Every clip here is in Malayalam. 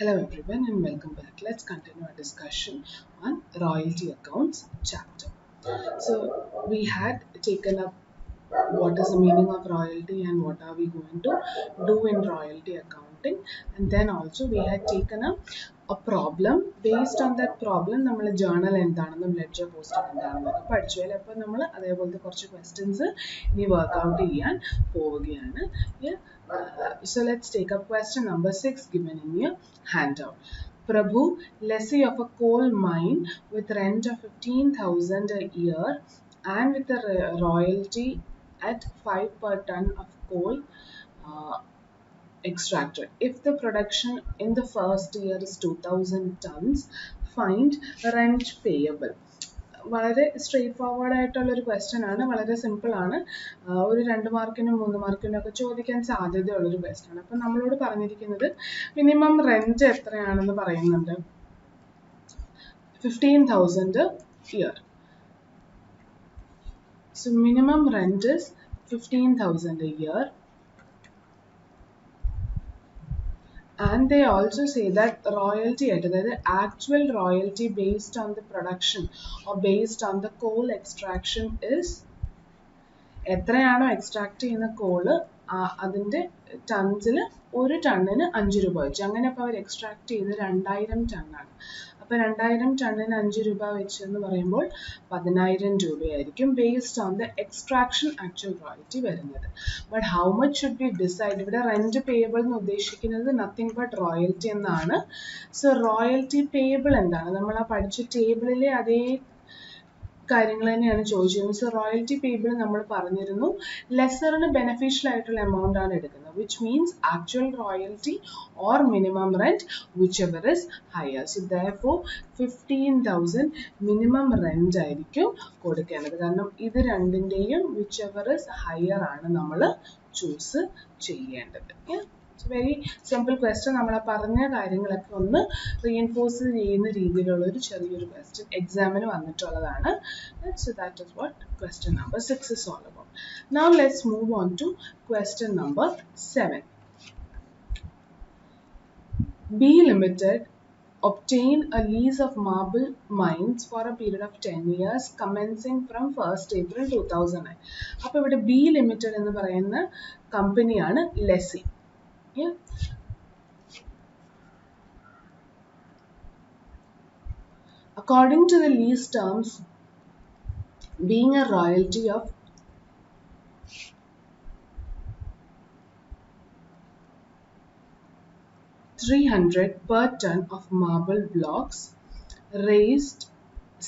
Hello everyone and welcome back. Let's continue our discussion on royalty accounts chapter. So we had taken up what is the meaning of royalty and what are we going to do in royalty accounting, and then also we had taken up a problem. Based on that problem നമ്മൾ ജേർണൽ എന്താണെന്നും ലെഡ്ജർ പോസ്റ്റർ എന്താണെന്നൊക്കെ പഠിച്ചു അല്ലേ. അപ്പോൾ നമ്മൾ അതേപോലത്തെ കുറച്ച് ക്വസ്റ്റ്യൻസ് ഇനി വർക്ക്ഔട്ട് ചെയ്യാൻ പോവുകയാണ്. So let's take up question number 6 given in your handout. Prabhu, lessee of a coal mine with rent of 15,000 a year and with a royalty at 5 per ton of coal extracted. If the production in the first year is 2,000 tons, find rent payable. വളരെ സ്ട്രെയിറ്റ് ഫോർവേഡ് ആയിട്ടുള്ള ഒരു ക്വസ്റ്റ്യൻ ആണ്, വളരെ സിമ്പിൾ ആണ്. ഒരു 2 മാർക്കിനും 3 മാർക്കിനും ഒക്കെ ചോദിക്കാൻ സാധ്യതയുള്ളൊരു ക്വസ്റ്റ്യൻ ആണ്. അപ്പം നമ്മളോട് പറഞ്ഞിരിക്കുന്നത് മിനിമം റെന്റ് എത്രയാണെന്ന് പറയുന്നുണ്ട്. 15,000 year. So minimum rent is 15,000 a year. And they also say that royalty, that is actual royalty based on the production or based on the coal extraction is എത്രയാണോ എക്സ്ട്രാക്ട് ചെയ്യുന്ന കോള് അതിൻ്റെ ടൺസിൽ ഒരു ടണ്ണിന് 5 രൂപ വെച്ച്. അങ്ങനെ അപ്പോൾ അവർ എക്സ്ട്രാക്ട് ചെയ്ത് 2000 ടണ്ണാണ്. അപ്പോൾ 2000 ടണ്ണിന് 5 രൂപ വെച്ച് എന്ന് പറയുമ്പോൾ 10,000 രൂപയായിരിക്കും based on the extraction actual royalty വരുന്നത്. But how much should be decide? ഇവിടെ റെന്റ് പേയബിൾ എന്ന് ഉദ്ദേശിക്കുന്നത് നത്തിങ് ബട്ട് റോയൽറ്റി എന്നാണ്. സോ റോയൽറ്റി പേയബിൾ എന്താണ്? നമ്മൾ ആ പഠിച്ച ടേബിളിലെ അതേ കാര്യങ്ങൾ തന്നെയാണ് ചോദിച്ചിരുന്നത്. സോ റോയൽറ്റി പേയബിൾ നമ്മൾ പറഞ്ഞിരുന്നു ലെസറിന് ബെനിഫിഷ്യൽ ആയിട്ടുള്ള എമൗണ്ട് ആണ് എടുക്കുന്നത്, which means actual royalty or minimum rent which ever is higher. So therefore 15,000 minimum rent ആയിരിക്കും കൊടുക്കേണ്ടത്. കാരണം ഇത് രണ്ടിൻ്റെയും വിച്ച് എവർ ഇസ് ഹയർ ആണ് നമ്മൾ ചൂസ് ചെയ്യേണ്ടത്. Very simple question. നമ്മൾ പറഞ്ഞ കാര്യങ്ങളൊക്കെ ഒന്ന് റീഎൻഫോഴ്സ് ചെയ്യുന്ന രീതിയിലുള്ള ഒരു ചെറിയൊരു ക്വസ്റ്റ്യൻ എക്സാമിന് വന്നിട്ടുള്ളതാണ്. So that is what question number 6 is all about. Now let's move on to question number 7. B Limited obtain a lease of marble mines for a period of 10 years commencing from 1st April 2009. അപ്പോൾ ഇവിടെ B Limited എന്ന് പറയുന്ന കമ്പനിയാണ് lessee. Yeah. According to the lease terms, being a royalty of 300 per ton of marble blocks raised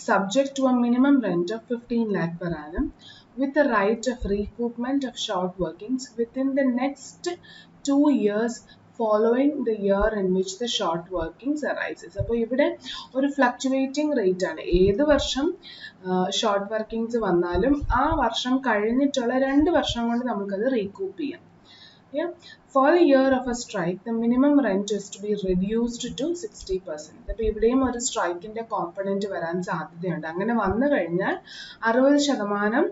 subject to a minimum rent of 15 lakh per annum with the right of recoupment of short workings within the next 2 years following the year in which the short workings arises. അപ്പോൾ ഇവിടെ ഒരു ഫ്ലക്ച്വേറ്റിംഗ് റേറ്റ് ആണ്. ഏത് വർഷം ഷോർട്ട് വർക്കിങ്സ് വന്നാലും ആ വർഷം കഴിഞ്ഞിട്ടുള്ള 2 വർഷം കൊണ്ട് നമുക്കത് റീകൂപ്പ് ചെയ്യാം. Yeah. For a year of a strike, the minimum rent is to be reduced to 60%. അപ്പോൾ ഇവിടെയും ഒരു സ്ട്രൈക്കിന്റെ കോമ്പണന്റ് വരാൻ സാധ്യതയുണ്ട്. അങ്ങനെ വന്നു കഴിഞ്ഞാൽ 60%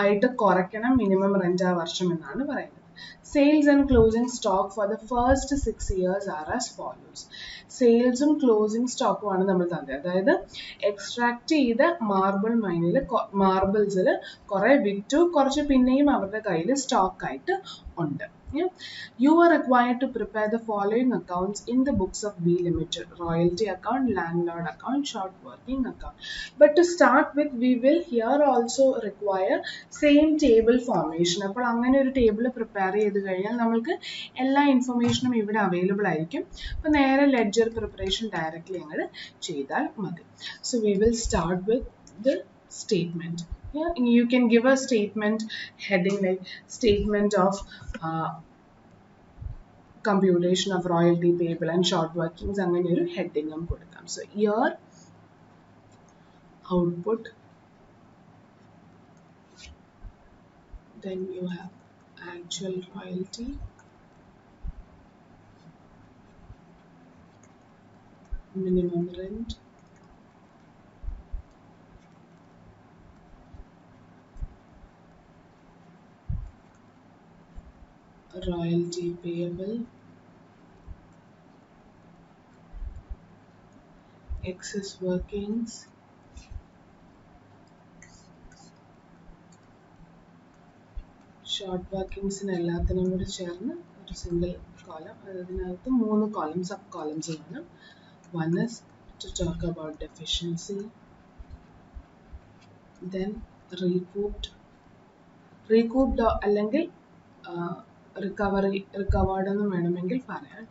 ആയിട്ട് കുറയ്ക്കണം മിനിമം റെന്റ് ആ വർഷം എന്നാണ് പറയുന്നത്. Sales and closing stock for the first 6 years are as follows. സെയിൽസും ക്ലോസിംഗ് സ്റ്റോക്കും ആണ് നമ്മൾ തന്നത്. അതായത് എക്സ്ട്രാക്ട് ചെയ്ത മാർബിൾ മൈനിൽ മാർബിൾസിൽ കുറെ വിറ്റു, കുറച്ച് പിന്നെയും അവരുടെ കയ്യിൽ സ്റ്റോക്ക് ആയിട്ട് ഉണ്ട്. You are required to prepare the following accounts in the books of B Limited: royalty account, landlord account, short working account. But to start with, we will here also require same table formation. അപ്പോൾ അങ്ങനെ ഒരു ടേബിൾ പ്രിപ്പയർ ചെയ്ത് കഴിഞ്ഞാൽ നമുക്ക് എല്ലാ ഇൻഫർമേഷനും ഇവിടെ അവൈലബിൾ ആയിരിക്കും. അപ്പോൾ നേരെ ലെഡ്ജർ പ്രിപ്പറേഷൻ ഡയറക്റ്റ്ലി ഞങ്ങൾ ചെയ്താൽ മതി. So we will start with the statement. Yeah, you can give a statement heading like statement of computation of royalty payable and short workings അങ്ങനെ ഒരു ഹെഡിങ്ങും കൊടുക്കാം. So year output, then you have actual royalty, minimum rent, royalty payable, excess workings, short വർക്കിങ്സിന് എല്ലാത്തിനും കൂടി ചേർന്ന് ഒരു സിംഗിൾ കോളം, അതിനകത്ത് 3 കോളം സബ് കോളംസ് വേണം. One is to talk about deficiency, then recouped അല്ലെങ്കിൽ recovered എന്ന് വേണമെങ്കിൽ പറയാം.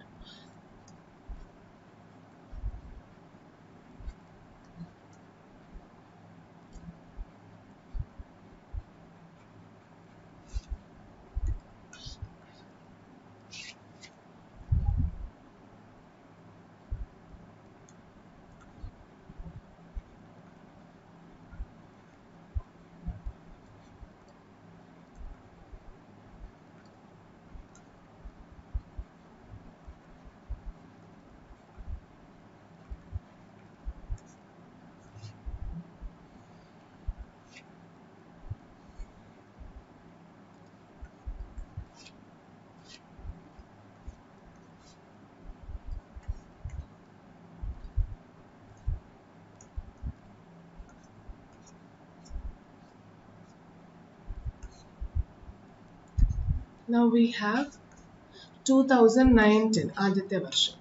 Now we have 2019 ആദ്യത്തെ വർഷം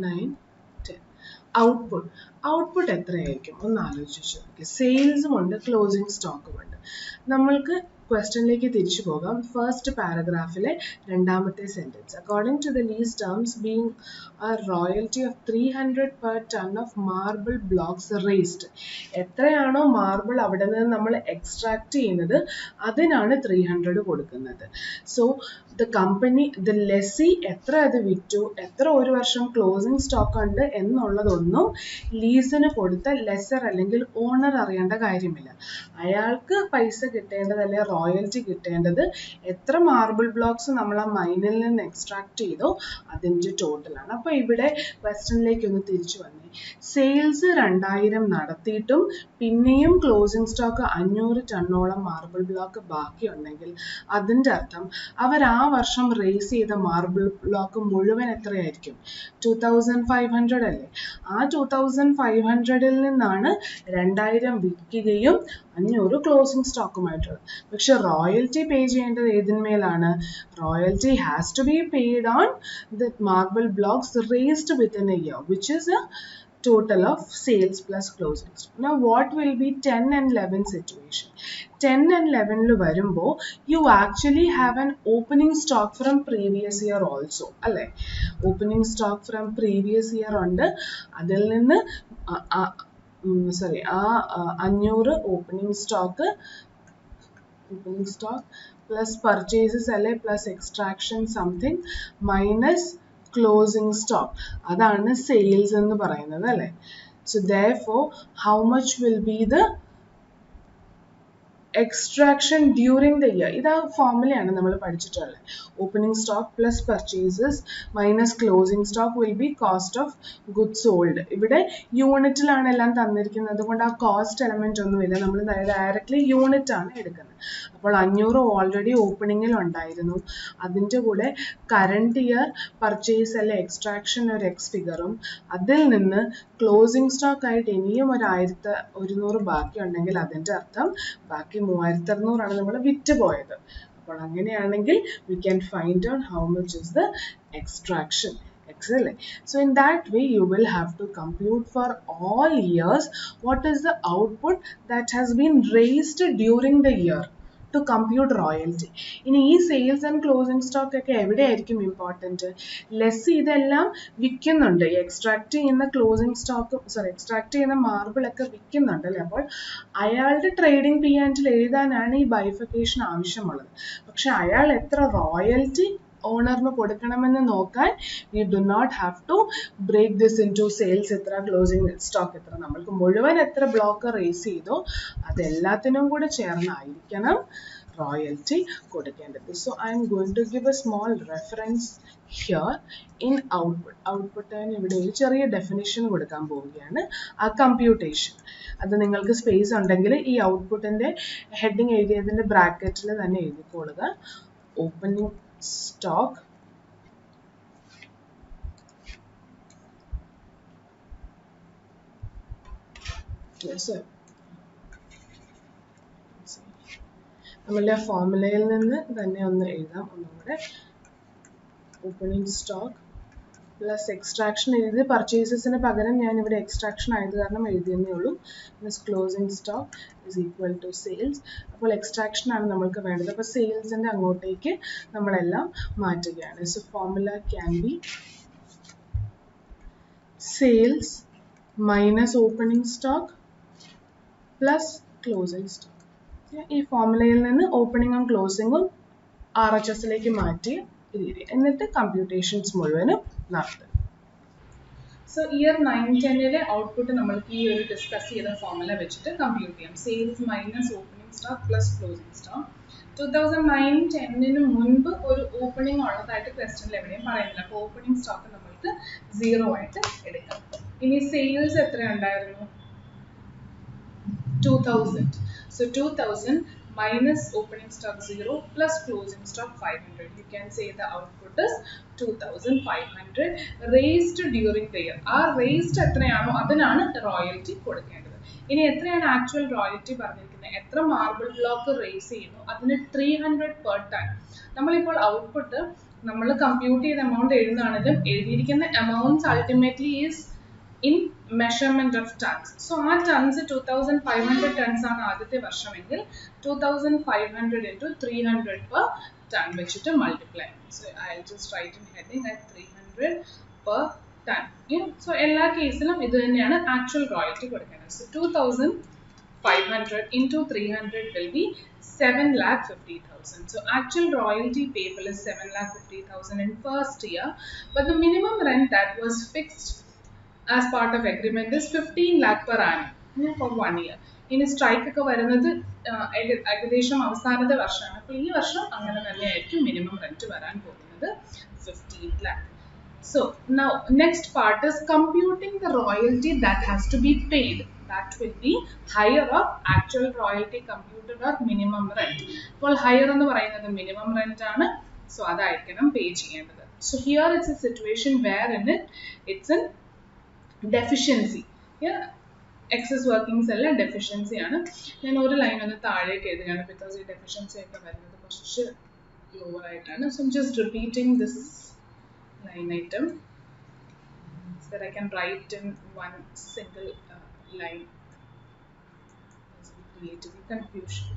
9-10 ഔട്ട്പുട്ട് എത്രയായിരിക്കും ഒന്ന് ആലോചിച്ചു നോക്കി. സെയിൽസും ഉണ്ട്, ക്ലോസിംഗ് സ്റ്റോക്കും ഉണ്ട്. നമ്മൾക്ക് ക്വസ്റ്റ്യനിലേക്ക് തിരിച്ചു പോകാം. ഫസ്റ്റ് പാരഗ്രാഫിലെ രണ്ടാമത്തെ sentence, according to the lease terms being a royalty of 300 per ton of marble blocks raised. എത്രയാണോ മാർബിൾ അവിടെ നിന്ന് നമ്മൾ എക്സ്ട്രാക്ട് ചെയ്യുന്നത് അതിനാണ് 300 കൊടുക്കുന്നത്. So the company, the lessee എത്ര അത് വിറ്റു, എത്ര ഒരു വർഷം ക്ലോസിംഗ് സ്റ്റോക്ക് ഉണ്ട് എന്നുള്ളതൊന്നും ലീസിന് കൊടുത്ത ലെസർ അല്ലെങ്കിൽ ഓണർ അറിയേണ്ട കാര്യമില്ല. അയാൾക്ക് പൈസ കിട്ടേണ്ടത് അല്ലെങ്കിൽ റോയൽറ്റി കിട്ടേണ്ടത് എത്ര മാർബിൾ ബ്ലോക്സ് നമ്മൾ ആ മൈനിൽ നിന്ന് എക്സ്ട്രാക്ട് ചെയ്തോ അതിൻ്റെ ടോട്ടലാണ്. അപ്പോൾ ഇവിടെ ക്വസ്റ്റ്യനിലേക്ക് ഒന്ന് തിരിച്ചു വന്നേ. സെയിൽസ് 2000 നടത്തിയിട്ടും പിന്നെയും ക്ലോസിംഗ് സ്റ്റോക്ക് 500 ടണ്ണോളം മാർബിൾ ബ്ലോക്ക് ബാക്കിയുണ്ടെങ്കിൽ അതിൻ്റെ അർത്ഥം അവർ ആ വർഷം റേസ് ചെയ്ത മാർബിൾ ബ്ലോക്ക് മുഴുവൻ എത്രയായിരിക്കും? 2500 അല്ലേ? ആ 2500-ൽ നിന്നാണ് 2000 വിൽക്കുകയും 500 ക്ലോസിംഗ് സ്റ്റോക്കുമായിട്ടുള്ളത്. പക്ഷെ റോയൽറ്റി പേ ചെയ്യേണ്ടത് ഏതിന്മേലാണ്? Royalty has to be paid on the marble blocks raised within a year, which is a total of sales plus closing stock. Now what will be 10 and 11 situation? 10 and 11 വരുമ്പോൾ you actually have an opening stock from previous year also അല്ലേ? opening stock from previous year ഉണ്ട്. അതിൽ നിന്ന് 500 opening stock plus purchases അല്ലെ, plus extraction something minus closing stock, അതാണ് സെയിൽസ് എന്ന് പറയുന്നത് അല്ലേ? So therefore how much will be the extraction during the year? ഇതാ ഫോർമുലയാണ് നമ്മൾ പഠിച്ചിട്ടുള്ളത്. Opening stock plus purchases minus closing stock will be cost of goods sold. ഇവിടെ യൂണിറ്റിലാണ് എല്ലാം തന്നിരിക്കുന്നത്, അതുകൊണ്ട് ആ കോസ്റ്റ് എലമെന്റ് ഒന്നുമില്ല, നമ്മൾ ഡയറക്റ്റ്ലി യൂണിറ്റ് ആണ് എടുക്കുന്നത്. അപ്പോൾ 500 ഓൾറെഡി ഓപ്പണിങ്ങിൽ ഉണ്ടായിരുന്നു, അതിൻ്റെ കൂടെ കറണ്ട് ഇയർ പർച്ചേസ് അല്ലെ എക്സ്ട്രാക്ഷൻ ഒരു എക്സ് ഫിഗറും, അതിൽ നിന്ന് ക്ലോസിംഗ് സ്റ്റോക്ക് ആയിട്ട് ഇനിയും ഒരു 1100 ബാക്കി ഉണ്ടെങ്കിൽ അതിൻ്റെ അർത്ഥം ബാക്കി 3600 നമ്മൾ വിറ്റ് പോയത്. അപ്പോൾ അങ്ങനെയാണെങ്കിൽ we can find out how much is the extraction. Excellent. So in that way you will have to compute for all years what is the output that has been raised during the year to compute royalty. ഇനി ഈ സെയിൽസ് ആൻഡ് ക്ലോസിംഗ് സ്റ്റോക്ക് ഒക്കെ എവിടെയായിരിക്കും ഇമ്പോർട്ടൻറ്റ്? ലെസ് ഇതെല്ലാം വിൽക്കുന്നുണ്ട്, എക്സ്ട്രാക്ട് ചെയ്യുന്ന ക്ലോസിംഗ് സ്റ്റോക്ക് എക്സ്ട്രാക്ട് ചെയ്യുന്ന മാർബിൾ ഒക്കെ വിൽക്കുന്നുണ്ട് അല്ലേ? അപ്പോൾ അയാളുടെ ട്രേഡിംഗ് പി ആൻഡിൽ എഴുതാനാണ് ഈ ബൈഫിക്കേഷൻ ആവശ്യമുള്ളത്. പക്ഷെ അയാൾ എത്ര റോയൽറ്റി ഓണറിന് കൊടുക്കണമെന്ന് നോക്കാൻ we do not have to break this into sales എത്ര, ക്ലോസിംഗ് സ്റ്റോക്ക് എത്ര, നമ്മൾക്ക് മുഴുവൻ എത്ര ബ്ലോക്ക് റേസ് ചെയ്തോ അതെല്ലാത്തിനും കൂടെ ചേർന്നായിരിക്കണം റോയൽറ്റി കൊടുക്കേണ്ടത്. So I'm going to give a small reference here in output. ഔട്ട്പുട്ടിന് ഇവിടെ ഒരു ചെറിയ ഡെഫിനിഷൻ കൊടുക്കാൻ പോവുകയാണ്, ആ കമ്പ്യൂട്ടേഷൻ. അത് നിങ്ങൾക്ക് സ്പേസ് ഉണ്ടെങ്കിൽ ഈ ഔട്ട്പുട്ടിൻ്റെ ഹെഡിങ് എഴുതിയതിൻ്റെ ബ്രാക്കറ്റിൽ തന്നെ എഴുതിക്കൊള്ളുക. Opening stock software. So നമ്മളുടെ ഫോർമുലയിൽ നിന്ന് തന്നെ ഒന്ന് എഴുതാം. ഒന്നുകൂടെ ഓപ്പണിംഗ് സ്റ്റോക്ക് പ്ലസ് എക്സ്ട്രാക്ഷൻ എഴുതി പർച്ചേസസിന് പകരം ഞാൻ ഇവിടെ എക്സ്ട്രാക്ഷൻ ആയത് കാരണം എഴുതിയെന്നേ ഉള്ളൂ. Plus closing stock is equal to sales. അപ്പോൾ എക്സ്ട്രാക്ഷൻ ആണ് നമ്മൾക്ക് വേണ്ടത്. അപ്പോൾ സെയിൽസിൻ്റെ അങ്ങോട്ടേക്ക് നമ്മളെല്ലാം മാറ്റുകയാണ്. So formula can be sales minus opening stock plus closing stock. ഈ ഫോർമുലയിൽ നിന്ന് ഓപ്പണിംഗും ക്ലോസിംഗും RHSലേക്ക് മാറ്റി രീതി എന്നിട്ട് കമ്പ്യൂട്ടേഷൻസ് മുഴുവനും നടത്തും. സോ ഇയർ 9-10 ഔട്ട്പുട്ട് നമ്മൾക്ക് ഈ ഒരു ഡിസ്കസ് ചെയ്ത ഫോർമുല വെച്ചിട്ട് കമ്പ്യൂട്ട് ചെയ്യാം. Sales minus opening stock plus closing stock. 2009-10 മുൻപ് ഒരു ഓപ്പണിംഗ് ഉള്ളതായിട്ട് ക്വസ്റ്റ്യനിൽ എവിടെയും പറയുന്നില്ല. അപ്പോൾ ഓപ്പണിംഗ് സ്റ്റോക്ക് നമ്മൾക്ക് 0 ആയിട്ട് എടുക്കാം. ഇനി സെയിൽസ് എത്ര ഉണ്ടായിരുന്നു? 2000. So 2000 minus opening stock 0 plus closing stock 500. You can say the output is 2500 raised during the year. ആ raised എത്രയാണോ അതിനാണ് റോയൽറ്റി കൊടുക്കേണ്ടത്. ഇനി എത്രയാണ് ആക്ച്വൽ റോയൽറ്റി പറഞ്ഞിരിക്കുന്നത്? എത്ര മാർബിൾ ബ്ലോക്ക് റേസ് ചെയ്യുന്നു അതിന് 300 per ton. നമ്മളിപ്പോൾ ഔട്ട്പുട്ട് നമ്മൾ കമ്പ്യൂട്ട് ചെയ്ത എമൗണ്ട് എഴുതുകയാണെങ്കിലും എഴുതിയിരിക്കുന്ന amounts ultimately is in measurement of tons. So our tons 2500 tons ആണ് ആദ്യത്തെ വർഷമെങ്കിൽ 2500 into 300 per ton വെച്ചിട്ട് multiply. So I'll just write in heading at 300 per ton. So എല്ലാ കേസിലും ഇത് തന്നെയാണ് ആക്ച്വൽ റോയൽറ്റി കൊടുക്കേണ്ടത്. So 2500 into 300 will be 7,50,000. So actual royalty payable is 7,50,000 in first year, but the minimum rent that was fixed as part of agreement is 15 lakh per annum for 1 year. ഇനി സ്ട്രൈക്ക് ഒക്കെ വരുന്നത് ഏകദേശം അവസാനത്തെ വർഷമാണ്. അപ്പോൾ ഈ വർഷം അങ്ങനെ തന്നെയായിരിക്കും മിനിമം റെന്റ് വരാൻ പോകുന്നത് 15 lakh. So now next part is computing the royalty that has to be paid. That will be higher of actual royalty computed or minimum rent. അപ്പോൾ higher എന്ന് പറയുന്നത് minimum rent ആണ്. So അതായിരിക്കണം പേ ചെയ്യേണ്ടത്. So here it's a situation where in it's an deficiency. Excess workings അല്ല deficiency ആണ്. ഞാൻ ഒരു ലൈൻ ഒന്ന് താഴേക്ക് എഴുതുകയാണ് because ഈ deficiency ഒക്കെ വരുന്നത് കുറച്ച് lower ആയിട്ടാണ്. So I'm just repeating this line item so that I can write in one single line. Create confusion.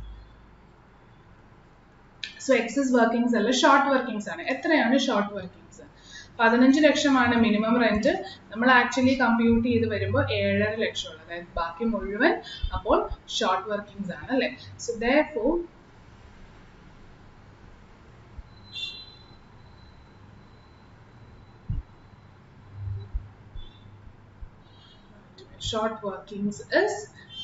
So excess workings അല്ല short workings ആണ്. എത്രയാണ് short workings? 15 ലക്ഷമാണ് മിനിമം റെന്റ്. നമ്മൾ ആക്ച്വലി കമ്പ്യൂട്ട് ചെയ്ത് വരുമ്പോൾ 7.5 ലക്ഷം ഉള്ളത്, അതായത് ബാക്കി മുഴുവൻ അപ്പോൾ ഷോർട്ട് വർക്കിംഗ്സ് ആണ് അല്ലേ. So therefore short workings is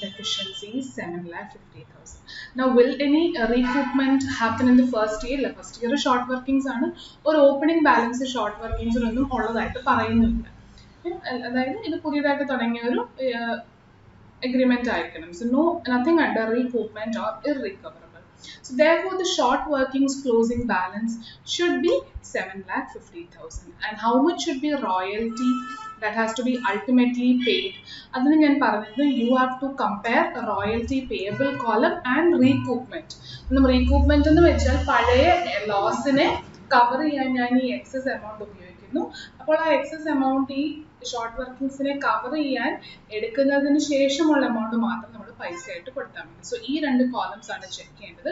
deficiency 7,50,000. Now will any recoupment happen in the first year? First year short workings ആണ്. ഒരു ഓപ്പണിംഗ് ബാലൻസ് ഷോർട്ട് വർക്കിംഗ്സിലൊന്നും ഉള്ളതായിട്ട് പറയുന്നില്ല. അതായത് ഇത് പുതിയതായിട്ട് തുടങ്ങിയ ഒരു agreement ആയിരിക്കണം. So nothing under recoupment or irrecoverable. So therefore the short workings closing balance should be 7,50,000. And how much should be royalty that has to be ultimately paid? Adinu njan parayunnathu, you have to compare a royalty payable column and recoupment. Recoupment ennu vechal palaye loss ne cover cheyan njan ee excess amount ഉപയോഗിക്കുന്നു. അപ്പോൾ ആ excess amount ഈ ഷോർട്ട് വർക്കിംഗ്സിനെ കവർ ചെയ്യാൻ എടുക്കുന്നതിന് ശേഷമുള്ള എമൗണ്ട് മാത്രം നമ്മൾ പൈസ ആയിട്ട് കൊടുത്താൽ മതി. സോ ഈ രണ്ട് കോളംസ് ആണ് ചെക്ക് ചെയ്യേണ്ടത്.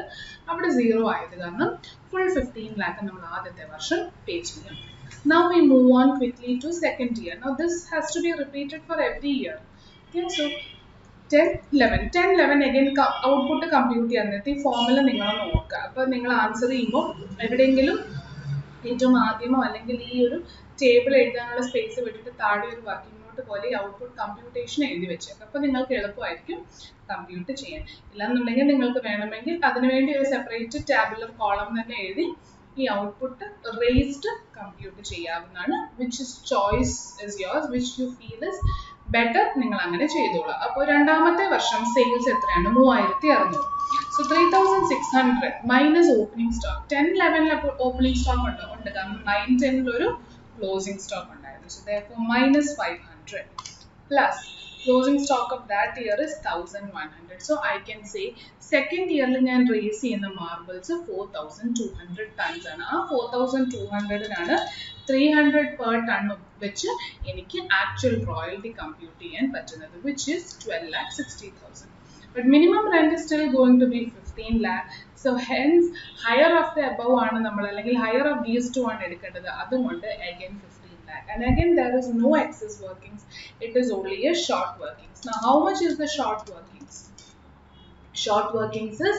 അവിടെ 0 ആയത് കാരണം ഫുൾ 15 lakh നമ്മൾ ആദ്യത്തെ വർഷം പേ ചെയ്യും. Now we move on quickly to second year. Now this has to be repeated for every year. Okay, so 10-11 again output compute ചെയ്യാൻ നേരത്തെ ഈ ഫോർമുല നിങ്ങൾ നോക്കുക. അപ്പോൾ നിങ്ങൾ ആൻസർ ചെയ്യുമ്പോൾ എവിടെയെങ്കിലും ഏറ്റവും ആദ്യമോ അല്ലെങ്കിൽ ഈ ഒരു ടേബിൾ എഴുതാനുള്ള സ്പേസ് വിട്ടിട്ട് താഴെ ഒരു വർക്കിംഗ് നോട്ട് പോലെ ഈ ഔട്ട്പുട്ട് കമ്പ്യൂട്ടേഷൻ എഴുതി വെച്ചേക്കാം. അപ്പോൾ നിങ്ങൾക്ക് എളുപ്പമായിരിക്കും കമ്പ്യൂട്ട് ചെയ്യാൻ. ഇല്ലാന്നുണ്ടെങ്കിൽ നിങ്ങൾക്ക് വേണമെങ്കിൽ അതിനുവേണ്ടി ഒരു സെപ്പറേറ്റ് ടാബുലർ കോളം തന്നെ എഴുതി ഈ ഔട്ട്പുട്ട് റേസ്ഡ് കമ്പ്യൂട്ട് ചെയ്യാവുന്നതാണ്. Which is choice is yours, which you feel is better, നിങ്ങൾ അങ്ങനെ ചെയ്തോളൂ. അപ്പോൾ രണ്ടാമത്തെ വർഷം സെയിൽസ് എത്രയാണ്? 3600. So 3,600 minus opening stock. 10-11 opening stock ഉണ്ട് കാരണം 9-10 ഒരു closing stock ഉണ്ടായിരുന്നു. So therefore minus 500 plus Closing stock of that year is 1100. So I can say second year ഞാൻ raise ചെയ്യുന്ന marbles 4200 tons ആണ്. ആ 4200 ആണ് 300 per ton വെച്ച് എനിക്ക് actual royalty compute ചെയ്യാൻ പറ്റുന്നത്, which is 12,60,000. But minimum rent is still going to be 15 lakh. So hence higher of the above ആണ് നമ്മൾ, അല്ലെങ്കിൽ higher of these two ആണ് എടുക്കേണ്ടത്. അതുകൊണ്ട് again 15 lakh. And again there is no excess workings. It is only a short workings. Now how much is the short workings? Short workings is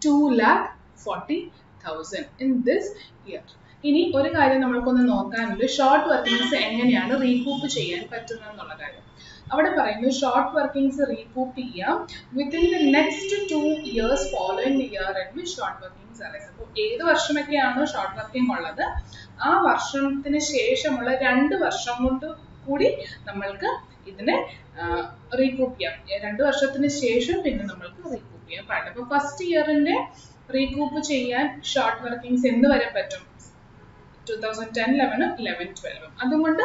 2,40,000 in this year. ഇനി ഒരു കാര്യം നമ്മൾക്കൊന്ന് നോക്കാനുണ്ട്, ഷോർട്ട് വർക്കിങ്സ് എങ്ങനെയാണ് റീകൂപ്പ് ചെയ്യാൻ പറ്റുന്നത് എന്നുള്ള കാര്യം. അവിടെ പറയുന്നു ഷോർട്ട് വർക്കിങ്സ് റീകൂപ്പ് ചെയ്യാം within the next 2 years following the year in which short workings arise. അപ്പോൾ ഏത് വർഷമൊക്കെയാണോ ഷോർട്ട് വർക്കിംഗ് ഉള്ളത് ആ വർഷത്തിന് ശേഷമുള്ള 2 വർഷം കൊണ്ട് കൂടി നമ്മൾക്ക് ഇതിനെ റീകൂപ്പ് ചെയ്യാം. 2 വർഷത്തിന് ശേഷം പിന്നെ നമ്മൾക്ക് റീകൂപ്പ് ചെയ്യാൻ പാടില്ല. അപ്പോൾ ഫസ്റ്റ് ഇയറിന്റെ റീകൂപ്പ് ചെയ്യാൻ ഷോർട്ട് വർക്കിങ്സ് എന്ന് വരെ പറ്റും? 2010, 11, 11, 12. അതുകൊണ്ട്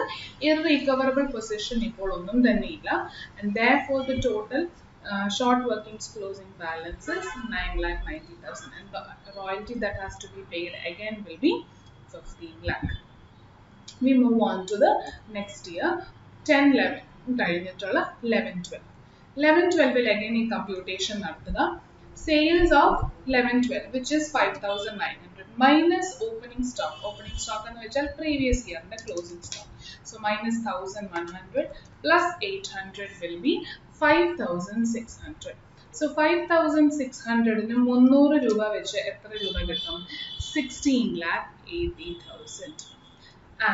irrecoverable position ഇപ്പോൾ ഒന്നും തന്നെ ഇല്ല. And therefore the total short workings closing balance is 9,90,000, and the royalty that has to be paid again will be 15 lakh. We move on to the next year, 10, 11 കഴിഞ്ഞിട്ടുള്ള 11, 12. 11, 12 again ഈ computation നടത്തുക. Sales of 11, 12 which is 5,900 minus opening stock. Opening stock എന്ന് വെച്ചാൽ previous year closing stock. So minus 1,100 plus 800 will be 5,600. So 5,600 ന് 300 രൂപ വെച്ച് എത്ര രൂപ കിട്ടും? 16,80,000.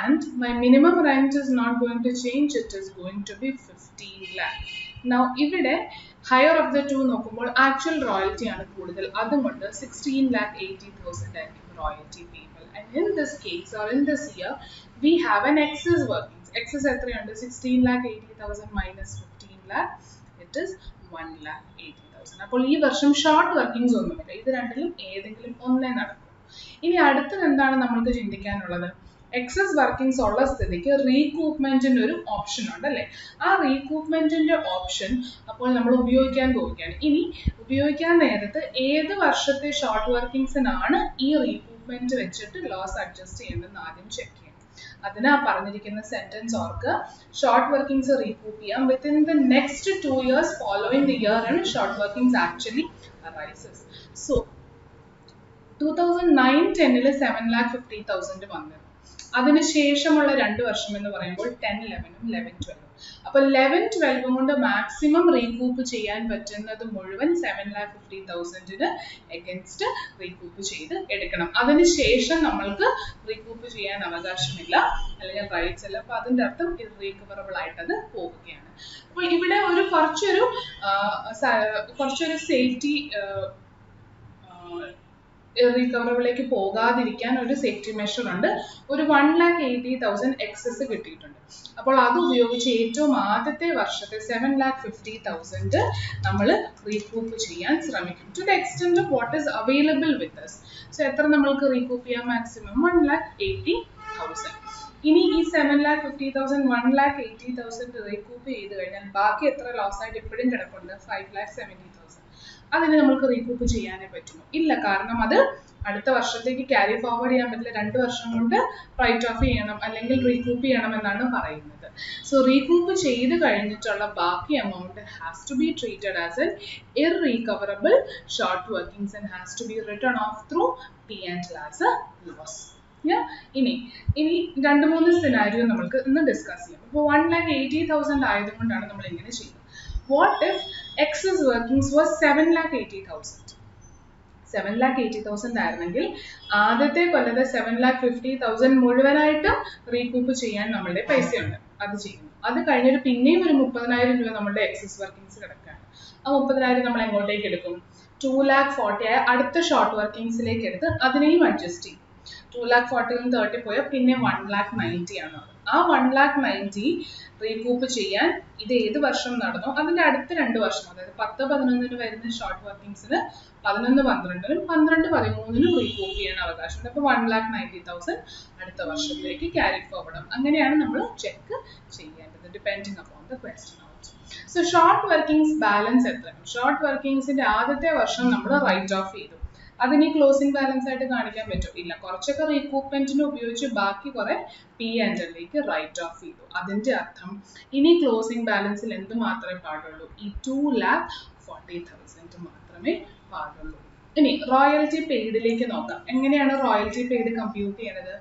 And my minimum rent is not going to change, it is going to be 15 lakh. Now ഇവിടെ higher of the two നോക്കുമ്പോൾ actual royalty ആണ് കൂടുതൽ, അതുകൊണ്ട് 16,80,000 ആയിരിക്കും royalty payable. And in this case or in this year we have an excess workings. Excess എത്രയുണ്ട്? 16,80,000 minus 15 lakh, it is 1,80,000. അപ്പോൾ ഈ വർഷം ഷോർട്ട് വർക്കിങ്സ് ഒന്നുമില്ല, ഇത് രണ്ടിലും ഏതെങ്കിലും ഒന്നേ നടക്കും. ഇനി അടുത്തത് എന്താണ് നമ്മൾക്ക് ചിന്തിക്കാനുള്ളത്? എക്സസ് വർക്കിങ്സ് ഉള്ള സ്ഥിതിക്ക് റീകൂപ്മെന്റിന് ഒരു ഓപ്ഷൻ ഉണ്ട് അല്ലേ? ആ റീകൂപ്മെന്റിന്റെ ഓപ്ഷൻ അപ്പോൾ നമ്മൾ ഉപയോഗിക്കാൻ പോവുകയാണ്. ഇനി ഉപയോഗിക്കാൻ നേരത്ത് ഏത് വർഷത്തെ ഷോർട്ട് വർക്കിങ്സിനാണ് ഈ റീകൂപ്മെന്റ് വെച്ചിട്ട് ലോസ് അഡ്ജസ്റ്റ് ചെയ്യേണ്ടതെന്ന് ആദ്യം ചെക്ക് ചെയ്യണം. അതിനാ പറഞ്ഞിരിക്കുന്ന സെന്റൻസ് ഓർക്ക്, ഷോർട്ട് വർക്കിങ്സ് റീകൂപ്പ് ചെയ്യാം within the next 2 years following the year ആണ് short workings actually arises. So 2009-10 7,50,000 വന്നത്. അതിനുശേഷമുള്ള 2 വർഷം എന്ന് പറയുമ്പോൾ 10, 11, 11, 12. അപ്പോൾ 11, 12 കൊണ്ട് മാക്സിമം റീകൂപ്പ് ചെയ്യാൻ പറ്റുന്നത് മുഴുവൻ 7,50,000 എഗൻസ്റ്റ് റീകൂപ്പ് ചെയ്ത് എടുക്കണം. അതിനുശേഷം നമ്മൾക്ക് റീകൂപ്പ് ചെയ്യാൻ അവകാശമില്ല, അല്ലെങ്കിൽ റൈറ്റ്സ് ഇല്ല. അപ്പൊ അതിന്റെ അർത്ഥം ഇറീകവറബിൾ ആയിട്ടത് പോവുകയാണ്. അപ്പോൾ ഇവിടെ കുറച്ചൊരു സേഫ്റ്റി റീകവറബിളിലേക്ക് പോകാതിരിക്കാൻ ഒരു സേഫ്റ്റി മെഷർ ഉണ്ട്. ഒരു 1,80,000 എക്സസ് കിട്ടിയിട്ടുണ്ട്. അപ്പോൾ അത് ഉപയോഗിച്ച് ഏറ്റവും ആദ്യത്തെ വർഷത്തെ 7,50,000 നമ്മൾ റീകൂപ്പ് ചെയ്യാൻ ശ്രമിക്കും. To the extent of what is available with us. So എത്ര നമ്മൾക്ക് റീകൂപ്പ് ചെയ്യാം? മാക്സിമം 1,80,000. ഇനി ഈ 7,50,000 1,80,000 റീകൂപ്പ് ചെയ്ത് കഴിഞ്ഞാൽ ബാക്കി എത്ര ലോസ് ആയിട്ട് ഇപ്പോഴും കിടപ്പുണ്ട്? 5,70,000. അതിന് നമുക്ക് റീകൂപ്പ് ചെയ്യാനേ പറ്റുമോ? ഇല്ല, കാരണം അത് അടുത്ത വർഷത്തേക്ക് ക്യാരി ഫോർവേഡ് ചെയ്യാൻ പറ്റില്ല. 2 വർഷം കൊണ്ട് റൈറ്റ് ഓഫ് ചെയ്യണം അല്ലെങ്കിൽ റീകൂപ്പ് ചെയ്യണം എന്നാണ് പറയുന്നത്. സോ റീകൂപ്പ് ചെയ്ത് കഴിഞ്ഞിട്ടുള്ള ബാക്കി amount has to be treated as an irrecoverable short workings and has to be written off through P&L as a loss. ഇനി 2-3 സിനാരിയോ നമുക്ക് ഇന്ന് ഡിസ്കസ് ചെയ്യാം. ഇപ്പോൾ 1,80,000 ആയതുകൊണ്ടാണ് നമ്മൾ എങ്ങനെ ചെയ്യുന്നത്. What if excess workings was 7,80,000? 7,80,000 ആയിരുന്നെങ്കിൽ ആദ്യത്തെ കൊല്ലത്തെ 7,50,000 മുഴുവനായിട്ട് റീകൂപ്പ് ചെയ്യാൻ നമ്മളുടെ പൈസയുണ്ട്, അത് ചെയ്യുന്നു. അത് കഴിഞ്ഞിട്ട് പിന്നെയും ഒരു 30,000 രൂപ നമ്മളുടെ എക്സസ് വർക്കിങ്സ് കിടക്കുകയാണ്. ആ 30,000 നമ്മൾ എങ്ങോട്ടേക്ക് എടുക്കും? 2,40,000 ആയ അടുത്ത ഷോർട്ട് വർക്കിങ്സിലേക്ക് എടുത്ത് അതിനെയും അഡ്ജസ്റ്റ് ചെയ്യും. 2,40,000 30 പോയാൽ പിന്നെ 1,90,000 ആണ്. ആ 1,90,000 റീകൂപ്പ് ചെയ്യാൻ ഇത് ഏത് വർഷം നടന്നോ അതിന്റെ അടുത്ത 2 വർഷം, അതായത് 10-11 വരുന്ന ഷോർട്ട് വർക്കിങ്സിന് 11-12, 12-13 റീകൂപ്പ് ചെയ്യാൻ അവകാശമുണ്ട്. അപ്പോൾ 1,90,000 അടുത്ത വർഷത്തിലേക്ക് ക്യാരി ഫോർവേഡ്. അങ്ങനെയാണ് നമ്മൾ ചെക്ക് ചെയ്യേണ്ടത്, depending upon the question also. So short workings balance എത്രയാണ്? ഷോർട്ട് വർക്കിംഗ്സിന്റെ ആദ്യത്തെ വർഷം നമ്മൾ റൈറ്റ് ഓഫ് ചെയ്തു. അതിന് ക്ലോസിംഗ് ബാലൻസ് ആയിട്ട് കാണിക്കാൻ പറ്റും? ഇല്ല. കുറച്ചൊക്കെ റീകൂപ്മെന്റിന് ഉപയോഗിച്ച് ബാക്കി കുറെ P&Lലേക്ക് റൈറ്റ് ഓഫ് ചെയ്തു. അതിന്റെ അർത്ഥം ഇനി ക്ലോസിംഗ് ബാലൻസിൽ എന്ത് മാത്രമേ പാടുള്ളൂ? ഈ 2,40,000 മാത്രമേ പാടുള്ളൂ. ഇനി റോയൽറ്റി പെയ്ഡിലേക്ക് നോക്കാം. എങ്ങനെയാണ് റോയൽറ്റി പെയ്ഡ് കമ്പ്യൂട്ട് ചെയ്യുന്നത്?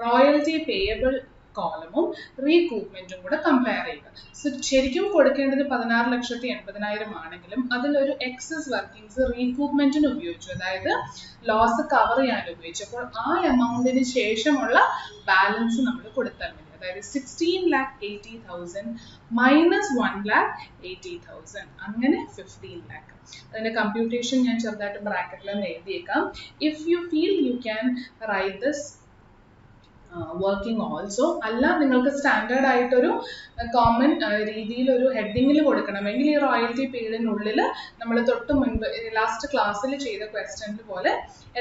റോയൽറ്റി പേയബിൾ കോളമും റീകൂപ്മെന്റും കൂടെ കമ്പയർ ചെയ്യുക. സോ ശരിക്കും കൊടുക്കേണ്ടത് 16,80,000 ആണെങ്കിലും അതിലൊരു എക്സസ് വർക്കിംഗ്സ് റീകൂപ്മെന്റിന് ഉപയോഗിച്ചു, അതായത് ലോസ് കവർ ചെയ്യാൻ ഉപയോഗിച്ചു. അപ്പോൾ ആ എമൗണ്ടിന് ശേഷമുള്ള ബാലൻസ് നമ്മൾ കൊടുത്താൽ മതി. അതായത് 16,80,000 മൈനസ് 1,80,000, അങ്ങനെ 15 lakh. അതിന്റെ കമ്പ്യൂട്ടേഷൻ ഞാൻ ചെറുതായിട്ട് ബ്രാക്കറ്റിൽ ഒന്ന് എഴുതിയേക്കാം. If you feel you can write this working also. അല്ല, നിങ്ങൾക്ക് സ്റ്റാൻഡേർഡ് ആയിട്ടൊരു കോമൺ രീതിയിൽ ഒരു ഹെഡിങ്ങിൽ കൊടുക്കണമെങ്കിൽ ഈ റോയൽറ്റി പീരീഡിനുള്ളിൽ നമ്മൾ തൊട്ട് മുൻപ് ലാസ്റ്റ് ക്ലാസ്സിൽ ചെയ്ത ക്വസ്റ്റ്യനിൽ പോലെ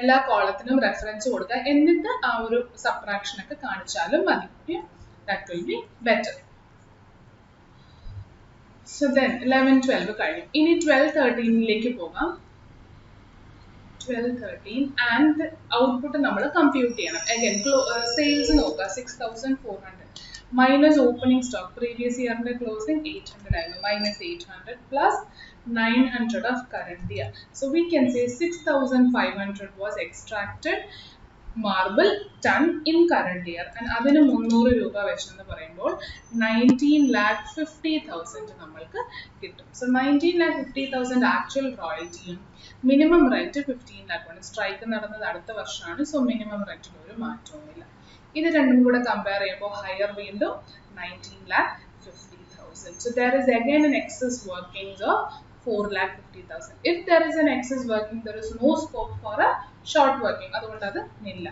എല്ലാ കോളത്തിനും റെഫറൻസ് കൊടുക്കുക, എന്നിട്ട് ആ ഒരു സബ്ട്രാക്ഷൻ ഒക്കെ കാണിച്ചാലും മതി. That will be better. So then 11, 12 കഴിഞ്ഞു. ഇനി 12, 13ലേക്ക് പോകാം. 12, 13 ആൻഡ് ഔട്ട്പുട്ട് നമ്മൾ കമ്പ്യൂട്ട് ചെയ്യണം. അഗൈൻ സെയിൽസ് നോക്കുക. 6,400 മൈനസ് ഓപ്പണിംഗ് സ്റ്റോക്ക്. പ്രീവിയസ് ഇയറിന്റെ ക്ലോസിംഗ് 800 ആയിരുന്നു. Minus 800 plus 900 of current year. So we can say 6,500 was extracted marble ton in current year. And അതിന് 300 രൂപ വെച്ചെന്ന് പറയുമ്പോൾ 19,50,000 നമ്മൾക്ക് കിട്ടും. സോ 19,50,000 ആക്ച്വൽ റോയൽറ്റിയും മിനിമം റെന്റ് 15 lakh ആണ്. സ്ട്രൈക്ക് നടന്നത് അടുത്ത വർഷമാണ്. സോ മിനിമം റെന്റിൽ ഒരു മാറ്റവുമില്ല. ഇത് രണ്ടും കൂടെ കമ്പയർ ചെയ്യുമ്പോൾ ഹയർ വീണ്ടും 19,50,000. So there is again an excess workings of 4,50,000. If there is an excess working, there is no scope for a short working. അതുകൊണ്ട് അത് നില്ല.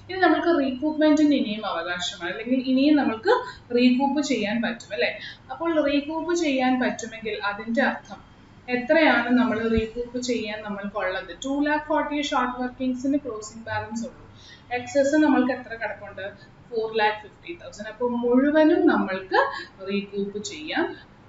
ഇനി നമുക്ക് റീകൂപ്മെന്റിന് ഇനിയും അവകാശമാണ്, അല്ലെങ്കിൽ ഇനിയും നമുക്ക് റീകൂപ്പ് ചെയ്യാൻ പറ്റും അല്ലെ? അപ്പോൾ റീകൂപ്പ് ചെയ്യാൻ പറ്റുമെങ്കിൽ അതിന്റെ അർത്ഥം എത്രയാണ് നമ്മൾ റീകൂപ്പ് ചെയ്യാൻ നമ്മൾക്കുള്ളത്? 2,40,000 ഷോർട്ട് വർക്കിംഗ്സിന് ക്ലോസിംഗ് ബാലൻസ് ഉള്ളൂ. എക്സസ് നമ്മൾക്ക് എത്ര കിടപ്പുണ്ട്? 4,50,000. അപ്പോൾ മുഴുവനും നമ്മൾക്ക് റീകൂപ്പ് ചെയ്യാം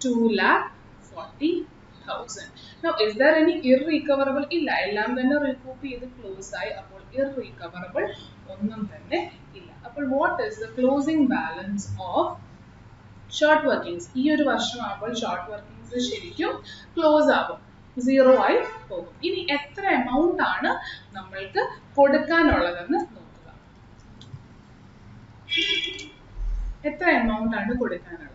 2,40,000. Now, is there any irrecoverable? ഇല്ല, എല്ലാം തന്നെ റീകൂപ്പ് ചെയ്ത് ക്ലോസ് ആയി. അപ്പോൾ irrecoverable ഒന്നും തന്നെ ഇല്ല. അപ്പോൾ what is the closing balance of short workings? ഈ ഒരു വർഷമാകുമ്പോൾ ഷോർട്ട് വർക്കിംഗ്സ് ശരിക്കും ക്ലോസ് ആകും, 0 ആയി പോകും. ഇനി എത്ര എമൗണ്ട് ആണ് നമ്മൾക്ക് കൊടുക്കാനുള്ളതെന്ന് നോക്കുക. എത്ര എമൗണ്ട് ആണ് കൊടുക്കാനുള്ളത്?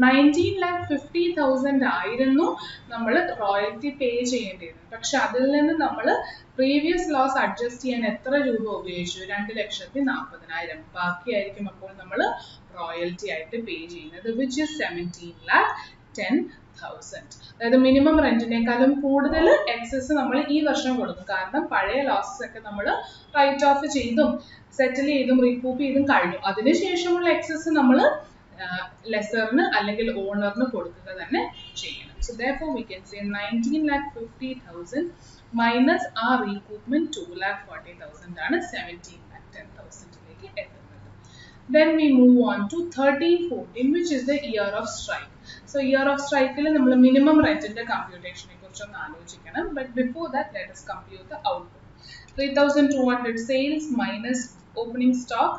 19,50,000 ആയിരുന്നു നമ്മൾ റോയൽറ്റി പേ ചെയ്യേണ്ടിയിരുന്നത്. പക്ഷെ അതിൽ നിന്ന് നമ്മൾ പ്രീവിയസ് ലോസ് അഡ്ജസ്റ്റ് ചെയ്യാൻ എത്ര രൂപ ഉപയോഗിച്ചു? 2,40,000. ബാക്കിയായിരിക്കും അപ്പോൾ നമ്മൾ റോയൽറ്റി ആയിട്ട് പേ ചെയ്യുന്നത്, വിച്ച് ഇസ് 17,10,000. അതായത് മിനിമം റെന്റിനേക്കാളും കൂടുതൽ എക്സസ് നമ്മൾ ഈ വർഷം കൊടുക്കും. കാരണം പഴയ ലോസസ് ഒക്കെ നമ്മൾ റൈറ്റ് ഓഫ് ചെയ്തും സെറ്റിൽ ചെയ്തും റീകൂപ്പ് ചെയ്തും കഴിഞ്ഞു. അതിനുശേഷമുള്ള എക്സസ് നമ്മൾ ലെസറിന് അല്ലെങ്കിൽ ഓണറിന് കൊടുക്കുക തന്നെ ചെയ്യണം. So therefore we can say 19,50,000 minus ആ റീകൂപ്മെന്റ് 2,40,000 ആണ് 17,10,000ലേക്ക് എത്തുന്നത്. Then we move on to 13-14, which is the year of strike. So year of strike ൽ നമ്മൾ മിനിമം റെന്റിന്റെ കമ്പ്യൂട്ടേഷനെ കുറിച്ച് ഒന്ന് ആലോചിക്കണം. But before that, let us compute the output. 3,200 sales minus opening stock,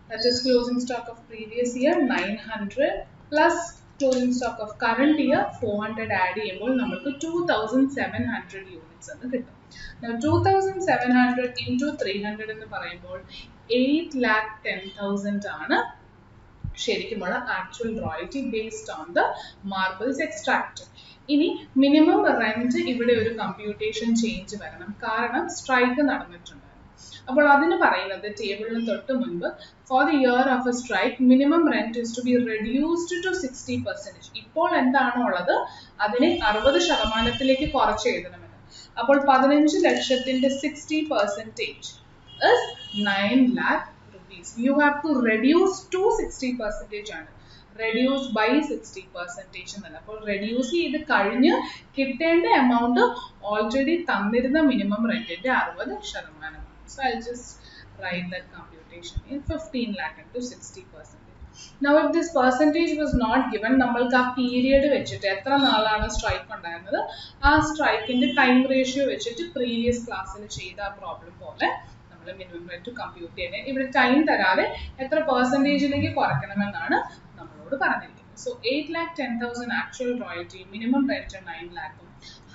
that is closing stock of previous year 900 plus closing stock of current year 400 add ചെയ്യുമ്പോൾ നമുക്ക് 2,700 units എന്ന് കിട്ടും. Now 2,700 into 300 എന്ന് പറയുമ്പോൾ 8,10,000 ആണ് ശരിക്കുമുള്ള actual royalty based on the marbles extracted. ഇനി മിനിമം റെന്റ് ഇവിടെ ഒരു കമ്പ്യൂട്ടേഷൻ ചേഞ്ച് വരണം, കാരണം സ്ട്രൈക്ക് നടന്നിട്ടുണ്ട്. അപ്പോൾ അതിന് പറയുന്നത് ടേബിളിന് തൊട്ട് മുൻപ് for the year of a strike minimum rent is to be reduced to 60%. ഇപ്പോൾ എന്താണോ ഉള്ളത് അതിനെ 60% കുറച്ച് എഴുതണമെന്ന്. അപ്പോൾ 15 ലക്ഷത്തിന്റെ 60% is 9 lakh rupees. You have to reduce to 60% ആണ്. Reduce by 60% എന്നല്ല. അപ്പോൾ റെഡ്യൂസ് ചെയ്ത് കഴിഞ്ഞ് കിട്ടേണ്ട എമൗണ്ട് ഓൾറെഡി തന്നിരുന്ന മിനിമം റെന്റിന്റെ 60%. So I'll just write that computation in 15 lakh into 60%. Now if this percentage was not given, നമ്മൾക്ക് ആ പീരിയഡ് വെച്ചിട്ട് എത്ര നാളാണ് സ്ട്രൈക്ക് ഉണ്ടായിരുന്നത് ആ സ്ട്രൈക്കിന്റെ ടൈം റേഷ്യോ വെച്ചിട്ട് പ്രീവിയസ് ക്ലാസ്സിൽ ചെയ്ത ആ പ്രോബ്ലം പോലെ നമ്മൾ മിനിമം റെന്റ് കമ്പ്യൂട്ട് ചെയ്യുന്നത്. ഇവിടെ ടൈം തരാതെ എത്ര പെർസെൻറ്റേജിലേക്ക് കുറയ്ക്കണമെന്നാണ് നമ്മളോട് പറഞ്ഞിരിക്കുന്നത്. So 8,10,000 actual royalty, minimum rent 9 lakh,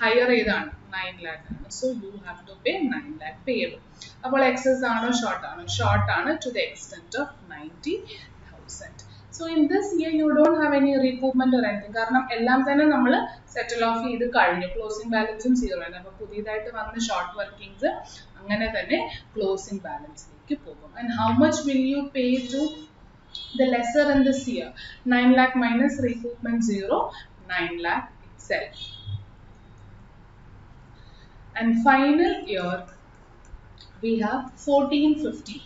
higher ഏതാണ് 9 lakh ആണ്. So you have to pay 9 lakh payable. അപ്പോൾ excess ആണോ ഷോർട്ട് ആണോ? ഷോർട്ട് ആണ് to the extent of 90,000. So in this year you don't have any recoupment or anything. കാരണം എല്ലാം തന്നെ നമ്മൾ സെറ്റിൽ ഓഫ് ചെയ്ത് കഴിഞ്ഞു. ക്ലോസിംഗ് ബാലൻസും സീറോ ആണ്. അപ്പോൾ പുതിയതായിട്ട് വന്ന ഷോർട്ട് വർക്കിംഗ്സ് അങ്ങനെ തന്നെ ക്ലോസിംഗ് ബാലൻസിലേക്ക് പോകും. And how much will you pay to the lesser in this year? 9 lakh minus recoupment 0, 9 lakh itself. And final year we have 1450.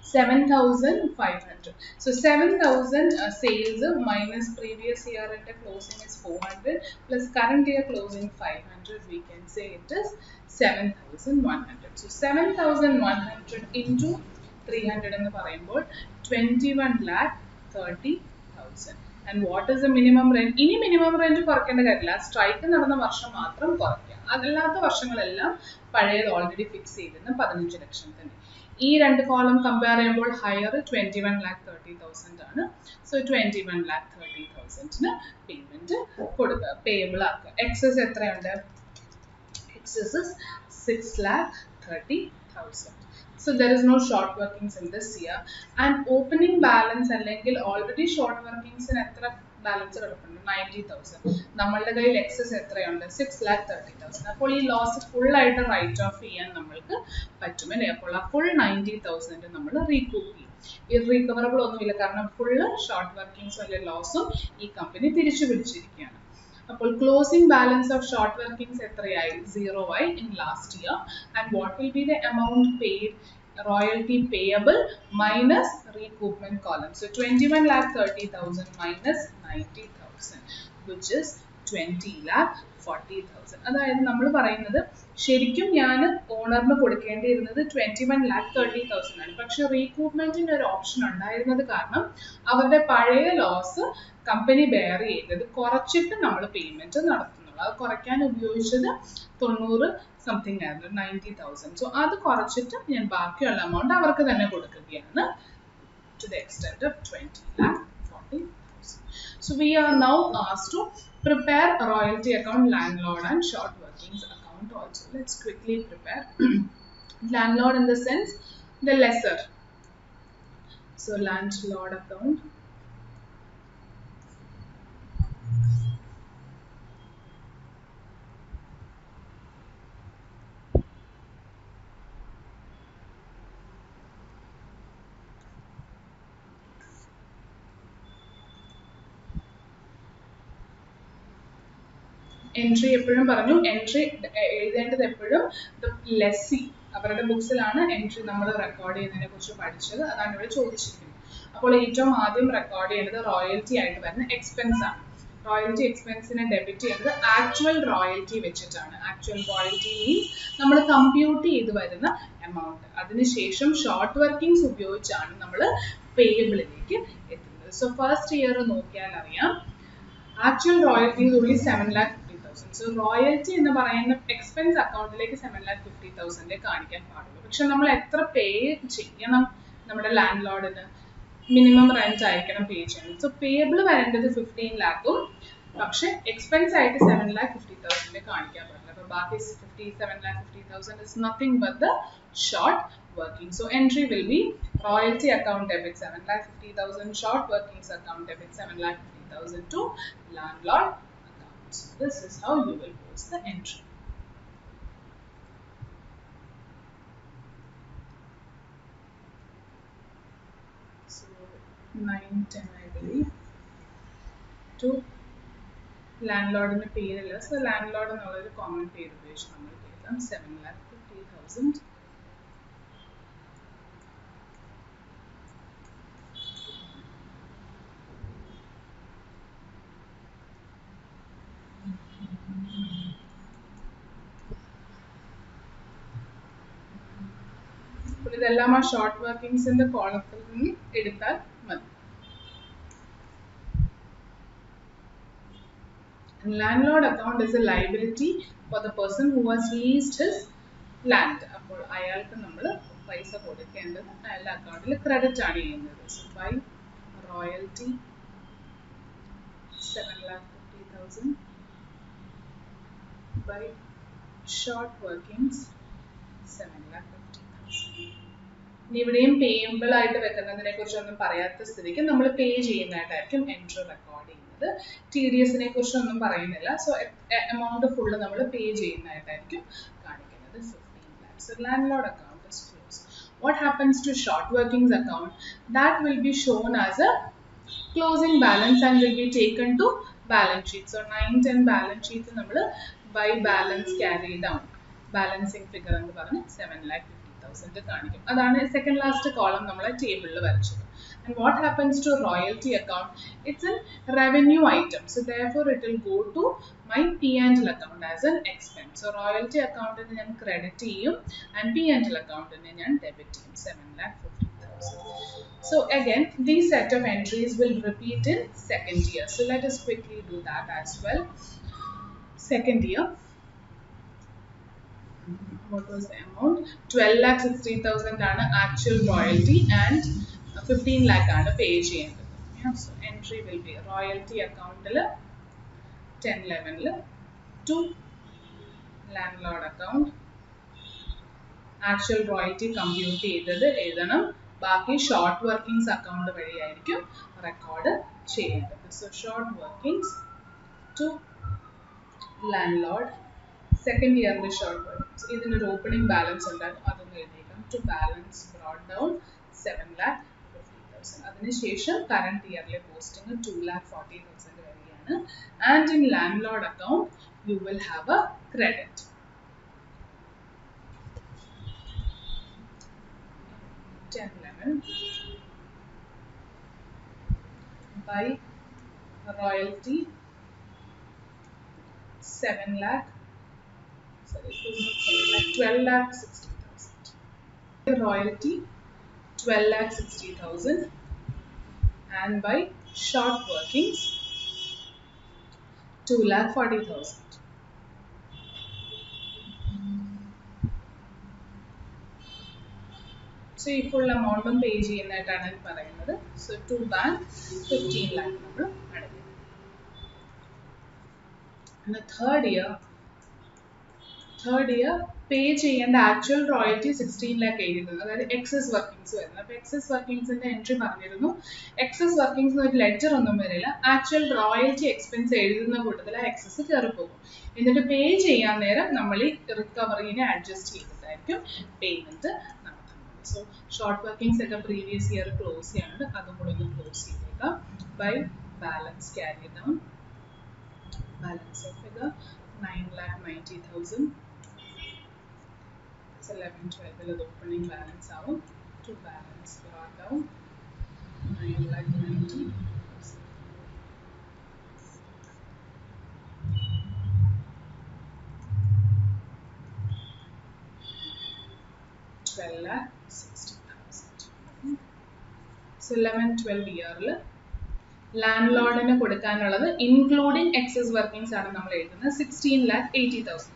7,500. So 7,000 sales minus previous year at the closing is 400 plus current year closing 500. We can say it is 7,100. So 7,100 into 300 എന്ന് പറയുമ്പോൾ 21,30,000. And what is the minimum rent? ഇനി minimum rent കുറയ്ക്കേണ്ട കാര്യമില്ല. സ്ട്രൈക്ക് നടന്ന വർഷം മാത്രം കുറയ്ക്കുക. അതല്ലാത്ത വർഷങ്ങളെല്ലാം പഴയത് ഓൾറെഡി ഫിക്സ് ചെയ്തിരുന്ന 15 ലക്ഷം തന്നെ. ഈ രണ്ട് കോളം കമ്പയർ ചെയ്യുമ്പോൾ ഹയർ 21,30,000 ആണ്. സോ 21,30,000 പേയ്മെന്റ് കൊടുക്കുക, പേയബിൾ ആക്കുക. എക്സസ് എത്രയുണ്ട്? Excess 6,30,000. So there is no short workings in this year. And opening balance അല്ലെങ്കിൽ already short workings in എത്ര ബാലൻസ് കിടപ്പുണ്ട്? 90,000. നമ്മളുടെ കയ്യിൽ എക്സസ് എത്രയുണ്ട്? 6,30,000. അപ്പോൾ ഈ ലോസ് ഫുൾ ആയിട്ട് റൈറ്റ് ഓഫ് ചെയ്യാൻ നമ്മൾക്ക് പറ്റും അല്ലേ? അപ്പോൾ ആ ഫുൾ 90,000 നമ്മൾ റീകൂപ്പ് ചെയ്യും. ഇറീകവറബിൾ ഒന്നുമില്ല, കാരണം ഫുള്ള് ഷോർട്ട് വർക്കിംഗ്സും അല്ലെങ്കിൽ ലോസും ഈ കമ്പനി തിരിച്ചു പിടിച്ചിരിക്കുകയാണ്. അപ്പോൾ closing balance of short workings എത്രയായി? 0 ആയി in last year. And what will be the amount paid? Royalty payable minus recoupment column. So 21,30,000 minus 90,000, which is 20,40,000. അതായത് നമ്മൾ പറയുന്നത് ശരിക്കും ഞാൻ ഓണറിന് കൊടുക്കേണ്ടിയിരുന്നത് 21,30,000 ആണ്. പക്ഷെ റീകൂപ്മെന്റിന് ഒരു ഓപ്ഷൻ ഉണ്ടായിരുന്നത് കാരണം അവരുടെ പഴയ ലോസ് കമ്പനി ബെയർ ചെയ്തത് കുറച്ചിട്ട് നമ്മൾ പേയ്മെന്റ് നടത്തുന്നുള്ളൂ. അത് കുറയ്ക്കാൻ ഉപയോഗിച്ചത് 90 സംതിങ് ആയിരുന്നു, 90,000. സോ അത് കുറച്ചിട്ട് ഞാൻ ബാക്കിയുള്ള എമൗണ്ട് അവർക്ക് തന്നെ കൊടുക്കുകയാണ് to the extent of 20,40,000. So we are now asked to prepare a royalty account, landlord and short workings account also. Let's quickly prepare. Landlord in the sense the lesser. So landlord account. Entry എപ്പോഴും പറഞ്ഞു, എൻട്രി എഴുതേണ്ടത് എപ്പോഴും ലെസ്സി അവരുടെ ബുക്സിലാണ് എൻട്രി നമ്മൾ റെക്കോർഡ് ചെയ്യുന്നതിനെ കുറിച്ച് പഠിച്ചത്. അതാണ് ഇവിടെ ചോദിച്ചിരിക്കുന്നത്. അപ്പോൾ ഏറ്റവും ആദ്യം റെക്കോർഡ് ചെയ്യേണ്ടത് റോയൽറ്റി ആയിട്ട് വരുന്ന എക്സ്പെൻസ് ആണ്. റോയൽറ്റി എക്സ്പെൻസിനെ ഡെബിറ്റ് ചെയ്യുന്നത് ആക്ച്വൽ റോയൽറ്റി വെച്ചിട്ടാണ്. ആക്ച്വൽ റോയൽറ്റി മീൻസ് നമ്മൾ കമ്പ്യൂട്ട് ചെയ്ത് വരുന്ന എമൗണ്ട്. അതിനുശേഷം ഷോർട്ട് വർക്കിംഗ്സ് ഉപയോഗിച്ചാണ് നമ്മൾ പേയബിളിലേക്ക് എത്തുന്നത്. സോ ഫസ്റ്റ് ഇയർ നോക്കിയാൽ അറിയാം, actual royalty only 7,50,000. So royalty എന്ന് പറയുന്ന എക്സ്പെൻസ് അക്കൗണ്ടിലേക്ക് 7,50,000 കാണിക്കാൻ പാടുള്ളൂ. പക്ഷെ നമ്മൾ എത്ര പേ ചെയ്യണം? നമ്മുടെ ലാൻഡ് ലോഡിന് മിനിമം റെന്റ് ആയിരിക്കണം പേ ചെയ്യണം. സോ പേയബിൾ വരേണ്ടത് 15 lakhും പക്ഷെ എക്സ്പെൻസ് ആയിട്ട് 7,50,000 കാണിക്കാൻ പാടില്ല. അപ്പോൾ ബാക്കി 7,50,000 is nothing but the short working. So entry will be royalty account debit 7,50,000, short workings account debit 7,50,000 to landlord account. So this is how you will post the entry. So 9, 10 I believe. To landlord in the പേരില്ല. So landlord എന്നുള്ളൊരു കോമൺ പേര് ഉപയോഗിച്ച് നമ്മൾ എഴുതാം 7,50,000. അപ്പോൾ ഇതെല്ലാം ആ ഷോർട്ട് വർക്കിംഗ്സിന്റെ കോളത്തിൽ നിന്ന് എടുത്താൽ മതി. And landlord account is a liability for the person who has leased his land. അപ്പോൾ അയാൾക്ക് നമ്മൾ പൈസ കൊടുക്കേണ്ടത് അയാളുടെ അക്കൗണ്ടിൽ ക്രെഡിറ്റ് ആണ് ചെയ്യുന്നത്. So by royalty 7,50,000 by short workings 7,50,000. ഇനി ഇവിടെയും പേയബിൾ ആയിട്ട് വെക്കുന്നതിനെ കുറിച്ചൊന്നും പറയാത്ത സ്ഥിതിക്ക് നമ്മൾ പേ ചെയ്യുന്നതായിട്ടായിരിക്കും എൻട്രി റെക്കോർഡ് ചെയ്യുന്നത്. TDSനെ കുറിച്ചൊന്നും പറയുന്നില്ല. സോ എമൗണ്ട് ഫുള്ള് നമ്മൾ പേ ചെയ്യുന്നതായിട്ടായിരിക്കും കാണിക്കുന്നത് 15 lakhs. So landlord account is closed. What happens to short workings account? That will be shown as a closing balance and will be taken to balance sheet. So 9-10 balance sheet നമ്മൾ by balance carry down balancing figure എന്ന് പറഞ്ഞ് 7,50,000 കാണിക്കും. അതാണ് സെക്കൻഡ് ലാസ്റ്റ് കോളം നമ്മളെ ടേബിളിൽ വരച്ചത്. And what happens to royalty account? It's a revenue item. So therefore it will go to my P&L account as an expense. So royalty account ന് ഞാൻ credit ചെയ്യും and P&L account ന് ഞാൻ debit ചെയ്യും 7,50,000. So again these set of entries will repeat in second year. So let us quickly do that as well. Second year, what was the amount? 12,60,000 ആണ് actual royalty and 15 lakh ആണ് pay ചെയ്യേണ്ടത്. Yeah, so entry will be royalty account 1011 to landlord account. Actual royalty compute ചെയ്തത് എഴുതണം. ബാക്കി ഷോർട്ട് വർക്കിംഗ്സ് അക്കൗണ്ട് വഴിയായിരിക്കും റെക്കോർഡ് ചെയ്യേണ്ടത്. So short workings to landlord. Second year short workings. ഇതിനൊരു ഓപ്പണിംഗ് ബാലൻസ് ഉണ്ടാകും, അതൊന്ന് എഴുതിയേക്കാം. To balance brought down 7,50,000. അതിനുശേഷം കറണ്ട് ഇയറിലെ പോസ്റ്റിംഗ് 2,40,000 വരെയാണ്. And in landlord account you will have a credit. By royalty 12,60,000. Royalty 12,60,000 and by short workings 2,40,000. So ഈ ഫുൾ എമൗണ്ടും പേ ചെയ്യുന്നതായിട്ടാണ് പറയുന്നത്. സോ ടു ബാങ്ക് 15 lakh നമ്മൾ അടയ്ക്കും. തേർഡ് ഇയർ പേ ചെയ്യേണ്ട ആക്ച്വൽ റോയൽറ്റി 16 lakh എഴുതുന്നത്, അതായത് എക്സസ് വർക്കിംഗ്സ് വരുന്നത്. അപ്പോൾ എക്സസ് വർക്കിംഗ്സിന്റെ എൻട്രി പറഞ്ഞിരുന്നു. എക്സസ് വർക്കിംഗ്സിന് ഒരു ലെഡ്ജർ ഒന്നും വരില്ല. ആക്ച്വൽ റോയൽറ്റി എക്സ്പെൻസ് എഴുതുന്ന കൂട്ടത്തിൽ ആ എക്സസ് കയറി പോകും. എന്നിട്ട് പേ ചെയ്യാൻ നേരം നമ്മൾ ഈ റിക്കവറിനെ അഡ്ജസ്റ്റ് ചെയ്തിട്ടായിരിക്കും പേയ്മെന്റ് നടത്തുന്നത്. സോ ഷോർട്ട് വർക്കിംഗ്സ് ഒക്കെ പ്രീവിയസ് ഇയർ ക്ലോസ് ചെയ്യാനുണ്ട്, അതും കൂടെ ഒന്ന് ക്ലോസ് ചെയ്തേക്കാം. By balance carry down, balance figure 9,90,000. 11-12 the opening balance out to balance brought down 9,90,000. 12,60,000. So 11-12 year ലാൻഡ്ലോർഡിന് കൊടുക്കാനുള്ളത് ഇൻക്ലൂഡിങ് എക്സസ് വർക്കിംഗ്സ് ആണ് നമ്മൾ എഴുതുന്നത് 16,80,000.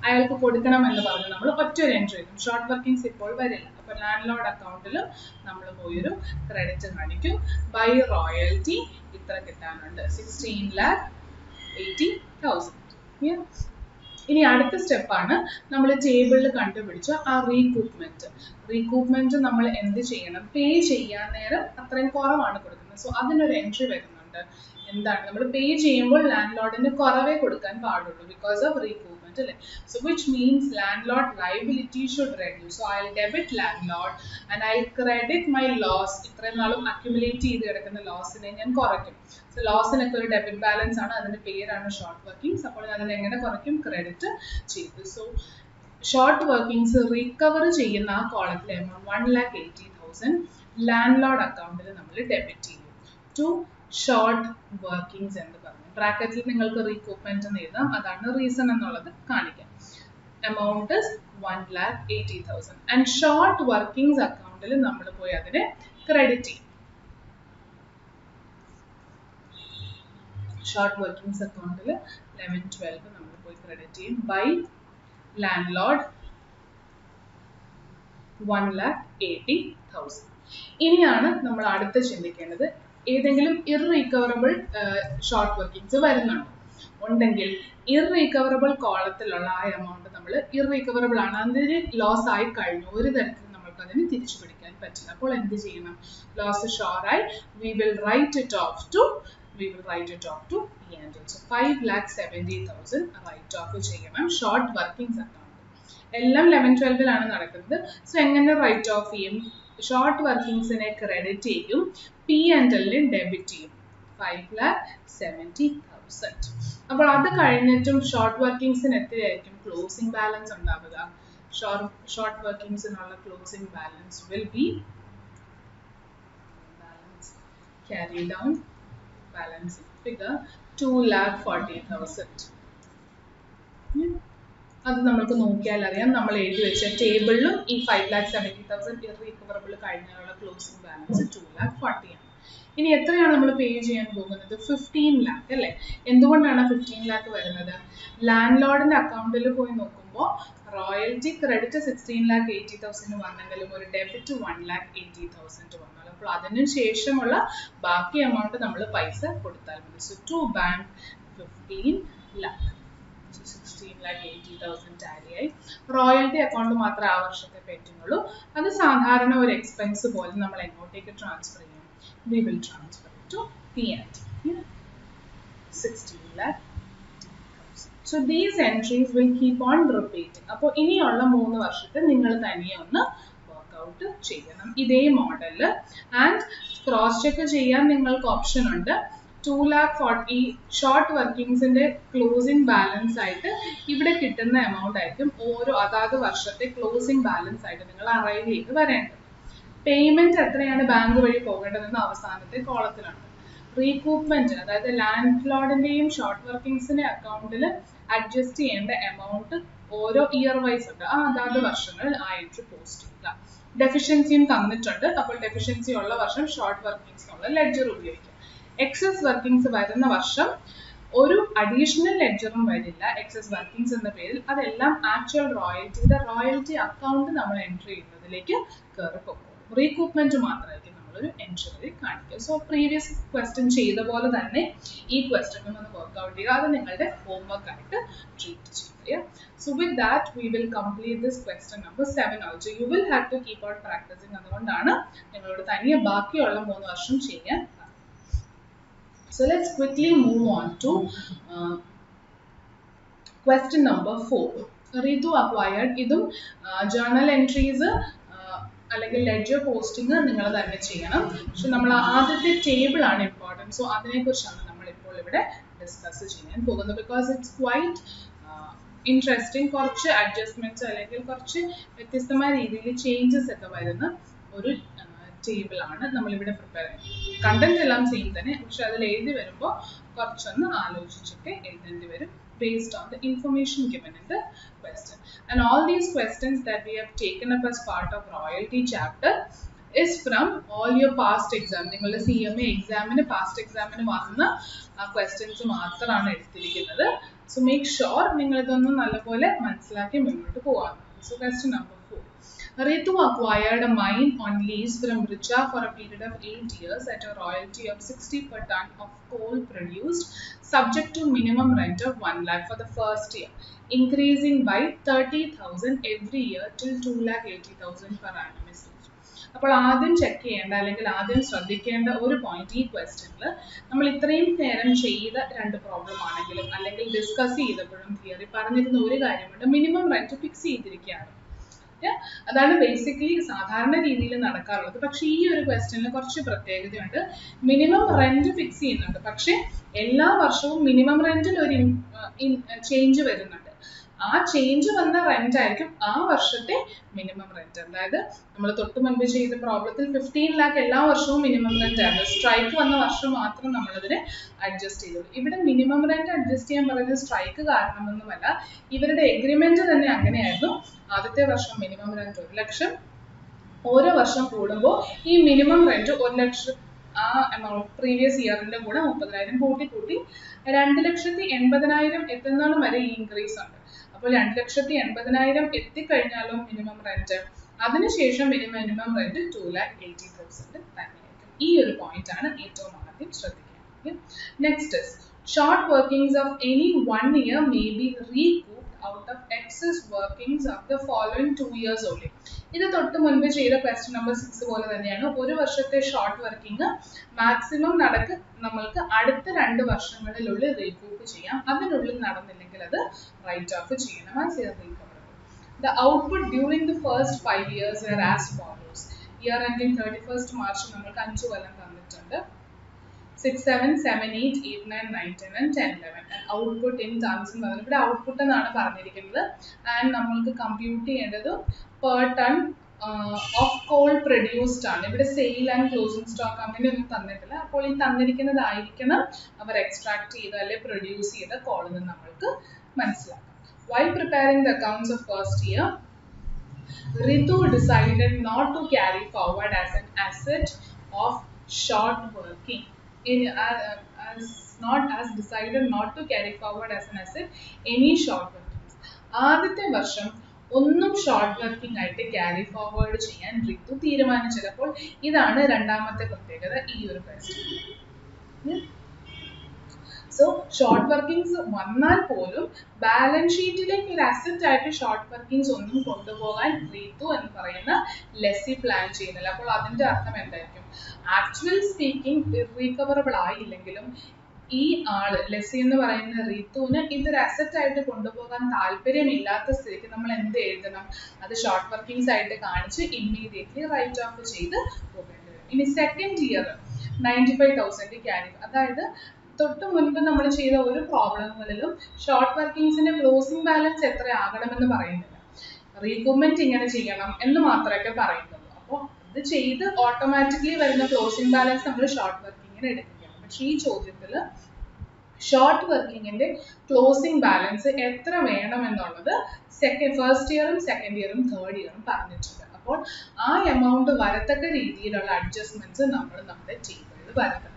അയാൾക്ക് കൊടുക്കണം എന്ന് പറഞ്ഞ് നമ്മൾ ഒറ്റൊരു എൻട്രി എഴുതും. ഷോർട്ട് വർക്കിംഗ്സ് ഇപ്പോൾ വരില്ല. അപ്പോൾ ലാൻഡ്ലോർഡ് അക്കൗണ്ടിൽ നമ്മൾ പോയൊരു ക്രെഡിറ്റ് കാണിക്കും. ബൈ റോയൽറ്റി ഇത്ര കിട്ടാനുണ്ട് 16,80,000. ഇനി അടുത്ത സ്റ്റെപ്പാണ് നമ്മൾ ടേബിളിൽ കണ്ടുപിടിച്ച ആ റീകൂപ്മെന്റ് നമ്മൾ എന്ത് ചെയ്യണം? പേ ചെയ്യാൻ നേരം അത്രയും കുറവാണ് കൊടുക്കുന്നത്. സോ അതിനൊരു എൻട്രി വരുന്നുണ്ട്. എന്താണ്? നമ്മൾ പേ ചെയ്യുമ്പോൾ ലാൻഡ്ലോർഡിന് കുറവേ കൊടുക്കാൻ പാടുള്ളൂ ബിക്കോസ് ഓഫ് റീകൂപ്മെന്റ് അല്ലേ. So which means landlord liability should reduce. So I will debit landlord and I will credit my loss. ഇത്രയും നാളും അക്യുമുലേറ്റ് ചെയ്ത് കിടക്കുന്ന ലോസിനെ ഞാൻ കുറയ്ക്കും. സോ ലോസിനൊക്കെ ഒരു ഡെബിറ്റ് ബാലൻസ് ആണ്, അതിന്റെ പേരാണ് ഷോർട്ട് വർക്കിംഗ്സ്. അപ്പോൾ അതിനെ എങ്ങനെ കുറയ്ക്കും? ക്രെഡിറ്റ് ചെയ്ത്. സോ ഷോർട്ട് വർക്കിംഗ്സ് റിക്കവർ ചെയ്യുന്ന ആ കോളത്തിൽ എമൗണ്ട് 1,80,000 ലാൻഡ്ലോർഡ് അക്കൗണ്ടിൽ നമ്മൾ ഡെബിറ്റ് ചെയ്യും ടു ഷോർട്ട് വർക്കിംഗ്സ് എന്ന് പറഞ്ഞു. ബ്രാക്കറ്റിൽ നിങ്ങൾക്ക് റീകൂപ്മെന്റ് എന്ന് എഴുതാം, അതാണ് റീസൺ എന്നുള്ളത് കാണിക്കാം. amount is 1,80,000. And short workings account il nammal poi adine credit cheyum. Short workings account il 11-12 nammal poi credit cheyum by landlord 1,80,000. ഇനിയാണ് നമ്മൾ അടുത്ത ചിന്തിക്കേണ്ടത്, ഏതെങ്കിലും ഇർറിക്കവറബിൾ ഷോർട്ട് വർക്കിംഗ്സ് വരുന്നുണ്ട് ഉണ്ടെങ്കിൽ ഇർറിക്കവറബിൾ കോളത്തിലുള്ള ആ എമൗണ്ട് നമ്മൾ ഇർറിക്കവറബിൾ ആണ്, അതിന് ലോസ് ആയി കഴിഞ്ഞു, ഒരു തരത്തിൽ നമ്മൾക്ക് അതിന് തിരിച്ചു പിടിക്കാൻ പറ്റില്ല. അപ്പോൾ എന്ത് ചെയ്യണം? ലോസ് ഷോറായി we will write it off to P&L. So 5,70,000 write off ചെയ്യണം ഷോർട്ട് വർക്കിംഗ്സ് അക്കൗണ്ട്. എല്ലാം 11-12 നടക്കുന്നത്. സോ എങ്ങനെ റൈറ്റ് ഓഫ് ചെയ്യും? ഷോർട്ട് വർക്കിംഗ്സിനെ ക്രെഡിറ്റ് ചെയ്യും, P&L ഡെബിറ്റ് ചെയ്യും 5,70,000. അപ്പോൾ അത് കഴിഞ്ഞിട്ടും ഷോർട്ട് വർക്കിംഗ്സിന് എത്രയായിരിക്കും ക്ലോസിംഗ് ബാലൻസ് ഉണ്ടാവുക? ഷോർട്ട് വർക്കിംഗ്സിനുള്ള closing balance will be carry down balance figure 2,40,000. അത് നമുക്ക് നോക്കിയാൽ അറിയാം, നമ്മൾ എഴുതി വെച്ച ടേബിളിലും ഈ 5,70,000 ഇർറിക്കവറബിൾ കഴിഞ്ഞുള്ള ക്ലോസിംഗ് ബാലൻസ് 2,40,000 ആണ്. ഇനി എത്രയാണ് നമ്മൾ പേ ചെയ്യാൻ പോകുന്നത്? 15 lakh അല്ലേ? എന്തുകൊണ്ടാണ് 15 lakh വരുന്നത്? ലാൻഡ് ലോർഡിന്റെ അക്കൗണ്ടിൽ പോയി നോക്കുമ്പോൾ റോയൽറ്റി ക്രെഡിറ്റ് 16,80,000 വന്നെങ്കിലും ഒരു ഡെബിറ്റ് 1,80,000 വന്നു. അപ്പോൾ അതിന് ശേഷമുള്ള ബാക്കി എമൗണ്ട് നമ്മൾ പൈസ കൊടുത്താൽ മതി. So to bank 15 lakh. 16,80,000 tally ആയി. റോയൽറ്റി അക്കൗണ്ട് മാത്രമേ ആ വർഷത്തെ പറ്റുന്നുള്ളൂ. അത് സാധാരണ ഒരു എക്സ്പെൻസ് പോലെ നമ്മൾ എങ്ങോട്ടേക്ക് ട്രാൻസ്ഫർ ചെയ്യും? We will transfer it to P&L. 16 lakh. So these entries will keep on repeating. അപ്പോൾ ഇനിയുള്ള 3 വർഷത്തെ നിങ്ങൾ തനിയെ ഒന്ന് വർക്ക്ഔട്ട് ചെയ്യണം ഇതേ മോഡലിൽ. ആൻഡ് ക്രോസ് ചെക്ക് ചെയ്യാൻ നിങ്ങൾക്ക് ഓപ്ഷൻ ഉണ്ട്. 2,40,000 ഷോർട്ട് വർക്കിംഗ്സിന്റെ ക്ലോസിംഗ് ബാലൻസ് ആയിട്ട് ഇവിടെ കിട്ടുന്ന എമൗണ്ട് ആയിരിക്കും ഓരോ അതാത് വർഷത്തെ ക്ലോസിംഗ് ബാലൻസ് ആയിട്ട് നിങ്ങൾ അറൈവ് ചെയ്ത് വരേണ്ടത്. പേയ്മെന്റ് എത്രയാണ് ബാങ്ക് വഴി പോകേണ്ടതെന്ന് അവസാനത്തെ കോളത്തിലുണ്ട്. റീകൂപ്മെന്റ്, അതായത് ലാൻഡ് ലോർഡിന്റെയും ഷോർട്ട് വർക്കിംഗ്സിന്റെ അക്കൗണ്ടിൽ അഡ്ജസ്റ്റ് ചെയ്യേണ്ട എമൗണ്ട് ഓരോ ഇയർ വൈസ് ഉണ്ട്, ആ അതാത് വർഷങ്ങളിൽ ആ എൻട്രി പോസ്റ്റ് ചെയ്യുക. ഡെഫിഷ്യൻസിയും തന്നിട്ടുണ്ട്, അപ്പോൾ ഡെഫിഷ്യൻസി ഉള്ള വർഷം ഷോർട്ട് വർക്കിംഗ്സിനുള്ള ലെഡ്ജർ ഉപയോഗിക്കുക. എക്സസ് വർക്കിംഗ്സ് വരുന്ന വർഷം ഒരു അഡീഷണൽ ലെഡ്ജറും വരില്ല എക്സസ് വർക്കിംഗ്സ് എന്ന പേരിൽ. അതെല്ലാം ആക്ച്വൽ റോയൽറ്റി അക്കൗണ്ട് നമ്മൾ എൻട്രി ചെയ്യുന്നതിലേക്ക് കയറി പോകും. റീകൂപ്മെന്റ് മാത്രമായിരിക്കും നമ്മളൊരു എൻട്രി വഴി കാണിക്കുക. സോ പ്രീവിയസ് ക്വസ്റ്റ്യൻ ചെയ്ത പോലെ തന്നെ ഈ ക്വസ്റ്റ്യനും ഒന്ന് വർക്ക്ഔട്ട് ചെയ്യുക, അത് നിങ്ങളുടെ ഹോംവർക്ക് ആയിട്ട് ട്രീറ്റ് ചെയ്യുക. So with that we will complete this question number 7 also. You will have to keep on practicing. അതുകൊണ്ടാണ് നിങ്ങളോട് തനിയെ ബാക്കിയുള്ള 3 വർഷം ചെയ്യാൻ. So let's quickly move on to question number 4. Ritu acquired. ഇതും journal entries അല്ലെങ്കിൽ ലെഡ്ജർ പോസ്റ്റിംഗ് നിങ്ങൾ തന്നെ ചെയ്യണം. പക്ഷെ നമ്മൾ ആദ്യത്തെ ടേബിൾ ആണ് ഇമ്പോർട്ടൻറ്റ്. സോ അതിനെക്കുറിച്ചാണ് നമ്മൾ ഇപ്പോൾ ഇവിടെ ഡിസ്കസ് ചെയ്യാൻ പോകുന്നത്. Because it's quite interesting. കുറച്ച് അഡ്ജസ്റ്റ്മെന്റ്സ് അല്ലെങ്കിൽ കുറച്ച് വ്യത്യസ്തമായ രീതിയിൽ ചേഞ്ചസ് ഒക്കെ വരുന്ന ഒരു ടേബിൾ ആണ് നമ്മളിവിടെ പ്രിപ്പയർ ചെയ്യുന്നത്. കണ്ടന്റ് എല്ലാം സെയിം തന്നെ, പക്ഷെ അതിൽ എഴുതി വരുമ്പോൾ കുറച്ചൊന്ന് ആലോചിച്ചിട്ട് എഴുതേണ്ടി വരും based on the information given in the question. And all these questions that we have taken up as part of royalty chapter is from all your past exam. നിങ്ങളുടെ CMA examന് past examന് വന്ന questions മാത്രമാണ് എടുത്തിരിക്കുന്നത്. So make sure നിങ്ങൾ ഇതൊന്ന് നല്ലപോലെ മനസ്സിലാക്കി മുന്നോട്ട് പോകാം. So question number 4. Ritu acquired a mine on lease from Richa for a period of 8 years at a royalty of 60 per ton of coal produced, subject to minimum rent of 1 lakh for the first year, increasing by 30,000 every year till 2,80,000 per annum. അപ്പോൾ ആദ്യം ചെക്ക് ചെയ്യേണ്ട അല്ലെങ്കിൽ ആദ്യം ശ്രദ്ധിക്കേണ്ട ഒരു പോയിന്റ് ഈ ക്വസ്റ്റ്യനിൽ നമ്മൾ ഇത്രയും നേരം ചെയ്ത 2 പ്രോബ്ലം ആണെങ്കിലും അല്ലെങ്കിൽ ഡിസ്കസ് ചെയ്തപ്പോഴും തിയറി പറഞ്ഞിരുന്ന ഒരു കാര്യമുണ്ട്, മിനിമം റെന്റ് ഫിക്സ് ചെയ്തിരിക്കുകയാണ്. അതാണ് ബേസിക്കലി സാധാരണ രീതിയിൽ നടക്കാറുള്ളത്. പക്ഷെ ഈ ഒരു ക്വസ്റ്റ്യനിൽ കുറച്ച് പ്രത്യേകതയുണ്ട്. മിനിമം റെന്റ് ഫിക്സ് ചെയ്യുന്നുണ്ട്, പക്ഷെ എല്ലാ വർഷവും മിനിമം റെന്റിൽ ഒരു ചേഞ്ച് വരുന്നുണ്ട്. ആ ചേഞ്ച് വന്ന റെന്റ് ആയിരിക്കും ആ വർഷത്തെ മിനിമം റെന്റ്. അതായത് നമ്മൾ തൊട്ട് മുൻപ് ചെയ്ത പ്രോബ്ലത്തിൽ 15 lakh എല്ലാ വർഷവും മിനിമം റെന്റ് ആയിരുന്നു. സ്ട്രൈക്ക് വന്ന വർഷം മാത്രം നമ്മളതിനെ അഡ്ജസ്റ്റ് ചെയ്തു. ഇവിടെ മിനിമം റെന്റ് അഡ്ജസ്റ്റ് ചെയ്യാൻ പറയുന്നത് സ്ട്രൈക്ക് കാരണമൊന്നുമല്ല, ഇവരുടെ എഗ്രിമെന്റ് തന്നെ അങ്ങനെയായിരുന്നു. ആദ്യത്തെ വർഷം മിനിമം റെന്റ് 1 ലക്ഷം, ഓരോ വർഷം കൂടുമ്പോൾ ഈ മിനിമം റെന്റ് 1 ലക്ഷം ആ എമൗണ്ട് പ്രീവിയസ് ഇയറിന്റെ കൂടെ 30,000 കൂട്ടി 2,80,000 എത്തുന്നതാണ് വരെ ഈ ഇൻക്രീസ് ഉണ്ട്. അപ്പോൾ 2,80,000 എത്തിക്കഴിഞ്ഞാലും മിനിമം റെന്റ്, അതിനുശേഷം മിനിമം റെന്റ് 2,80,000 തന്നെയായിരിക്കും. ഈ ഒരു പോയിന്റ് ആണ് ഏറ്റവും ആദ്യം ശ്രദ്ധിക്കേണ്ടത്. Next is short workings of any 1 year may be recouped out of excess workings of the following 2 years only. ഇത് തൊട്ട് മുൻപ് ചെയ്ത ക്വസ്റ്റ്യൻ നമ്പർ 6 പോലെ തന്നെയാണ്. ഒരു വർഷത്തെ ഷോർട്ട് വർക്കിംഗ് മാക്സിമം നമ്മൾക്ക് അടുത്ത 2 വർഷങ്ങളിലുള്ളിൽ റീകൂപ്പ് ചെയ്യാം. അതിനുള്ളിൽ നടന്നില്ലെങ്കിൽ അത് റൈറ്റ് ഓഫ് ചെയ്യണം. As റീകവറബിൾ. The output during the first 5 years were as follows. Year ending 31st March നമ്മൾക്ക് 5 കൊല്ലം തന്നിട്ടുണ്ട്. 6, 7, 7, 8, 8, 9, 9, 10 and 10, 11. And output in tons എന്ന് പറയുന്നത് ഇവിടെ ഔട്ട്പുട്ട് എന്നാണ് പറഞ്ഞിരിക്കുന്നത്. ആൻഡ് നമ്മൾക്ക് കമ്പ്യൂട്ട് ചെയ്യേണ്ടത് per ton of coal produced ആണ്. ഇവിടെ സെയിൽ ആൻഡ് ക്ലോസിംഗ് സ്റ്റോക്ക് അങ്ങനെയൊന്നും തന്നിട്ടില്ല. അപ്പോൾ ഈ തന്നിരിക്കുന്നതായിരിക്കണം അവർ എക്സ്ട്രാക്ട് ചെയ്ത അല്ലെ പ്രൊഡ്യൂസ് ചെയ്ത കോൾ എന്ന് നമ്മൾക്ക് മനസ്സിലാക്കാം. While preparing the accounts of first year, Ritu decided not to carry forward as an asset of short working. Decided not to carry forward as an asset any short workings. ആദ്യത്തെ വർഷം ഒന്നും ഷോർട്ട് വർക്കിംഗ് ആയിട്ട് ക്യാരി ഫോർവേഡ് ചെയ്യാൻ റിതു തീരുമാനിച്ചത്. അപ്പോൾ ഇതാണ് രണ്ടാമത്തെ പ്രത്യേകത ഈ ഒരു ക്വസ്റ്റ്യൻ. സോ ഷോർട്ട് വർക്കിംഗ്സ് വന്നാൽ പോലും ബാലൻസ് ഷീറ്റിലേക്ക് ഒരു അസറ്റ് ആയിട്ട് ഷോർട്ട് വർക്കിംഗ്സ് ഒന്നും കൊണ്ടുപോകാൻ റിതു എന്ന് പറയുന്ന ലെസ്സി പ്ലാൻ ചെയ്യുന്നില്ല. അപ്പോൾ അതിന്റെ അർത്ഥം എന്തായിരിക്കും? ആക്ച്വൽ സ്പീക്കിംഗ് റീകവറബിൾ ആയില്ലെങ്കിലും ഈ ആള് ലെസ്സി എന്ന് പറയുന്ന റിതുവിന് ഇതൊരു അസറ്റ് ആയിട്ട് കൊണ്ടുപോകാൻ താല്പര്യമില്ലാത്ത സ്ഥിതിക്ക് നമ്മൾ എന്ത് എഴുതണം? അത് ഷോർട്ട് വർക്കിംഗ്സ് ആയിട്ട് കാണിച്ച് ഇമ്മീഡിയറ്റ്ലി റൈറ്റ് ഓഫ് ചെയ്ത് പോകേണ്ടി വരും. ഇനി സെക്കൻഡ് ഇയർ 95,000 ക്യാരി, അതായത് തൊട്ട് മുൻപ് നമ്മൾ ചെയ്ത ഒരു പ്രോബ്ലങ്ങളിലും ഷോർട്ട് വർക്കിംഗ്സിന്റെ ക്ലോസിംഗ് ബാലൻസ് എത്ര ആകണമെന്ന് പറയുന്നില്ല. റീകൂപ്മെന്റ് ഇങ്ങനെ ചെയ്യണം എന്ന് മാത്രമേ പറയുന്നുള്ളൂ. അപ്പോൾ ഇത് ചെയ്ത് ഓട്ടോമാറ്റിക്കലി വരുന്ന ക്ലോസിംഗ് ബാലൻസ് നമ്മൾ ഷോർട്ട് വർക്കിങ്ങിന് എടുക്കുകയാണ്. പക്ഷേ ഈ ചോദ്യത്തിൽ ഷോർട്ട് വർക്കിങ്ങിന്റെ ക്ലോസിംഗ് ബാലൻസ് എത്ര വേണമെന്നുള്ളത് ഫസ്റ്റ് ഇയറും സെക്കൻഡ് ഇയറും തേർഡ് ഇയറും പറഞ്ഞിട്ടുണ്ട്. അപ്പോൾ ആ എമൗണ്ട് വരത്തക്ക രീതിയിലുള്ള അഡ്ജസ്റ്റ്മെന്റ്സ് നമ്മൾ നമ്മുടെ ടേബിളിൽ വരുത്തണം.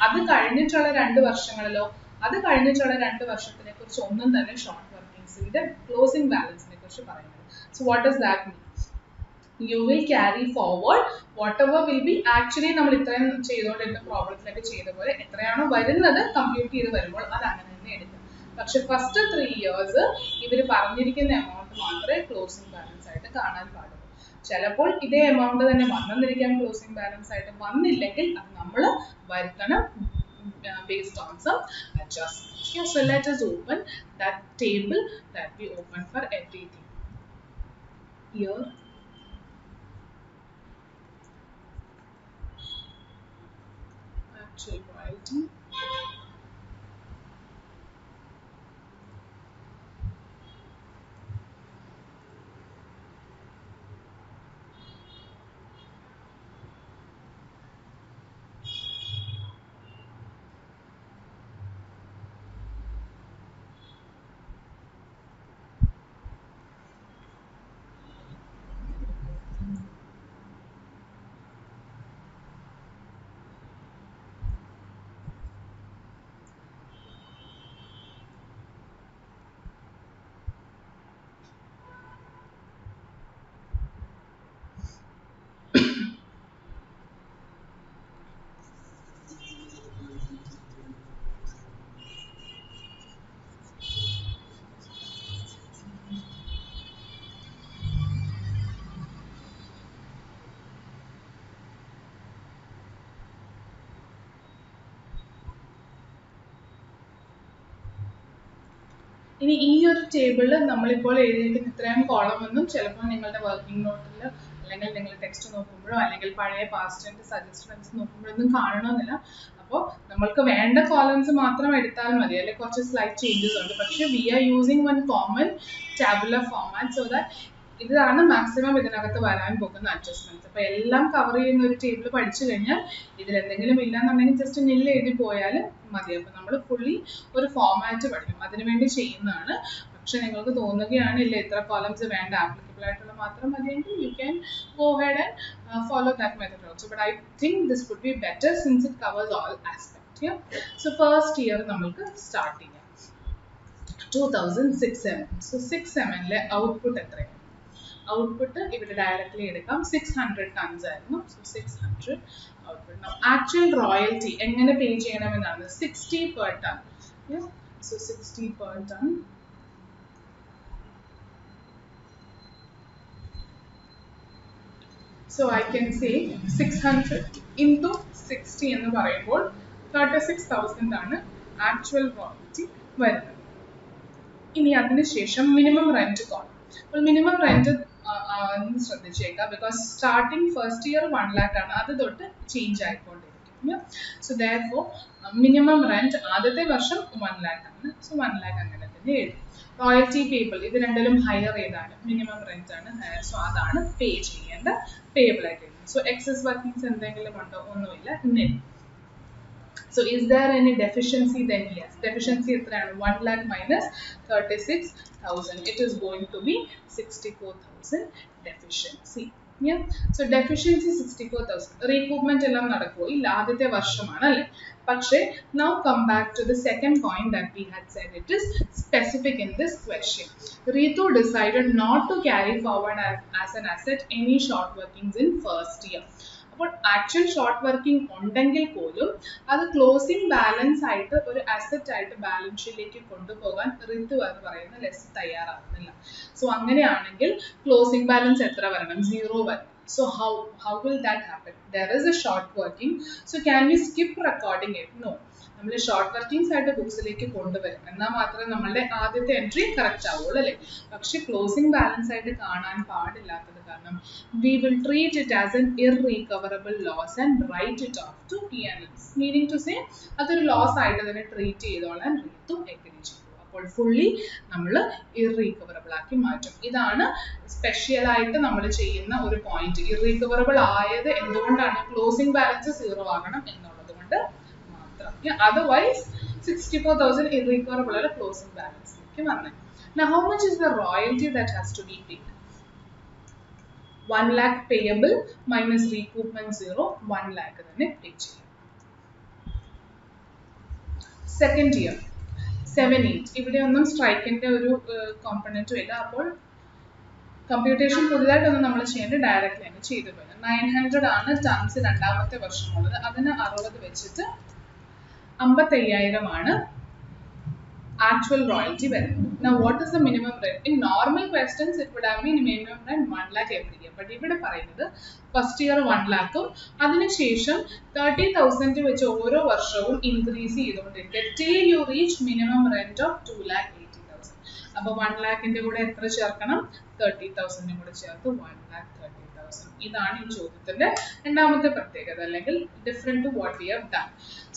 അത് കഴിഞ്ഞിട്ടുള്ള 2 വർഷങ്ങളിലോ അത് കഴിഞ്ഞിട്ടുള്ള 2 വർഷത്തിനെ കുറിച്ച് ഒന്നും തന്നെ ഷോർട്ട് വർക്കിംഗ്സിന്റെ ക്ലോസിംഗ് ബാലൻസിനെ കുറിച്ച് പറയുന്നത്. So what does that mean? You will carry forward whatever will be actually നമ്മൾ ഇത്രയും ചെയ്തുകൊണ്ടിരുന്ന പ്രോബ്ലത്തിലൊക്കെ ചെയ്ത പോലെ എത്രയാണോ വരുന്നത് കമ്പ്യൂട്ട് ചെയ്ത് വരുമ്പോൾ അത് അങ്ങനെ തന്നെ എടുക്കും. പക്ഷെ ഫസ്റ്റ് 3 years ഇവർ പറഞ്ഞിരിക്കുന്ന എമൗണ്ട് മാത്രമേ ക്ലോസിംഗ് ബാലൻസ് ആയിട്ട് കാണാൻ പാടുള്ളൂ. ചിലപ്പോൾ ഇതേ എമൗണ്ട് തന്നെ വന്നിരിക്കാൻ ക്ലോസിംഗ് ബാലൻസ് ആയിട്ട് വന്നില്ലെങ്കിൽ അത് നമ്മൾ വരുത്തണം based on some adjustments. Yeah, so let us open that table that we open for everything. Here actual royalty, ഇനി ഈ ഒരു ടേബിളിൽ നമ്മളിപ്പോൾ എഴുതിയിരിക്കുന്ന ഇത്രയും കോളം ഒന്നും ചിലപ്പോൾ നിങ്ങളുടെ വർക്കിംഗ് നോട്ടിൽ അല്ലെങ്കിൽ നിങ്ങൾ ടെക്സ്റ്റ് നോക്കുമ്പോഴോ അല്ലെങ്കിൽ പഴയ പാസ്റ്റ് ടെൻസ് സജസ്റ്റഡ് ടെൻസ് നോക്കുമ്പോഴൊന്നും കാണണമെന്നില്ല. അപ്പോൾ നമ്മൾക്ക് വേണ്ട കോളംസ് മാത്രം എടുത്താൽ മതി, അല്ലെങ്കിൽ കുറച്ച് സ്ലൈറ്റ് ചേഞ്ചസ് ഉണ്ട്. പക്ഷേ we are using one common tabular format so that ഇതാണ് മാക്സിമം ഇതിനകത്ത് വരാൻ പോകുന്ന അഡ്ജസ്റ്റ്മെന്റ്സ്. അപ്പോൾ എല്ലാം കവർ ചെയ്യുന്ന ഒരു ടേബിൾ പഠിച്ചു കഴിഞ്ഞാൽ ഇതിൽ എന്തെങ്കിലും ഇല്ലാന്നുണ്ടെങ്കിൽ ജസ്റ്റ് നില്ല് എഴുതി പോയാൽ മതി. അപ്പോൾ നമ്മൾ ഫുള്ളി ഒരു ഫോർമാറ്റ് പഠിക്കും, അതിനുവേണ്ടി ചെയ്യുന്നതാണ്. പക്ഷെ നിങ്ങൾക്ക് തോന്നുകയാണ് ഇല്ല ഇത്ര കോളംസ് വേണ്ട, ആപ്ലിക്കബിൾ ആയിട്ടുള്ള മാത്രം മതിയെങ്കിൽ you can go ahead and follow that method also. But I think this would be better since it covers all aspect. So first year നമുക്ക് സ്റ്റാർട്ട് ചെയ്യാം 2006-7. സോ 6-7-ലെ ഔട്ട്പുട്ട് എത്രയാണ്? ഔട്ട്പുട്ട് ഇവിടെ ഡയറക്റ്റ്ലി എടുക്കാം, 600 ടൺസ് ആയിരുന്നു. So 600 output. ആക്ച്വൽ റോയൽറ്റി എങ്ങനെ പേ ചെയ്യണമെന്നാണ് 60 per ton. So 60 per ton. So I can say 600 into 60 എന്ന് പറയുമ്പോൾ 36,000 ആണ് ആക്ച്വൽ റോയൽറ്റി വരുന്നത്. ഇനി അതിനുശേഷം മിനിമം റെന്റ് കോളം. അപ്പോൾ മിനിമം റെന്റ് ശ്രദ്ധിച്ചേക്കാം, because starting first year 1 lakh ആണ്, അത് തൊട്ട് ചേഞ്ച് ആയിക്കൊണ്ടിരിക്കും. സോ ദെയർഫോർ മിനിമം റെന്റ് ആദ്യത്തെ വർഷം 1 lakh ആണ്. സോ 1 lakh അങ്ങനെ തന്നെ എഴുതും. റോയൽറ്റി പേബിൾ ഇത് രണ്ടിലും ഹയർ ഏതാണ്? മിനിമം റെന്റ് ആണ് ഹയർ. സോ അതാണ് പേ ചെയ്യേണ്ട പേബിൾ ആയിട്ട്. സോ എക്സസ് വർക്കിംഗ്സ് എന്തെങ്കിലും ഉണ്ടോ? ഒന്നുമില്ല, നിൽ. So is there any deficiency? Then yes, deficiency എത്രയാണ്? 1 lakh minus 36,000. It is going to be 64,000 deficiency. Yeah. So deficiency 64,000. Recoupment എല്ലാം നടക്കുമോ? ഇല്ല, ആദ്യത്തെ വർഷമാണ് അല്ലേ. പക്ഷേ now come back to the second point that we had said. It is specific in this question. Ritu decided not to carry forward as an asset any short workings in first year. അപ്പോൾ ആക്ച്വൽ ഷോർട്ട് വർക്കിംഗ് ഉണ്ടെങ്കിൽ പോലും അത് ക്ലോസിംഗ് ബാലൻസ് ആയിട്ട് ഒരു അസറ്റ് ആയിട്ട് ബാലൻസ് ഷീറ്റിലേക്ക് കൊണ്ടുപോകാൻ റിതു എന്ന് പറയുന്ന ലെസ് തയ്യാറാകുന്നില്ല. സോ അങ്ങനെയാണെങ്കിൽ ക്ലോസിംഗ് ബാലൻസ് എത്ര വരണം? 0 വരണം. So how will that happen? There is a short working. So can we skip recording it? No. നമ്മൾ ഷോർട്ട് വർക്കിംഗ്സ് ആയിട്ട് ബുക്സിലേക്ക് കൊണ്ടുവരും, എന്നാൽ മാത്രമേ നമ്മളുടെ ആദ്യത്തെ എൻട്രി കറക്റ്റ് ആവുള്ളൂ അല്ലേ. പക്ഷെ ക്ലോസിംഗ് ബാലൻസ് ആയിട്ട് കാണാൻ പാടില്ലാത്തത് കാരണം we will treat it as an irrecoverable loss and write it off to P&L. Meaning to say അതൊരു ലോസ് ആയിട്ട് തന്നെ ട്രീറ്റ് ചെയ്തോളാൻ റിതു എഗ്രി ചെയ്തു. അപ്പോൾ ഫുള്ളി നമ്മൾ ഇറീകവറബിൾ ആക്കി മാറ്റും. ഇതാണ് സ്പെഷ്യൽ ആയിട്ട് നമ്മൾ ചെയ്യുന്ന ഒരു പോയിന്റ്. ഇറീകവറബിൾ ആയത് എന്തുകൊണ്ടാണ്? ക്ലോസിംഗ് ബാലൻസ് 0 ആകണം എന്നുള്ളത് കൊണ്ട് മാത്രം. Otherwise 64,000 irrecoverable ആണ് ക്ലോസിംഗ് ബാലൻസിലേക്ക് വന്നത്. Now how much is the royalty that has to be paid? 1 lakh payable minus recoupment 0, 1 lakh തന്നെ പേ ചെയ്യും. സെക്കൻഡ് ഇയർ 7-8 ഇവിടെ ഒന്നും സ്ട്രൈക്കിന്റെ ഒരു കോമ്പണന്റും ഇല്ല. അപ്പോൾ കമ്പ്യൂട്ടേഷൻ പുതുതായിട്ടൊന്നും നമ്മൾ ചെയ്യേണ്ട, ഡയറക്റ്റ്ലി തന്നെ ചെയ്തു പോയത്. 900 ആണ് ടൺസ് രണ്ടാമത്തെ വർഷമുള്ളത്. അതിന് 60 വെച്ചിട്ട് 55,000 ആണ് actual royalty വരുന്നത്. Now what is the minimum rent? In normal questions it would have been minimum rent 1 lakh every year. But ഇവിടെ പറയുന്നത് ഫസ്റ്റ് ഇയർ 1 lakhും അതിനുശേഷം 30,000 വെച്ച് ഓരോ വർഷവും ഇൻക്രീസ് ചെയ്തുകൊണ്ടിരിക്കുക till you reach minimum rent of 2,80,000. അപ്പോൾ 1 lakhന്റെ കൂടെ എത്ര ചേർക്കണം? 30,000 കൂടെ ചേർത്ത് 1,30,000. ഇതാണ് ഈ ചോദ്യത്തിന്റെ രണ്ടാമത്തെ പ്രത്യേകത, അല്ലെങ്കിൽ different to what we have done.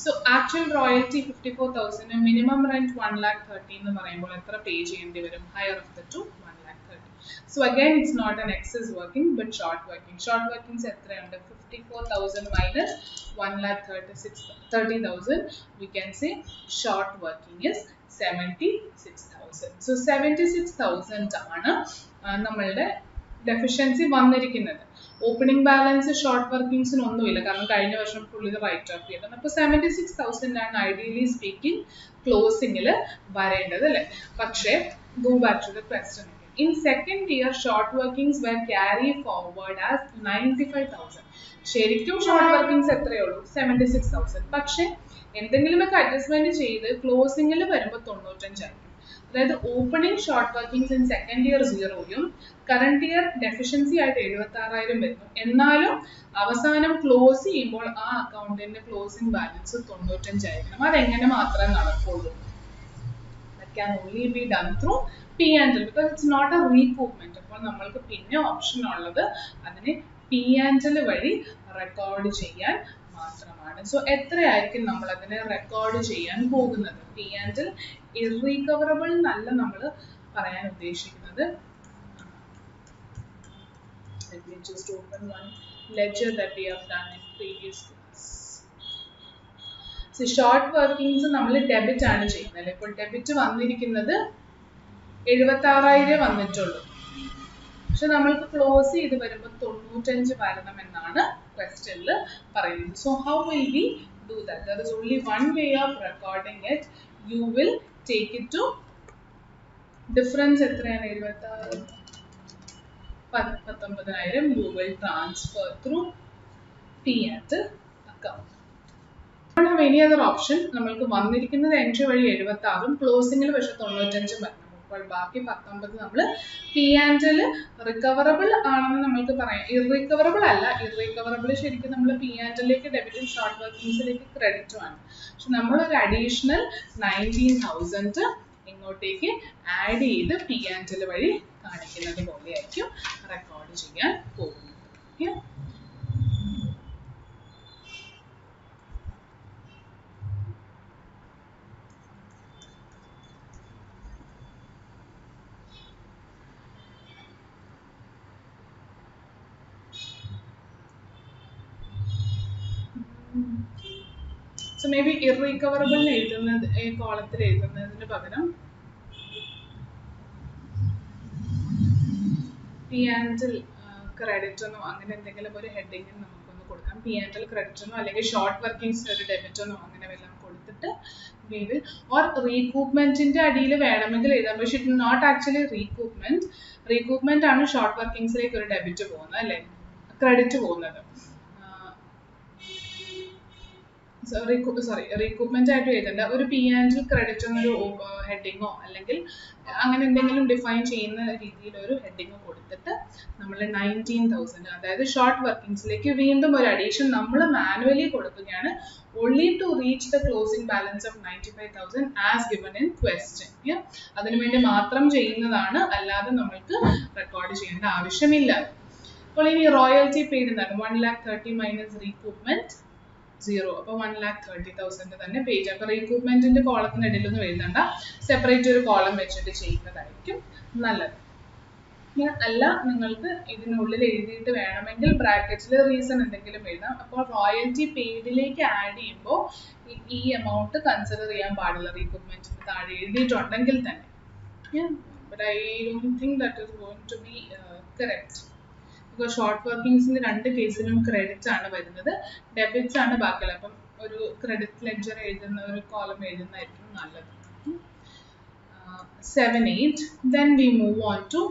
So actual royalty 54,000, minimum rent 1,30,000 എന്ന് പറയുമ്പോൾ എത്ര പേ ചെയ്യേണ്ടി വരും? Higher of the two 1,30,000. So again it's not an excess working but short working. Short workings എത്രയുണ്ട്? 54,000 minus 1,30,000. We can say short working is 76,000. So 76,000 ആണ് നമ്മളുടെ ഡെഫിഷ്യൻസി വന്നിരിക്കുന്നത്. ഓപ്പണിംഗ് ബാലൻസ് ഷോർട്ട് വർക്കിംഗ്സിന് ഒന്നുമില്ല, കാരണം കഴിഞ്ഞ വർഷം ഫുള്ളി റൈറ്റ് ഓഫ് ചെയ്തത്. അപ്പോൾ 76,000 ആണ് ഐഡിയലി സ്പീക്കിംഗ് ക്ലോസിംഗിൽ വരേണ്ടത് അല്ലേ. പക്ഷേ go back to the question. In second year short workings were carried forward as 95,000. ശരിക്കും ഷോർട്ട് വർക്കിംഗ്സ് എത്രയേ ഉള്ളൂ? 76,000. പക്ഷേ എന്തെങ്കിലുമൊക്കെ അഡ്ജസ്റ്റ്മെന്റ് ചെയ്ത് ക്ലോസിംഗിൽ വരുമ്പോൾ 95 ആയിരിക്കും. അതായത് opening short workings in second year 0യും കറണ്ട് ഇയർ ഡെഫിഷ്യൻസി ആയിട്ട് 76,000 വരുന്നു. എന്നാലും അവസാനം ക്ലോസ് ചെയ്യുമ്പോൾ ആ അക്കൗണ്ടിന്റെ ക്ലോസിംഗ് ബാലൻസ് 95 ആയിരിക്കണം. അതെങ്ങനെ മാത്രമേ നടക്കുള്ളൂ? That can only be done through P&L, because it's not a recoupment. അപ്പോൾ നമ്മൾക്ക് പിന്നെ ഓപ്ഷൻ ഉള്ളത് അതിനെ P&L വഴി റെക്കോർഡ് ചെയ്യാൻ മാത്രമാണ്. സോ എത്രയായിരിക്കും നമ്മൾ അതിനെ റെക്കോർഡ് ചെയ്യാൻ പോകുന്നത്? P&L ഇറീകവറബിൾ എന്നല്ല നമ്മൾ പറയാൻ ഉദ്ദേശിക്കുന്നത്. Let me just open one ledger that we have done in previous class. So short workings നമ്മൾ ഡെബിറ്റ് ആണ് ചെയ്യുന്നത് അല്ലേ? ഇപ്പോൾ ഡെബിറ്റ് വന്നിരിക്കുന്നത് 76,000 വന്നിട്ടുള്ളൂ. പക്ഷെ നമ്മൾക്ക് ക്ലോസ് ചെയ്ത് വരുമ്പോൾ 95 വരണമെന്നാണ് ക്വസ്റ്റ്യനിൽ പറയുന്നത്. So how will we do that? There is only one way of recording it. You will take it to difference എത്രയാണ്? 19,000 you will transfer through P&L account. We don't have any other option. നമ്മൾക്ക് വന്നിരിക്കുന്നത് എൻട്രി വഴി 76 ക്ലോസിംഗിൽ പക്ഷെ 95 വരണം. അപ്പോൾ ബാക്കി 19 നമ്മൾ P&L റിക്കവറബിൾ ആണെന്ന് നമ്മൾക്ക് പറയാം. ഇറീകവറബിൾ അല്ല. ഇറീകവറബിൾ ശരിക്കും നമ്മൾ P&Lലേക്ക് ഡെബിറ്റും ഷോർട്ട് വർക്കിംഗ്സിലേക്ക് ക്രെഡിറ്റും ആണ്. പക്ഷെ നമ്മൾ ഒരു അഡീഷണൽ 19,000 ഇങ്ങോട്ടേക്ക് ആഡ് ചെയ്ത് P&L വഴി കാണിക്കുന്നത് പോലെയായിരിക്കും റെക്കോർഡ് ചെയ്യാൻ പോകുന്നത്. ഓക്കെ, സോ മേ ബി ഇറീകവറബിൾ എഴുതുന്നത് ഈ കോളത്തിൽ എഴുതുന്നതിന് പകരം P&L ക്രെഡിറ്റ് എന്നോ അങ്ങനെ എന്തെങ്കിലും ഒരു ഹെഡിങ്ങിൽ നമുക്കൊന്ന് കൊടുക്കാം. P&L ക്രെഡിറ്റ് എന്നോ അല്ലെങ്കിൽ ഷോർട്ട് വർക്കിംഗ്സിന് ഒരു ഡെബിറ്റ് എന്നോ അങ്ങനെ വല്ലതും കൊടുത്തിട്ട് we will, or റീകൂപ്മെന്റിന്റെ അടിയിൽ വേണമെങ്കിൽ എഴുതാം. പക്ഷെ ഇറ്റ് നോട്ട് ആക്ച്വലി റീകൂപ്മെന്റ്. റീകൂപ്മെന്റ് ആണ് ഷോർട്ട് വർക്കിംഗ്സിലേക്ക് ഒരു ഡെബിറ്റ് പോകുന്നത് അല്ലേ, ക്രെഡിറ്റ് പോകുന്നത്. റീകൂപ്മെന്റ് ആയിട്ട് എഴുതേണ്ട ഒരു P&L ക്രെഡിറ്റ് എന്നൊരു ഹെഡിങ്ങോ അല്ലെങ്കിൽ അങ്ങനെ എന്തെങ്കിലും ഡിഫൈൻ ചെയ്യുന്ന രീതിയിൽ ഒരു ഹെഡിങ്ങോ കൊടുത്തിട്ട് നമ്മൾ 19,000 അതായത് ഷോർട്ട് വർക്കിംഗ്സിലേക്ക് വീണ്ടും ഒരു അഡീഷൻ നമ്മൾ മാനുവലി കൊടുക്കുകയാണ്. only to reach the closing balance of 95,000 as given in question. അതിനുവേണ്ടി മാത്രം ചെയ്യുന്നതാണ്, അല്ലാതെ നമ്മൾക്ക് റെക്കോർഡ് ചെയ്യേണ്ട ആവശ്യമില്ല. അപ്പോൾ ഇനി റോയൽറ്റി പെയ്ഡ് എന്താണ്? 1,30,000 മൈനസ് റീകൂപ്മെന്റ് 0. അപ്പോൾ 1,30,000 തന്നെ പേ ചെയ്യാം. അപ്പോൾ റീകൂപ്മെന്റിന്റെ കോളത്തിനിടയിൽ ഒന്നും എഴുതണ്ട, സെപ്പറേറ്റ് ഒരു കോളം വെച്ചിട്ട് ചെയ്യുന്നതായിരിക്കും നല്ലത്. അല്ല നിങ്ങൾക്ക് ഇതിനുള്ളിൽ എഴുതിയിട്ട് വേണമെങ്കിൽ ബ്രാക്കറ്റിൽ റീസൺ എന്തെങ്കിലും എഴുതാം. അപ്പോൾ റോയൽറ്റി പെയ്ഡിലേക്ക് ആഡ് ചെയ്യുമ്പോൾ ഈ എമൗണ്ട് കൺസിഡർ ചെയ്യാൻ പാടില്ല റീകൂപ്മെന്റിന് താഴെ എഴുതിയിട്ടുണ്ടെങ്കിൽ തന്നെ. But I don't think that is going to be correct. Because short വർക്കിംഗ്സിന് രണ്ട് കേസിലും ക്രെഡിറ്റ്സ് ആണ് വരുന്നത്, ഡെബിറ്റ്സ് ആണ് ബാക്കിയുള്ളത്. അപ്പം ഒരു ക്രെഡിറ്റ് ലെഡ്ജർ എഴുതുന്ന ഒരു കോളം എഴുതുന്നതായിരിക്കും നല്ലത്. 7-8. Then we move on to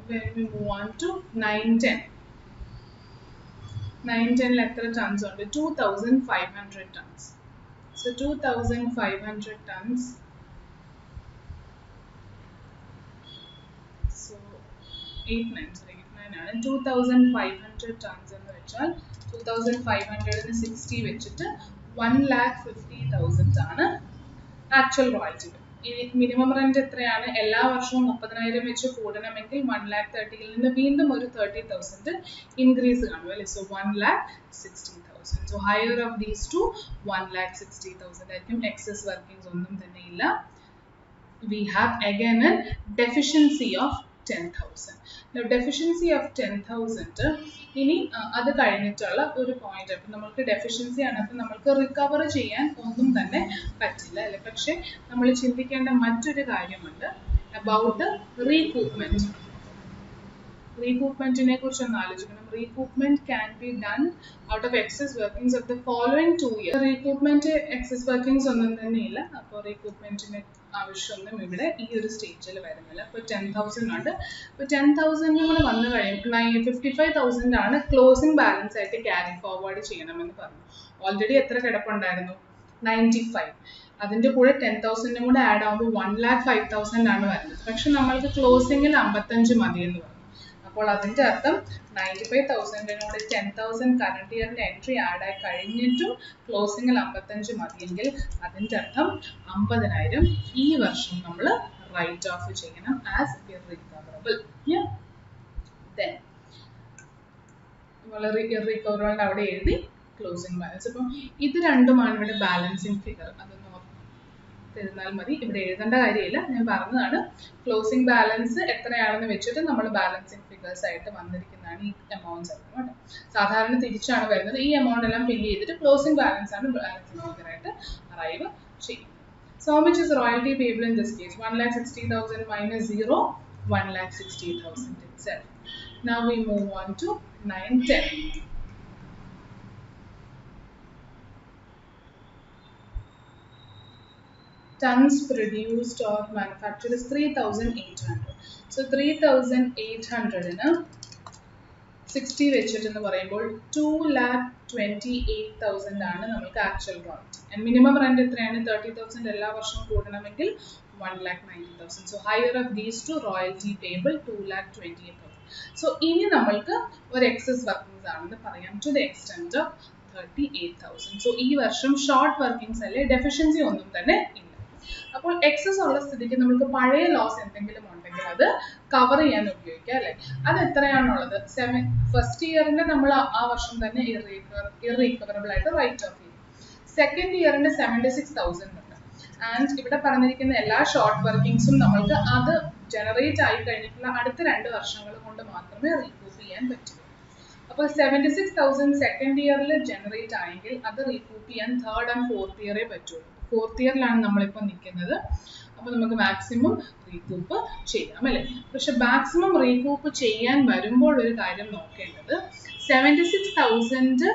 when we move on to 9-10. 9-10 എത്ര ടൺസ് ഉണ്ട്? 2,500 tons. So 2,500 tons. So 8-9 ആണ്. 2,500 tons എന്ന് വെച്ചാൽ 2,500 60 വെച്ചിട്ട് 1,50,000 ആണ് ആക്ച്വൽ റോയൽറ്റി. ഇനി മിനിമം റെന്റ് എത്രയാണ്? എല്ലാ വർഷവും 30,000 വെച്ച് കൂടണമെങ്കിൽ 1,30,000 നിന്ന് വീണ്ടും ഒരു 30,000 ഇൻക്രീസ് കാണും അല്ലേ. So 1,60,000. So higher of these to 1,60,000 ആയിരിക്കും. എക്സസ് വർക്കിംഗ്സ് ഒന്നും തന്നെ ഇല്ല. We have again a deficiency of 10,000. Now deficiency of 10,000 ഇനി അത് കഴിഞ്ഞിട്ടുള്ള ഒരു പോയിന്റ്. അപ്പം നമ്മൾക്ക് ഡെഫിഷ്യൻസി ആണ്, അപ്പം നമ്മൾക്ക് റിക്കവർ ചെയ്യാൻ ഒന്നും തന്നെ പറ്റില്ല അല്ലെ. പക്ഷെ നമ്മൾ ചിന്തിക്കേണ്ട മറ്റൊരു കാര്യമുണ്ട് അബൌട്ട് റീകൂപ്മെന്റ്. റീകൂപ്മെന്റിനെ കുറിച്ച് ഒന്ന് ആലോചിക്കണം. റീകൂപ്മെന്റ് can be done out of excess workings of the following 2 years. റീകൂപ്മെന്റ് എക്സസ് വർക്കിംഗ്സ് ഒന്നും തന്നെ ഇല്ല. അപ്പോൾ റീകൂപ്മെന്റിന് ആവശ്യമൊന്നും ഇവിടെ ഈ ഒരു സ്റ്റേജിൽ വരുന്നില്ല. അപ്പോൾ 10,000 ഉണ്ട്. അപ്പോൾ 10,000 കൂടെ വന്നു കഴിയുമ്പോൾ 55,000 ആണ് ക്ലോസിംഗ് ബാലൻസ് ആയിട്ട് ക്യാരി ഫോർവേഡ് ചെയ്യണമെന്ന് പറഞ്ഞു. ഓൾറെഡി എത്ര കിടപ്പുണ്ടായിരുന്നു? 95. അതിൻ്റെ കൂടെ 10,000 കൂടെ ആഡ് ആകുമ്പോൾ 1,05,000 ആണ് വരുന്നത്. പക്ഷെ നമ്മൾക്ക് ക്ലോസിംഗിൽ 55 മതി എന്ന് പറഞ്ഞു. അപ്പോൾ അതിൻ്റെ അർത്ഥം 95,000നോട് 10,000 കറണ്ട് ഇയറിൻ്റെ എൻട്രി ആഡ് ആയി കഴിഞ്ഞിട്ടും ക്ലോസിങ്ങിൽ 55 മതിയെങ്കിൽ അതിൻ്റെ അർത്ഥം 50,000 ഈ വർഷം നമ്മൾ റൈറ്റ് ഓഫ് ചെയ്യണം ആസ് ഇർറിക്കവറബിൾ. ദെൻ നമ്മൾ ഇർറിക്കവറബിളിൻ്റെ അവിടെ എഴുതി ക്ലോസിംഗ് ബാലൻസ്. അപ്പം ഇത് രണ്ടുമാണ് ഇവിടെ ബാലൻസിങ് ഫിഗർ. അതൊന്ന് തരുന്നാൽ മതി, ഇവിടെ എഴുതേണ്ട കാര്യമില്ല, ഞാൻ പറഞ്ഞതാണ്. ക്ലോസിംഗ് ബാലൻസ് എത്രയാണെന്ന് വെച്ചിട്ട് നമ്മൾ ബാലൻസിങ് ഫിഗേഴ്സ് ആയിട്ട് വന്നിരിക്കുന്നതാണ് ഈ എമൗണ്ട്സ് എല്ലാം കേട്ടോ. സാധാരണ തിരിച്ചാണ് വരുന്നത്. ഈ എമൗണ്ട് എല്ലാം ഫില്ല് ചെയ്തിട്ട് ക്ലോസിംഗ് ബാലൻസ് ആണ് ബാലൻസിങ് ഫിഗർ ആയിട്ട് അറൈവ് ചെയ്യുന്നത്. So how much is royalty payable in this case? 1,60,000 minus 0, 1,60,000 itself. Now we move on to 9, 10. Tons produced or manufactured is 3,800. So 3,800 in a 60 വെച്ചിട്ട് എന്ന് പറയുമ്പോൾ 2,28,000 ആണ് നമുക്ക് actual royalty. And minimum rent എത്രയാണ്? 30,000 എല്ലാ വർഷവും കൂടണമെങ്കിൽ 1,90,000. So higher of these two royalty payable 2,28,000. So ഇനി നമ്മൾക്ക് ഒരു എക്സസ് വർക്കിംഗ്സ് ആണെന്ന് പറയാം to the extent of 38,000. So ഈ വർഷം ഷോർട്ട് വർക്കിംഗ്സ് അല്ലേ, ഡെഫിഷ്യൻസി ഒന്നും തന്നെ ഇല്ല. അപ്പോൾ എക്സസ് ഉള്ള സ്ഥിതിക്ക് നമുക്ക് പഴയ ലോസ് എന്തെങ്കിലും ഉണ്ടെങ്കിൽ അത് കവർ ചെയ്യാൻ ഉപയോഗിക്കാം അല്ലേ. അത് എത്രയാണുള്ളത്? ഫസ്റ്റ് ഇയറിന് നമ്മൾ ആ വർഷം തന്നെ ഇർറിക്കവറബിൾ ആയിട്ട് റൈറ്റ് ഓഫ് ചെയ്യും. സെക്കൻഡ് ഇയറിന് 76,000 ഉണ്ട്. ആൻഡ് ഇവിടെ പറഞ്ഞിരിക്കുന്ന എല്ലാ ഷോർട്ട് വർക്കിംഗ്സും നമ്മൾക്ക് അത് ജനറേറ്റ് ആയി കഴിഞ്ഞിട്ടുള്ള അടുത്ത 2 വർഷങ്ങൾ കൊണ്ട് മാത്രമേ റീകൂപ്പ് ചെയ്യാൻ പറ്റൂ. അപ്പോൾ 76,000 സെക്കൻഡ് ഇയറിൽ ജനറേറ്റ് ആയെങ്കിൽ അത് റീകൂപ്പ് ചെയ്യാൻ തേർഡ് ആൻഡ് ഫോർത്ത് ഇയറേ പറ്റുള്ളൂ. ഫോർത്ത് ഇയറിലാണ് നമ്മളിപ്പോൾ നിൽക്കുന്നത്. അപ്പോൾ നമുക്ക് മാക്സിമം റീകൂപ്പ് ചെയ്യാം അല്ലേ. പക്ഷെ മാക്സിമം റീകൂപ്പ് ചെയ്യാൻ വരുമ്പോൾ ഒരു കാര്യം നോക്കേണ്ടത്, 76,000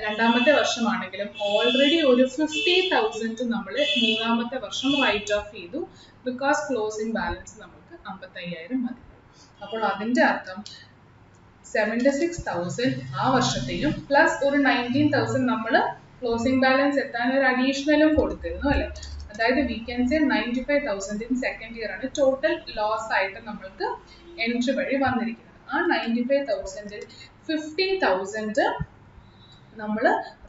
രണ്ടാമത്തെ വർഷമാണെങ്കിലും ഓൾറെഡി ഒരു 50,000 നമ്മൾ മൂന്നാമത്തെ വർഷം റൈറ്റ് ഓഫ് ചെയ്തു. ബിക്കോസ് ക്ലോസിംഗ് ബാലൻസ് നമുക്ക് 55,000 മതി. അപ്പോൾ അതിൻ്റെ അർത്ഥം 76,000 ആ വർഷത്തെയും പ്ലസ് ഒരു 19,000 നമ്മൾ ക്ലോസിംഗ് ബാലൻസ് എത്താൻ ഒരു അഡീഷണലും കൊടുത്തിരുന്നു അല്ലേ. അതായത് V can say 95,000 in second year ആണ് ടോട്ടൽ ലോസ് ആയിട്ട് നമ്മൾക്ക് എൻട്രി വഴി വന്നിരിക്കുന്നത്. ആ 95,000-ൽ 50,000 നമ്മൾ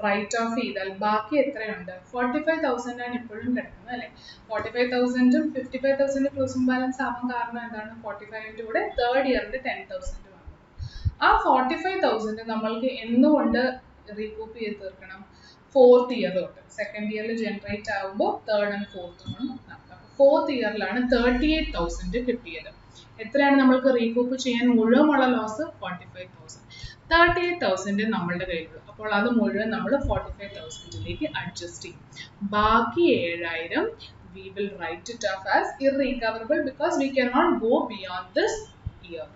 റൈറ്റ് ഓഫ് ചെയ്താൽ ബാക്കി എത്രയുണ്ട്? 45,000 ആണ് ഇപ്പോഴും കിടക്കുന്നത് അല്ലേ. 45,000-ഉം 55,000 ക്ലോസിംഗ് ബാലൻസ് ആവാൻ കാരണം എന്താണ്? 45-ൻ്റെ കൂടെ തേർഡ് ഇയറിന്റെ 10,000 വന്നു. ആ 45,000 നമ്മൾക്ക് എന്തുകൊണ്ട് റീകൂപ്പ് ചെയ്ത് തീർക്കണം? ഫോർത്ത് ഇയർ തൊട്ട്. സെക്കൻഡ് ഇയറിൽ ജനറേറ്റ് ആകുമ്പോൾ തേർഡ് ആൻഡ് ഫോർത്തും ആണ്. ഫോർത്ത് ഇയറിലാണ് 38,000 കിട്ടിയത്. എത്രയാണ് നമ്മൾക്ക് റീകൂപ്പ് ചെയ്യാൻ മുഴുവനുള്ള ലോസ്? 45,000. 38,000 നമ്മളുടെ കയ്യിലുള്ളൂ. അപ്പോൾ അത് മുഴുവൻ നമ്മൾ 45,000-ലേക്ക് അഡ്ജസ്റ്റ് ചെയ്യും. ബാക്കി 7,000 we will write it off as irrecoverable because we cannot go beyond this year.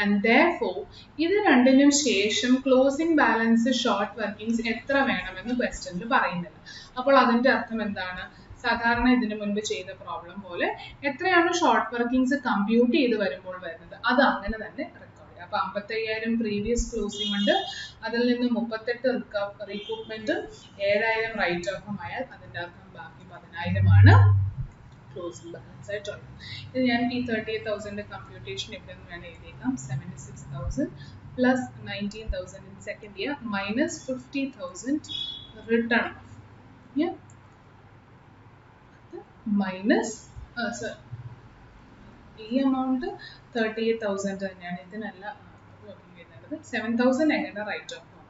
And therefore, ഇത് രണ്ടിനും ശേഷം ക്ലോസിംഗ് ബാലൻസ് ഷോർട്ട് വർക്കിംഗ്സ് എത്ര വേണമെന്ന് ക്വസ്റ്റ്യനിൽ പറയുന്നില്ല. അപ്പോൾ അതിൻ്റെ അർത്ഥം എന്താണ്? സാധാരണ ഇതിനു മുൻപ് ചെയ്ത പ്രോബ്ലം പോലെ എത്രയാണ് ഷോർട്ട് വർക്കിംഗ്സ് കമ്പ്യൂട്ട് ചെയ്ത് വരുമ്പോൾ വരുന്നത് അത് അങ്ങനെ തന്നെ റെക്കോർഡ് ചെയ്യുക. അപ്പോൾ 55,000 പ്രീവിയസ് ക്ലോസിംഗ് ഉണ്ട്, അതിൽ നിന്ന് 38 റീകൂപ്മെന്റും 7,000 റൈറ്റ് ഓഫും ആയാൽ അതിൻ്റെ അർത്ഥം ബാക്കി 10,000 ആണ് ക്ലോസിംഗ് ബാലൻസ് ആയിട്ടുള്ളത്. ഇത് ഞാൻ ഈ 38,000 കമ്പ്യൂട്ടേഷൻ ഇവിടെ നിന്ന് വേണം എഴുതിയേക്കാം. 76,000 plus 19,000 in second year minus 50,000 return of minus ഈ എമൗണ്ട് 38,000 തന്നെയാണ്. ഇതിനല്ല 7,000 എങ്ങനെ റൈറ്റ് ഓഫ് ആണ്?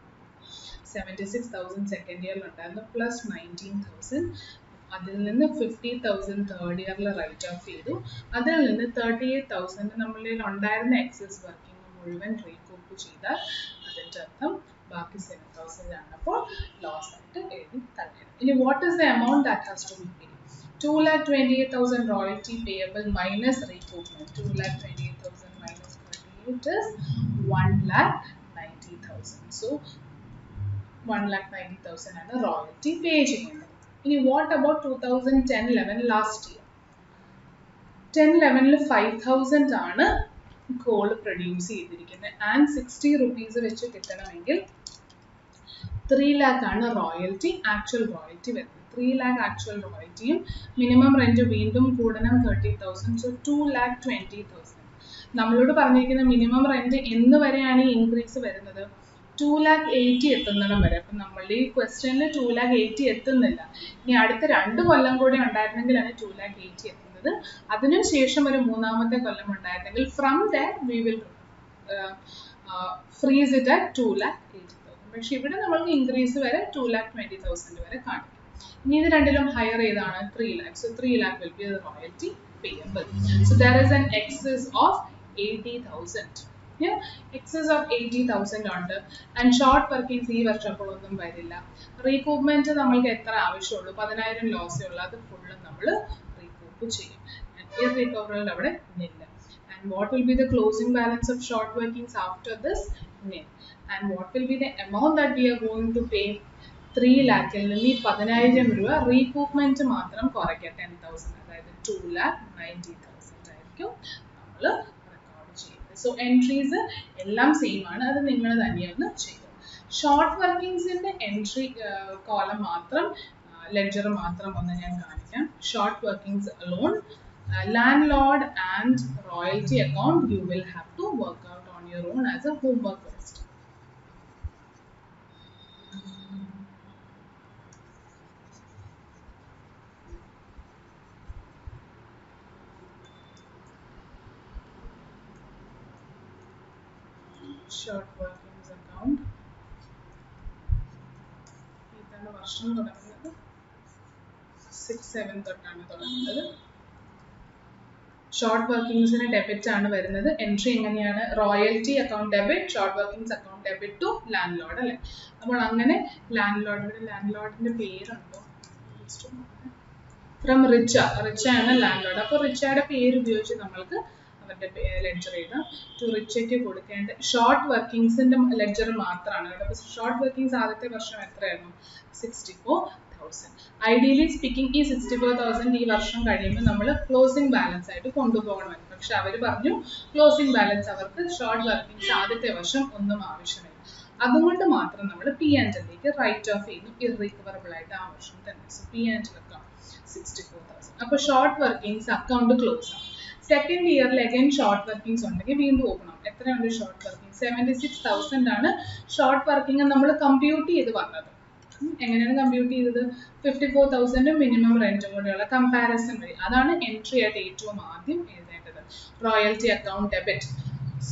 76,000 സെക്കൻഡ് ഇയറിൽ ഉണ്ടായിരുന്നു പ്ലസ് 19,000. അതിൽ നിന്ന് 50,000 തേർഡ് ഇയറിൽ റൈറ്റ് ഓഫ് ചെയ്തു. അതിൽ നിന്ന് 38,000 നമ്മളിൽ ഉണ്ടായിരുന്ന എക്സസ് വർക്കിംഗ് മുഴുവൻ റീകൂപ്പ് ചെയ്താൽ അതിൻ്റെ അർത്ഥം ബാക്കി 7,000 ആണ്. അപ്പോൾ ലോസ് ആയിട്ട് എഴുതി തരണം. ഇനി what is the amount that has to be paid? 2,28,000 royalty payable minus recoupment. 2,28,000 minus 38 is 1,90,000. So 1,90,000 ആണ് royalty pay ചെയ്യുന്നത്. ഇനി what about 2010-11 last year? 10-11 5,000 ആണ് കോൾ പ്രൊഡ്യൂസ് ചെയ്തിരിക്കുന്നത്. ആൻഡ് 60 rupees വെച്ച് കിട്ടണമെങ്കിൽ 3 lakh ആണ് റോയൽറ്റി, ആക്ച്വൽ റോയൽറ്റി വരുന്നത്. 3 lakh ആക്ച്വൽ റോയൽറ്റിയും മിനിമം റെന്റ് വീണ്ടും കൂടണം 30,000. സോ 2,20,000. നമ്മളോട് പറഞ്ഞിരിക്കുന്ന മിനിമം റെന്റ് എന്ന് വരെയാണ് ഈ ഇൻക്രീസ് വരുന്നത്? 2,80,000 എത്തുന്നിടം വരെ. അപ്പം നമ്മളുടെ ഈ ക്വസ്റ്റ്യനിൽ 2,80,000 എത്തുന്നില്ല. ഇനി അടുത്ത 2 കൊല്ലം കൂടെ ഉണ്ടായിരുന്നെങ്കിലാണ് 2,80,000 എത്തുന്നത്. അതിനുശേഷം ഒരു മൂന്നാമത്തെ കൊല്ലം ഉണ്ടായിരുന്നെങ്കിൽ from that we will freeze it at 2,80,000. പക്ഷെ ഇവിടെ നമ്മൾക്ക് ഇൻക്രീസ് വരെ 2,20,000 വരെ കാണിക്കും. ഇനി ഇത് രണ്ടിലും ഹയർ ഏതാണ്? 3 lakh. So 3 lakh will be the royalty payable. So there is an excess of 80,000. Yeah, excess of 80,000 ഉണ്ട്. ആൻഡ് ഷോർട്ട് വർക്കിംഗ്സ് ഈ വർഷം അപ്പോൾ ഒന്നും വരില്ല. റീകൂപ്മെന്റ് നമ്മൾക്ക് എത്ര ആവശ്യമുള്ളൂ? 10,000 ലോസേ ഉള്ളൂ. അത് ഫുള്ളും നമ്മൾ റീകൂപ്പ് ചെയ്യും. ഇറീകവറബിൾ അവിടെ നില്ല. And what will be the closing balance of short workings after this? Nil. And what will be the amount that we are going to pay? 3 lakh ൽ നിന്ന് 10,000 രൂപ റീകൂപ്മെന്റ് മാത്രം കുറയ്ക്കുക. 10,000, അതായത് 2,90,000 ആയിരിക്കും നമ്മൾ റെക്കോർഡ് ചെയ്യുന്നത്. സോ എൻട്രീസ് എല്ലാം സെയിം ആണ്. അത് നിങ്ങൾ തന്നെയൊന്ന് ചെയ്യും. ഷോർട്ട് വർക്കിംഗ്സിന്റെ എൻട്രി കോളം മാത്രം, ലെഡ്ജർ മാത്രം ഒന്ന് ഞാൻ കാണിക്കാം. Short workings alone, landlord and royalty account you will have to work out on your own as a homework list. Short workings account ഇതാണ് വർഷം തുടങ്ങുന്നത്. 6-7 തൊട്ടാണ് തുടങ്ങുന്നത്. ഷോർട്ട് വർക്കിംഗ്സിന് ഡെബിറ്റ് ആണ് വരുന്നത്. എൻട്രി എങ്ങനെയാണ്? Royalty account debit, short workings account debit to landlord അല്ലേ. അപ്പോൾ അങ്ങനെ ലാൻഡ് ലോർഡിന്റെ പേരുണ്ടോ? ഫ്രം റിച്ച ആണ് ലാൻഡ് ലോർഡ്. അപ്പോൾ റിച്ചയുടെ പേര് ഉപയോഗിച്ച് നമ്മൾക്ക് അവരുടെ ലെഡ്ജർ എഴുതാം. ടു റിച്ചയ്ക്ക് കൊടുക്കേണ്ട ഷോർട്ട് വർക്കിംഗ്സിന്റെ ലെഡ്ജർ മാത്രമാണ് കേട്ടോ. അപ്പോൾ ഷോർട്ട് വർക്കിംഗ്സ് ആദ്യത്തെ വർഷം എത്രയായിരുന്നു? 64,000. ഐഡിയലി സ്പീക്കിംഗ് ഈ 64,000 ഈ വർഷം കഴിയുമ്പോൾ നമ്മൾ ക്ലോസിംഗ് ബാലൻസ് ആയിട്ട് കൊണ്ടുപോകണമെന്ന്. പക്ഷെ അവർ പറഞ്ഞു ക്ലോസിംഗ് ബാലൻസ് അവർക്ക് ഷോർട്ട് വർക്കിംഗ്സ് ആദ്യത്തെ വർഷം ഒന്നും ആവശ്യമില്ല. അതുകൊണ്ട് മാത്രം നമ്മൾ P&Lലേക്ക് റൈറ്റ് ഓഫ് ചെയ്യുന്നു ഇറീകവറബിൾ ആയിട്ട് ആ വർഷം തന്നെ. So P&L account 64,000. അപ്പോൾ ഷോർട്ട് വർക്കിംഗ്സ് അക്കൗണ്ട് ക്ലോസ് ആണ്. സെക്കൻഡ് ഇയറിൽ അഗൈൻ ഷോർട്ട് വർക്കിംഗ്സ് ഉണ്ടെങ്കിൽ വീണ്ടും ഓപ്പൺ ആവും. എത്രയുണ്ട് ഷോർട്ട് വർക്കിംഗ്? 76,000 ആണ് ഷോർട്ട് വർക്കിംഗ് നമ്മൾ കമ്പ്യൂട്ട് ചെയ്ത് വന്നത്. എങ്ങനെയാണ് കമ്പ്യൂട്ട് ചെയ്തത്? 54,000 മിനിമം റെന്റും കൂടെയുള്ള കമ്പാരിസൺ വഴി. അതാണ് എൻട്രി ആയിട്ട് ഏറ്റവും ആദ്യം എഴുതേണ്ടത്. Royalty account debit,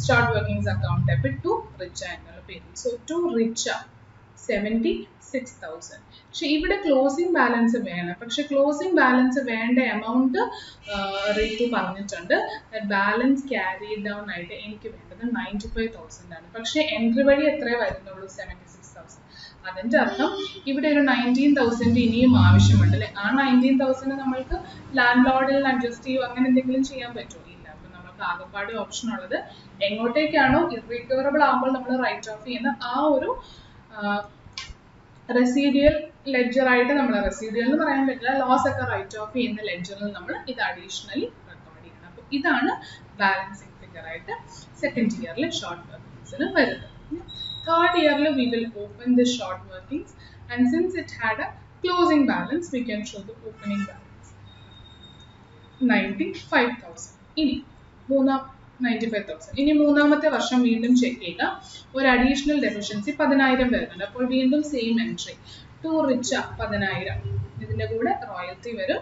short workings account debit to Richa എന്നുള്ള പേര്. So to Richa 76,000. പക്ഷെ ഇവിടെ ക്ലോസിംഗ് ബാലൻസ് വേണം. പക്ഷെ ക്ലോസിംഗ് ബാലൻസ് വേണ്ട എമൗണ്ട് റീതു പറഞ്ഞിട്ടുണ്ട്. ബാലൻസ് ക്യാരി ഡൗൺ ആയിട്ട് എനിക്ക് വേണ്ടത് 95,000 ആണ്. പക്ഷെ എൻട്രി വഴി എത്രയേ വരുന്നുള്ളൂ? 76,000. അതിന്റെ അർത്ഥം ഇവിടെ ഒരു 19,000 ഇനിയും ആവശ്യമുണ്ട് അല്ലെ. ആ 19,000 നമ്മൾക്ക് ലാൻഡ് ലോർഡിൽ അഡ്ജസ്റ്റ് ചെയ്യുമോ അങ്ങനെ എന്തെങ്കിലും ചെയ്യാൻ പറ്റുമോ? ഇല്ല. അപ്പൊ നമുക്ക് ആകെപ്പാട് ഓപ്ഷൻ ഉള്ളത് എങ്ങോട്ടേക്കാണോ ഇറീകവറബിൾ ആകുമ്പോൾ നമ്മൾ റൈറ്റ് ഓഫ് ചെയ്യുന്ന ആ ഒരു റെസീഡിയൽ ലെഡ്ജർ ആയിട്ട് നമ്മൾ, റെസീഡിയൽ എന്ന് പറയാൻ പറ്റില്ല, ലോസ് ഒക്കെ റൈറ്റ് ഓഫ് ചെയ്യുന്ന ലെഡ്ജറിൽ നമ്മൾ ഇത് അഡീഷണലി റെക്കോർഡ് ചെയ്യണം. അപ്പൊ ഇതാണ് ബാലൻസിങ് ഫിഗർ ആയിട്ട് സെക്കൻഡ് ഇയറിൽ ഷോർട്ട് വർക്കിംഗ്സിന് വരുന്നത്. Third year we will open the short workings, and since it had a closing balance we can show the opening balance 95,000. ഇനി 95,000. ഇനി മൂന്നാമത്തെ വർഷം വീണ്ടും ചെക്ക് ചെയ്യുക. ഒരു അഡീഷണൽ ഡെഫിഷ്യൻസി 10,000 വരുന്നുണ്ട്. അപ്പോൾ വീണ്ടും സെയിം എൻട്രി ടു റിച്ച 10,000. ഇതിന്റെ കൂടെ റോയൽറ്റി വരും.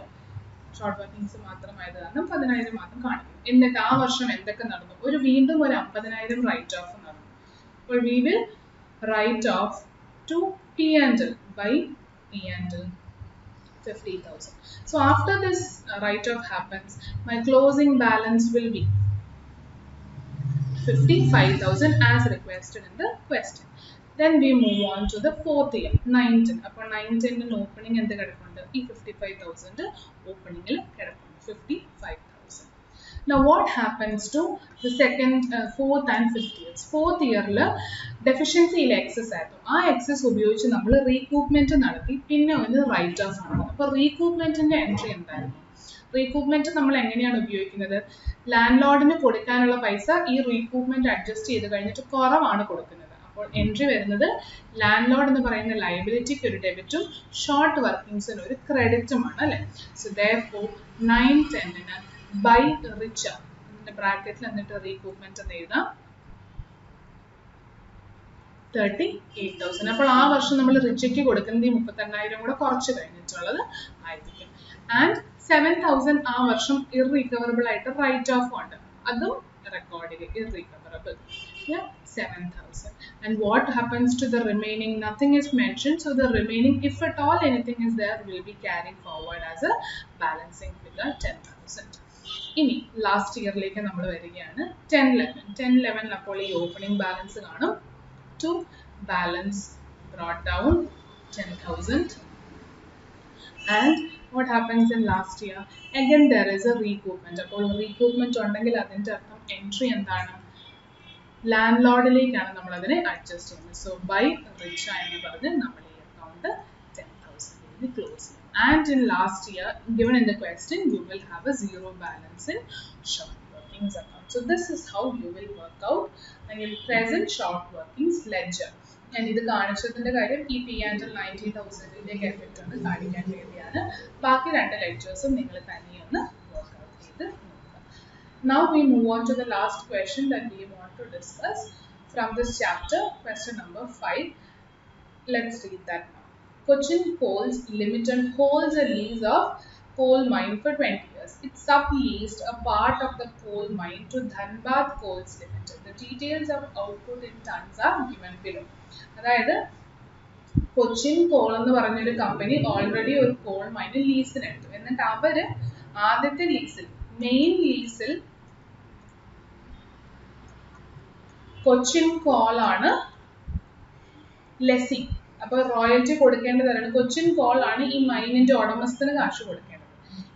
ഷോർട്ട് വർക്കിംഗ്സ് മാത്രമായത് കാരണം 10,000 മാത്രം കാണിക്കും. എന്നിട്ട് ആ വർഷം എന്തൊക്കെ നടന്നു? വീണ്ടും ഒരു 50,000 റൈറ്റ് ഓഫ് നടന്നു. അപ്പോൾ we will write off to P&L by P&L 50,000. So after this write off happens, my closing balance will be 55,000 as requested in the question. Then we move on to the fourth year, 9-10. അപ്പോൾ 9-10 ഓപ്പണിംഗ് എന്ത് കിടപ്പുണ്ട്? ഈ 55,000 ഓപ്പണിംഗിൽ കിടപ്പുണ്ട്. 55,000. Now what happens to the second, fourth and fifth years? Fourth yearൽ ഡെഫിഷ്യൻസിയിൽ എക്സസ് ആയിരുന്നു. ആ എക്സസ് ഉപയോഗിച്ച് നമ്മൾ റീകൂപ്മെന്റ് നടത്തി. പിന്നെ ഒന്ന് റൈറ്റ് ഓഫ് ആണ്. അപ്പോൾ റീകൂപ്മെന്റിന്റെ എൻട്രി എന്തായിരുന്നു? റീകൂപ്മെന്റ് നമ്മൾ എങ്ങനെയാണ് ഉപയോഗിക്കുന്നത്? ലാൻഡ് ലോർഡിന് കൊടുക്കാനുള്ള പൈസ ഈ റീകൂപ്മെന്റ് അഡ്ജസ്റ്റ് ചെയ്ത് കഴിഞ്ഞിട്ട് കുറവാണ് കൊടുക്കുന്നത്. അപ്പോൾ എൻട്രി വരുന്നത് ലാൻഡ് ലോർഡ് എന്ന് പറയുന്ന ലയബിലിറ്റിക്ക് ഒരു ഡെബിറ്റും ഷോർട്ട് വർക്കിംഗ്സിന് ഒരു ക്രെഡിറ്റുമാണ് അല്ലെ. സോ therefore 9-10 ബൈ റിച്ച ബ്രാക്കറ്റിൽ എന്നിട്ട് റീകൂപ്മെന്റ് എന്ന് എഴുതാം 38,000. അപ്പോൾ ആ വർഷം നമ്മൾ റിച്ചയ്ക്ക് കൊടുക്കുന്നത് ഈ 38,000 കൂടെ കുറച്ച് കഴിഞ്ഞിട്ടുള്ളത് ആയിരിക്കും. ആൻഡ് 7,000 ആ വർഷം ഇറീകവറബിൾ ആയിട്ട് റൈറ്റ് ഓഫ് ഉണ്ട്, അതും റെക്കോർഡ് ചെയ്യുക, ഇറീകവറബിൾ. 7,000. And what happens to the remaining? Nothing is mentioned. So the remaining, if at all anything is there, will be carried forward as a balancing figure 10,000. ഇനി ലാസ്റ്റ് ഇയറിലേക്ക് നമ്മൾ വരികയാണ്. 10-11 അപ്പോൾ ഈ ഓപ്പണിംഗ് ബാലൻസ് കാണും. To balance brought down 10,000. And what happens in last year? Again there is a recoupment. അപ്പോൾ recoupment ഉണ്ടെങ്കിൽ അതിന്റെ അർത്ഥം എൻട്രി എന്താണ്? ലാൻഡ് ലോർഡിലേക്കാണ് നമ്മൾ അതിനെ അഡ്ജസ്റ്റ് ചെയ്യുന്നത്. സോ ബൈ റിച്ച എന്ന് പറഞ്ഞ് നമ്മൾ ഈ അക്കൗണ്ട് 10,000 ക്ലോസ് ചെയ്യും. And in last year given in the question you will have a zero balance in short workings account. So this is how you will work out your present short workings ledger. And ഇത് കാണിച്ചതിന്റെ കാര്യം ഈ P&L 90,000 എഫക്റ്റ് ഒന്ന് കാണിക്കാൻ വേണ്ടിയാണ്. ബാക്കി രണ്ട് ലെഡ്ജേഴ്സും നിങ്ങൾ തനിയൊന്ന് വർക്ക് ഔട്ട് ചെയ്ത് നോക്കുക. Now we move on to the last question that we want to discuss from this chapter, question number 5. Let's read that now. Cochin Coals Limited holds a lease of coal mine for 20 years. It subleased a part of the coal mine to Dhanbad Coals Limited. The details of output in tons are given below. അതായത് കൊച്ചിൻ കോൾ എന്ന് പറഞ്ഞൊരു കമ്പനി ഓൾറെഡി ഒരു കോൾ മൈന് ലീസിനെടുത്തു. എന്നിട്ട് അവര് ആദ്യത്തെ ലീസിൽ, മെയിൻ ലീസിൽ കൊച്ചിൻ കോൾ ആണ് ലെസി. അപ്പൊ റോയൽറ്റി കൊടുക്കേണ്ടതാണ്. കൊച്ചിൻ കോൾ ആണ് ഈ മൈനിന്റെ ഉടമസ്ഥന് കാശ് കൊടുക്കേണ്ടത്.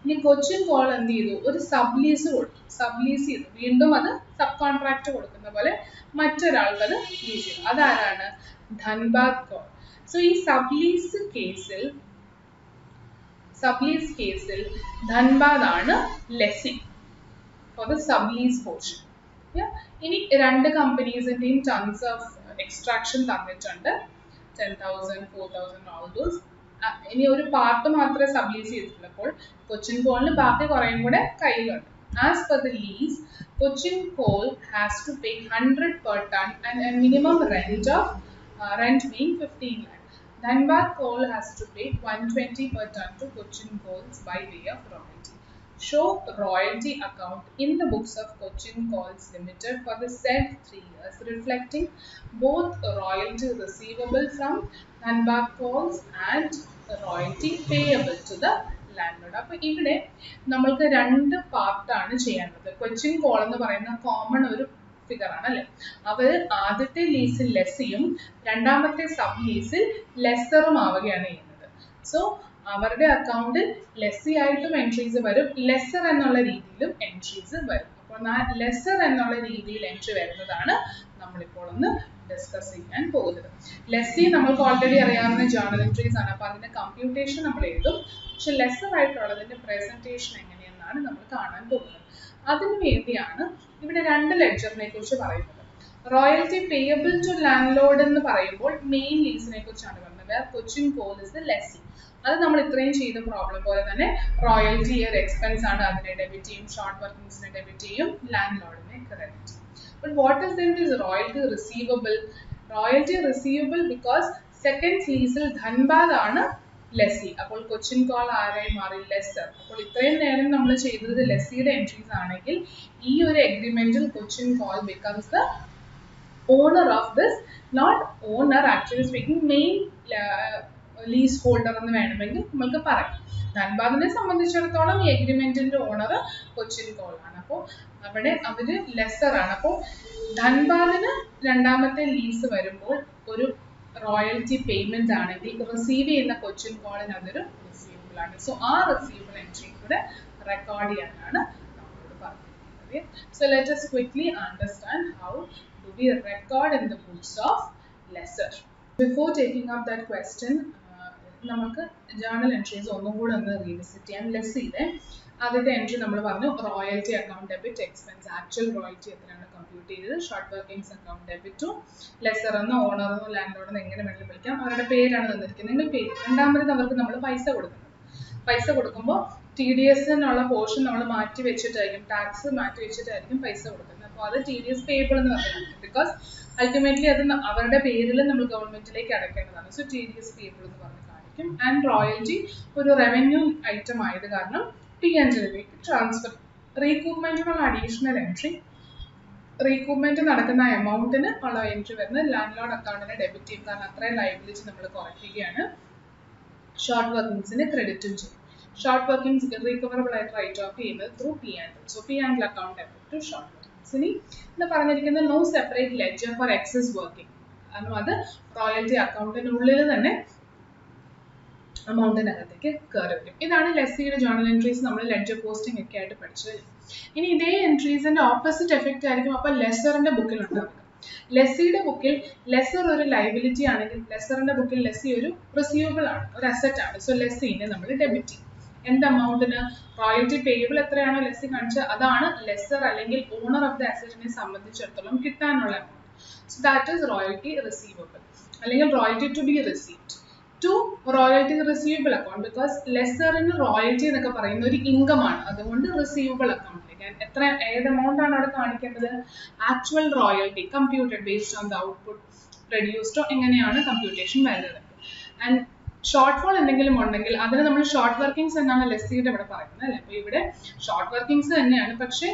ഇനി കൊച്ചിൻ കോൾ എന്ത് ചെയ്തു? ഒരു സബ്ലീസ് കൊടുത്തു, സബ്ലീസ് ചെയ്തു. വീണ്ടും അത് സബ് കോൺട്രാക്ട് കൊടുക്കുന്ന പോലെ മറ്റൊരാൾക്ക് അത് ലീസ് ചെയ്തു. അതാരാണ്? ധൻബാദ് കോൾ. സോ ഈ സബ്ലീസ് കേസിൽ ധൻബാദ് ആണ് ലെസി ഫോർ ദ സബ്ലീസ് പോർഷൻ. ഇനി രണ്ട് കമ്പനീസിന്റെയും ടൺസ് ഓഫ് എക്സ്ട്രാക്ഷൻ തന്നിട്ടുണ്ട്, 10,000, 4,000, all those. ഇനി ഒരു പാർട്ട് മാത്രമേ സബ്ലീസ് ചെയ്തിട്ടുള്ളപ്പോൾ കൊച്ചിൻ കോളിന് ബാക്കി കുറേയും കൂടെ കയ്യിലുണ്ട്. As per the lease, Cochin call has to pay 100 per ton and a minimum rent being 15 lakh. Dhanbad Coal has to pay 120 per ton to Cochin Coals by way of royalty. Show royalty account in the books of Cochin Coals Limited for the said 3 years, reflecting both royalty receivable from Dhanbad Coals and royalty payable to the landlord. അപ്പോൾ ഇവിടെ നമ്മൾക്ക് രണ്ട് പാർട്ടാണ് ചെയ്യേണ്ടത്. കൊച്ചിൻ കോൾ എന്ന് പറയുന്ന കോമൺ ഒരു ഫിഗർ ആണ് അല്ലെ. അവര് ആദ്യത്തെ ലീസിൽ ലെസ്സിയും രണ്ടാമത്തെ സബ് ലീസിൽ ലെസ്സറും ആവുകയാണ് ചെയ്യുന്നത്. സോ അവരുടെ അക്കൗണ്ടിൽ ലെസ്സി ആയിട്ടും എൻട്രീസ് വരും, ലെസ്സർ എന്നുള്ള രീതിയിലും എൻട്രീസ് വരും. അപ്പോൾ ലെസ്സർ എന്നുള്ള രീതിയിൽ എൻട്രി വരുന്നതാണ് നമ്മളിപ്പോൾ ഒന്ന് ഡിസ്കസ് ചെയ്യാൻ പോകുന്നത്. ലെസ്സി നമ്മൾക്ക് ഓൾറെഡി അറിയാവുന്ന ജേർണൽ എൻട്രീസ് ആണ്. അപ്പോൾ അതിന്റെ കമ്പ്യൂട്ടേഷൻ നമ്മൾ എഴുതും. പക്ഷെ ലെസ്സർ ആയിട്ടുള്ളതിന്റെ പ്രസന്റേഷൻ എങ്ങനെയെന്നാണ് നമ്മൾ കാണാൻ പോകുന്നത്. അതിനു വേണ്ടിയാണ് ഇവിടെ രണ്ട് ലെഡ്ജറിനെ കുറിച്ച് പറയുന്നത്. Royalty payable to landlord എന്ന് പറയുമ്പോൾ മെയിൻ ലീസിനെ കുറിച്ചാണ് പറയുന്നത്. Cochin coal is the lessee. അത് നമ്മൾ ഇത്രയും ചെയ്ത പ്രോബ്ലം പോലെ തന്നെ റോയൽറ്റി ഒരു എക്സ്പെൻസ് ആണ്, അതിനെ ഡെബിറ്റ് ചെയ്യും, ഷോർട്ട് വർക്കിംഗ്സിനെ ഡെബിറ്റ് ചെയ്യും, ലാൻഡ് ലോർഡിനെ ക്രെഡിറ്റ് ചെയ്യും. But what is then this royalty receivable? Royalty receivable because second lease Dhanbad ആണ് ലെസ്സി. അപ്പോൾ കൊച്ചിൻ കോൾ ആരായി മാറി? ലെസ്സർ. അപ്പോൾ ഇത്രയും നേരം നമ്മൾ ചെയ്തത് ലെസ്സിയുടെ എൻട്രീസ് ആണെങ്കിൽ ഈ ഒരു എഗ്രിമെന്റിൽ Cochin Coal becomes the owner of this, not owner actually speaking, main lease holder എന്ന് വേണമെങ്കിൽ നമുക്ക് പറയാം. ധൻബാദിനെ സംബന്ധിച്ചിടത്തോളം ഈ എഗ്രിമെന്റിന്റെ ഓണർ കൊച്ചിൻ കോൾ ആണ്. അപ്പോൾ അവിടെ അവര് ലെസ്സർ ആണ്. അപ്പോൾ ധൻബാദിന് രണ്ടാമത്തെ ലീസ് വരുമ്പോൾ ഒരു റോയൽറ്റി പേയ്മെന്റ് ആണെങ്കിൽ റിസീവ് ചെയ്യുന്ന കൊച്ചിൻ കോളിന് അതൊരു റിസീവബിൾ ആണ്. സോ ആ റിസീവബിൾ എൻട്രി കൂടെ റെക്കോർഡ് ചെയ്യാനാണ് നമ്മളോട് പറഞ്ഞിരിക്കുന്നത്. So let us quickly understand how do we record in the books of lesser. Before taking up that question, നമുക്ക് ജേർണൽ എൻട്രീസ് ഒന്നും കൂടെ ഒന്ന് റീവിസിറ്റ് ചെയ്യാം. ലെസ്സിയുടെ ആദ്യത്തെ എൻട്രി നമ്മൾ പറഞ്ഞു royalty account debit expense, actual royalty എത്രയാണ് കമ്പ്യൂട്ട് ചെയ്തത്, short workings account debit to lessor എന്നോ ഓണറെന്നോ ലാൻഡ് ലോർഡെന്നോ എങ്ങനെ വേണമെങ്കിലും വിളിക്കാം. അവരുടെ പേരാണ് തന്നിരിക്കുന്നത്, പേര്. രണ്ടാമത് അവർക്ക് നമ്മൾ പൈസ കൊടുക്കുന്നത്. പൈസ കൊടുക്കുമ്പോൾ TDS എന്നുള്ള പോർഷൻ നമ്മൾ മാറ്റി വെച്ചിട്ടായിരിക്കും, ടാക്സ് മാറ്റി വെച്ചിട്ടായിരിക്കും പൈസ കൊടുക്കുന്നത്. അപ്പോൾ അത് TDS പേയബിൾ എന്ന് പറയുന്നത്, ബിക്കോസ് അൾട്ടിമേറ്റ്ലി അത് അവരുടെ പേരിൽ നമ്മൾ ഗവൺമെന്റിലേക്ക് അടയ്ക്കേണ്ടതാണ്. സോ TDS പേയബിൾ എന്ന് പറഞ്ഞ് കാണിക്കും. ആൻഡ് റോയൽറ്റി ഒരു റവന്യൂ ഐറ്റം ആയത് കാരണം P&Lലേക്ക് ട്രാൻസ്ഫർ. റീകൂപ്മെന്റിനുള്ള അഡീഷണൽ എൻട്രി, റീകൂപ്മെന്റ് നടക്കുന്ന എമൗണ്ടിന് ഉള്ള എൻട്രി വരുന്നത് ലാൻഡ് ലോഡ് അക്കൗണ്ടിനെ ഡെബിറ്റ് ചെയ്യും, കാരണം അത്രയും ലയബിലിറ്റി നമ്മൾ കുറയ്ക്കുകയാണ്. ഷോർട്ട് വർക്കിംഗ്സിന് ക്രെഡിറ്റും ചെയ്യും. ഷോർട്ട് വർക്കിംഗ്സ് ഇറീകവറബിൾ ആയിട്ട് റൈറ്റ് ഓഫ് ചെയ്യുന്നത് through P&L. So P&L account debit to short workings. ഇനി ഇത് പറഞ്ഞിരിക്കുന്ന no separate ledger for excess working, കാരണം അത് റോയൽറ്റി അക്കൗണ്ടിനുള്ളിൽ തന്നെ അമൗണ്ടിനകത്തേക്ക് കയറി വരും. ഇതാണ് ലെസ്സിയുടെ ജേർണൽ എൻട്രീസ് നമ്മൾ ലെഡ്ജർ പോസ്റ്റിംഗ് ഒക്കെ ആയിട്ട് പഠിച്ചത്. ഇനി ഇതേ എൻട്രീസിന്റെ ഓപ്പോസിറ്റ് എഫക്റ്റ് ആയിരിക്കും അപ്പോൾ ലെസ്സറിന്റെ ബുക്കിൽ ഉണ്ടാവുക. ലെസ്സിയുടെ ബുക്കിൽ ലെസ്സർ ഒരു ലയബിലിറ്റി ആണെങ്കിൽ ലെസ്സറിന്റെ ബുക്കിൽ ലെസ്സി ഒരു റിസീവബിൾ ആണ്, ഒരു അസറ്റ് ആണ്. സോ ലെസ്സിനെ നമ്മൾ ഡെബിറ്റ് ചെയ്യും. എന്ത് എമൗണ്ടിന്? റോയൽറ്റി പേയബിൾ എത്രയാണോ ലെസ്സി കാണിച്ചത് അതാണ് ലെസ്സർ അല്ലെങ്കിൽ ഓണർ ഓഫ് ദ അസറ്റിനെ സംബന്ധിച്ചിടത്തോളം കിട്ടാനുള്ള എമൗണ്ട്. So that is royalty receivable അല്ലെങ്കിൽ royalty to be received to royalty receivable account, because ലെസ്സറിന് റോയൽറ്റി എന്നൊക്കെ പറയുന്ന ഒരു ഇൻകം ആണ്, അതുകൊണ്ട് റിസീവബിൾ അക്കൗണ്ടിലേക്ക് എത്ര ഏത് എമൗണ്ട് ആണ് അവിടെ കാണിക്കേണ്ടത്? Actual royalty computed based on the output പ്രൊഡ്യൂസ്ഡോ എങ്ങനെയാണ് കമ്പ്യൂട്ടേഷൻ വരുന്നത്. ആൻഡ് ഷോർട്ട് ഫോൾ എന്തെങ്കിലും ഉണ്ടെങ്കിൽ അതിന് നമ്മൾ ഷോർട്ട് വർക്കിംഗ്സ് എന്നാണ് ലെസ്സിയുടെ ഇവിടെ പറയുന്നത് അല്ലേ. അപ്പോൾ ഇവിടെ ഷോർട്ട് വർക്കിംഗ്സ് തന്നെയാണ്, പക്ഷേ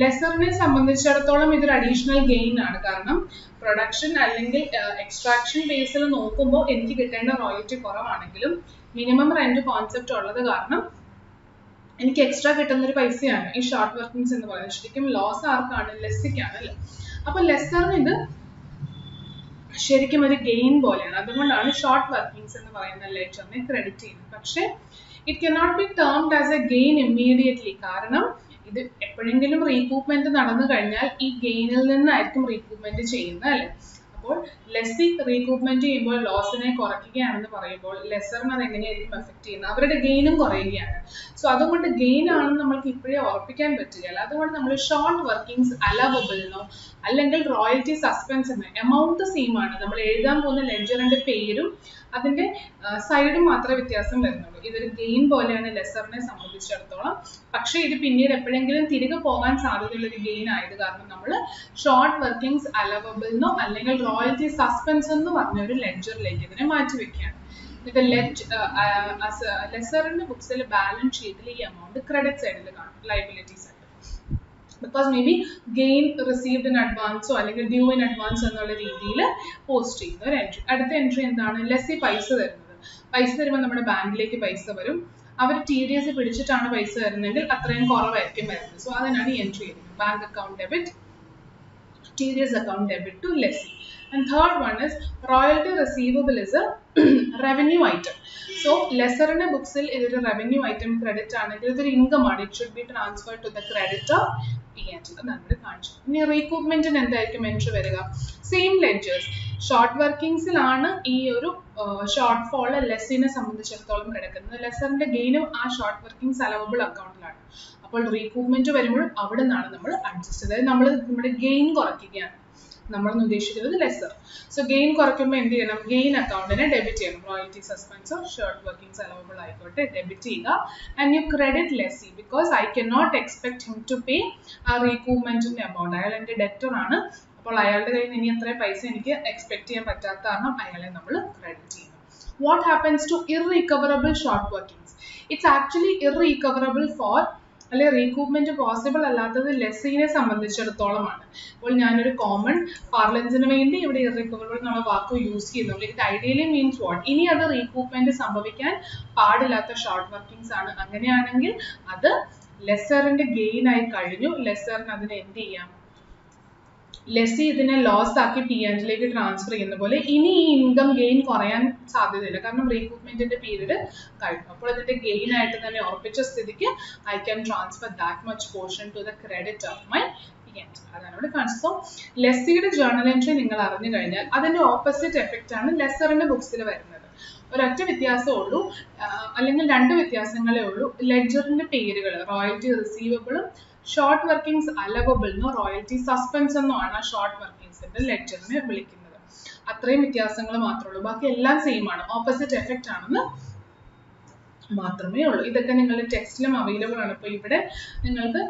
ലെസ്സറിനെ സംബന്ധിച്ചിടത്തോളം ഇതൊരു അഡീഷണൽ ഗെയിൻ ആണ്. കാരണം പ്രൊഡക്ഷൻ അല്ലെങ്കിൽ എക്സ്ട്രാക്ഷൻ ബേസിൽ നോക്കുമ്പോൾ എനിക്ക് കിട്ടേണ്ട റോയൽറ്റി കുറവാണെങ്കിലും മിനിമം റെന്റ് കോൺസെപ്റ്റ് ഉള്ളത് കാരണം എനിക്ക് എക്സ്ട്രാ കിട്ടുന്ന ഒരു പൈസയാണ് ഈ ഷോർട്ട് വർക്കിംഗ്സ് എന്ന് പറയുന്നത്. ശരിക്കും ലോസ് ആർക്കാണ്? ലെസ്സിക്കാണ് അല്ലേ. അപ്പൊ ലെസ്സറിന് ഇത് ശരിക്കും ഒരു ഗെയിൻ പോലെയാണ്, അതുകൊണ്ടാണ് ഷോർട്ട് വർക്കിംഗ്സ് എന്ന് പറയുന്ന ലെഡ്ജറിനെ ക്രെഡിറ്റ് ചെയ്യുന്നത്. പക്ഷേ it cannot be termed as A gain immediately, കാരണം ഇത് എപ്പോഴെങ്കിലും റീകൂപ്മെന്റ് നടന്നു കഴിഞ്ഞാൽ ഈ ഗെയിനിൽ നിന്നായിരിക്കും റീകൂപ്മെന്റ് ചെയ്യുന്നത് അല്ലേ. അപ്പോൾ ലെസ്സി റീകൂപ്മെന്റ് ചെയ്യുമ്പോൾ ലോസിനെ കുറയ്ക്കുകയാണെന്ന് പറയുമ്പോൾ ലെസ്സറിന് അത് എങ്ങനെയായിരിക്കും എഫക്ട് ചെയ്യുന്നത്? അവരുടെ ഗെയിനും കുറയുകയാണ്. സോ അതുകൊണ്ട് ഗെയിൻ ആണെന്ന് നമ്മൾക്ക് ഇപ്പോഴേ ഉറപ്പിക്കാൻ പറ്റുകയില്ല. അതുകൊണ്ട് നമ്മൾ ഷോർട്ട് വർക്കിംഗ്സ് അലവബിളിനോ അല്ലെങ്കിൽ റോയൽറ്റി സസ്പെൻസ് എന്ന എമൗണ്ട് സെയിം ആണ്. നമ്മൾ എഴുതാൻ പോകുന്ന ലെഡ്ജറിന്റെ പേരും അതിന്റെ സൈഡും മാത്രമേ വ്യത്യാസം വരുന്നുള്ളൂ. ഇതൊരു ഗെയിൻ പോലെയാണ് ലെസ്സറിനെ സംബന്ധിച്ചിടത്തോളം. പക്ഷേ ഇത് പിന്നീട് എപ്പോഴെങ്കിലും തിരികെ പോകാൻ സാധ്യതയുള്ള ഒരു ഗെയിൻ ആയത് കാരണം നമ്മൾ ഷോർട്ട് വർക്കിംഗ്സ് അലവബിളിനോ അല്ലെങ്കിൽ റോയൽറ്റി സസ്പെൻസ് എന്ന് പറഞ്ഞ ഒരു ലെഡ്ജറിലേക്ക് ഇതിനെ മാറ്റി വെക്കുകയാണ്. ഇത് ലെസ്സറിന്റെ ബുക്സിൽ ബാലൻസ് ഷീറ്റിൽ ഈ എമൗണ്ട് ക്രെഡിറ്റ് സൈഡിൽ കാണും, ലയബിലിറ്റി സൈഡിൽ. Because may be gain received in അഡ്വാൻസോ അല്ലെങ്കിൽ ഡ്യൂ ഇൻ അഡ്വാൻസ് എന്നുള്ള രീതിയിൽ പോസ്റ്റ് ചെയ്യുന്ന ഒരു എൻട്രി. അടുത്ത എൻട്രി എന്താണ്? ലെസ്സി പൈസ തരുന്നത്. പൈസ തരുമ്പോൾ നമ്മുടെ ബാങ്കിലേക്ക് പൈസ വരും. അവർ TDS പിടിച്ചിട്ടാണ് പൈസ തരുന്നതെങ്കിൽ അത്രയും കുറവായിരിക്കും വരുന്നത്. സോ അതിനാണ് ഈ എൻട്രി ചെയ്യുന്നത്. Bank account debit, TDS account debit to lessee. And third one is royalty receivable is a revenue item. So lesser in a books is a revenue item credit and it is income, it should be transferred to the creditor P&L. Recoupment in entry same ledgers. Short workings shortfall lessee lesser gain of short workings allowable account. അപ്പോൾ റീകൂപ്മെന്റ് വരുമ്പോൾ അവിടെ നിന്നാണ് നമ്മൾ അഡ്ജസ്റ്റ്, അതായത് നമ്മുടെ ഗെയിൻ കുറയ്ക്കുകയാണ് നമ്മളെന്ന് ഉദ്ദേശിക്കുന്നത് ലെസ്സർ. സോ ഗെയിൻ കുറയ്ക്കുമ്പോൾ എന്ത് ചെയ്യണം? ഗെയിൻ അക്കൗണ്ടിനെ ഡെബിറ്റ് ചെയ്യണം. റോയൽറ്റി സസ്പെൻസോ ഷോർട്ട് വർക്കിംഗ്സ് അലവബിൾ ആയിക്കോട്ടെ ഡെബിറ്റ് ചെയ്യുക. And you credit lessee because I can not expect him to pay ആ റീകൂപ്മെന്റിന്റെ എമൗണ്ട്. അയാൾ എൻ്റെ ഡെറ്റർ ആണ്, അപ്പോൾ അയാളുടെ കയ്യിൽ നിന്ന് ഇനി അത്രയും പൈസ എനിക്ക് എക്സ്പെക്ട് ചെയ്യാൻ പറ്റാത്ത കാരണം അയാളെ നമ്മൾ ക്രെഡിറ്റ് ചെയ്യുന്നു. What happens to irrecoverable short workings? It's actually irrecoverable for അല്ലെ റീകൂപ്മെന്റ് പോസിബിൾ അല്ലാത്തത് ലെസ്സിനെ സംബന്ധിച്ചിടത്തോളമാണ്. അപ്പോൾ ഞാനൊരു കോമൺ പാർലൻസിന് വേണ്ടി ഇവിടെ ഇർറിക്കവറബിൾ എന്നുള്ള വാക്ക് യൂസ് ചെയ്യുന്നുള്ളൂ. It ideally means what? ഇനി അത് റീകൂപ്മെന്റ് സംഭവിക്കാൻ പാടില്ലാത്ത ഷോർട്ട് വർക്കിംഗ്സ് ആണ്. അങ്ങനെയാണെങ്കിൽ അത് ലെസ്സറിന്റെ ഗെയിൻ ആയി കഴിഞ്ഞു. ലെസ്സറിന് അതിനെ എന്ത് ചെയ്യാം? ലെസ്സി ഇതിനെ ലോസ് ആക്കി P&Lലേക്ക് ട്രാൻസ്ഫർ ചെയ്യുന്ന പോലെ ഇനി ഈ ഇൻകം ഗെയിൻ കുറയാൻ സാധ്യതയില്ല, കാരണം റീകൂപ്മെന്റിന്റെ പീരീഡ് കഴിഞ്ഞു. അപ്പോൾ ഇതിന്റെ ഗെയിൻ ആയിട്ട് തന്നെ ഉറപ്പിച്ച സ്ഥിതിക്ക് I can transfer that much portion to the credit of my P&L. അതാണ് ഇവിടെ കാണിച്ചത്. സോ ലെസ്സിയുടെ ജേർണൽ എൻട്രി നിങ്ങൾ അറിഞ്ഞു കഴിഞ്ഞാൽ അതിന്റെ ഓപ്പോസിറ്റ് എഫക്റ്റ് ആണ് ലെസ്സറിന്റെ ബുക്സിൽ വരുന്നത്. ഒരൊറ്റ വ്യത്യാസമേ ഉള്ളൂ, അല്ലെങ്കിൽ രണ്ട് വ്യത്യാസങ്ങളേ ഉള്ളൂ. ലെഡ്ജറിന്റെ പേരുകൾ റോയൽറ്റി റിസീവബിളും ഷോർട്ട് വർക്കിംഗ്സ് അലവബിൾ എന്നോ റോയൽറ്റി സസ്പെൻസ് എന്നോ ആണ് ആ ഷോർട്ട് വർക്കിംഗ്സിന്റെ ലെഡ്ജറിനെ വിളിക്കുന്നത്. അത്രയും വ്യത്യാസങ്ങൾ മാത്രമേ ഉള്ളൂ, ബാക്കി എല്ലാം സെയിം ആണ്, ഓപ്പോസിറ്റ് എഫക്റ്റ് ആണെന്ന് മാത്രമേ ഉള്ളൂ. ഇതൊക്കെ നിങ്ങളുടെ ടെക്സ്റ്റിലും അവൈലബിൾ ആണ്. അപ്പോൾ ഇവിടെ നിങ്ങൾക്ക്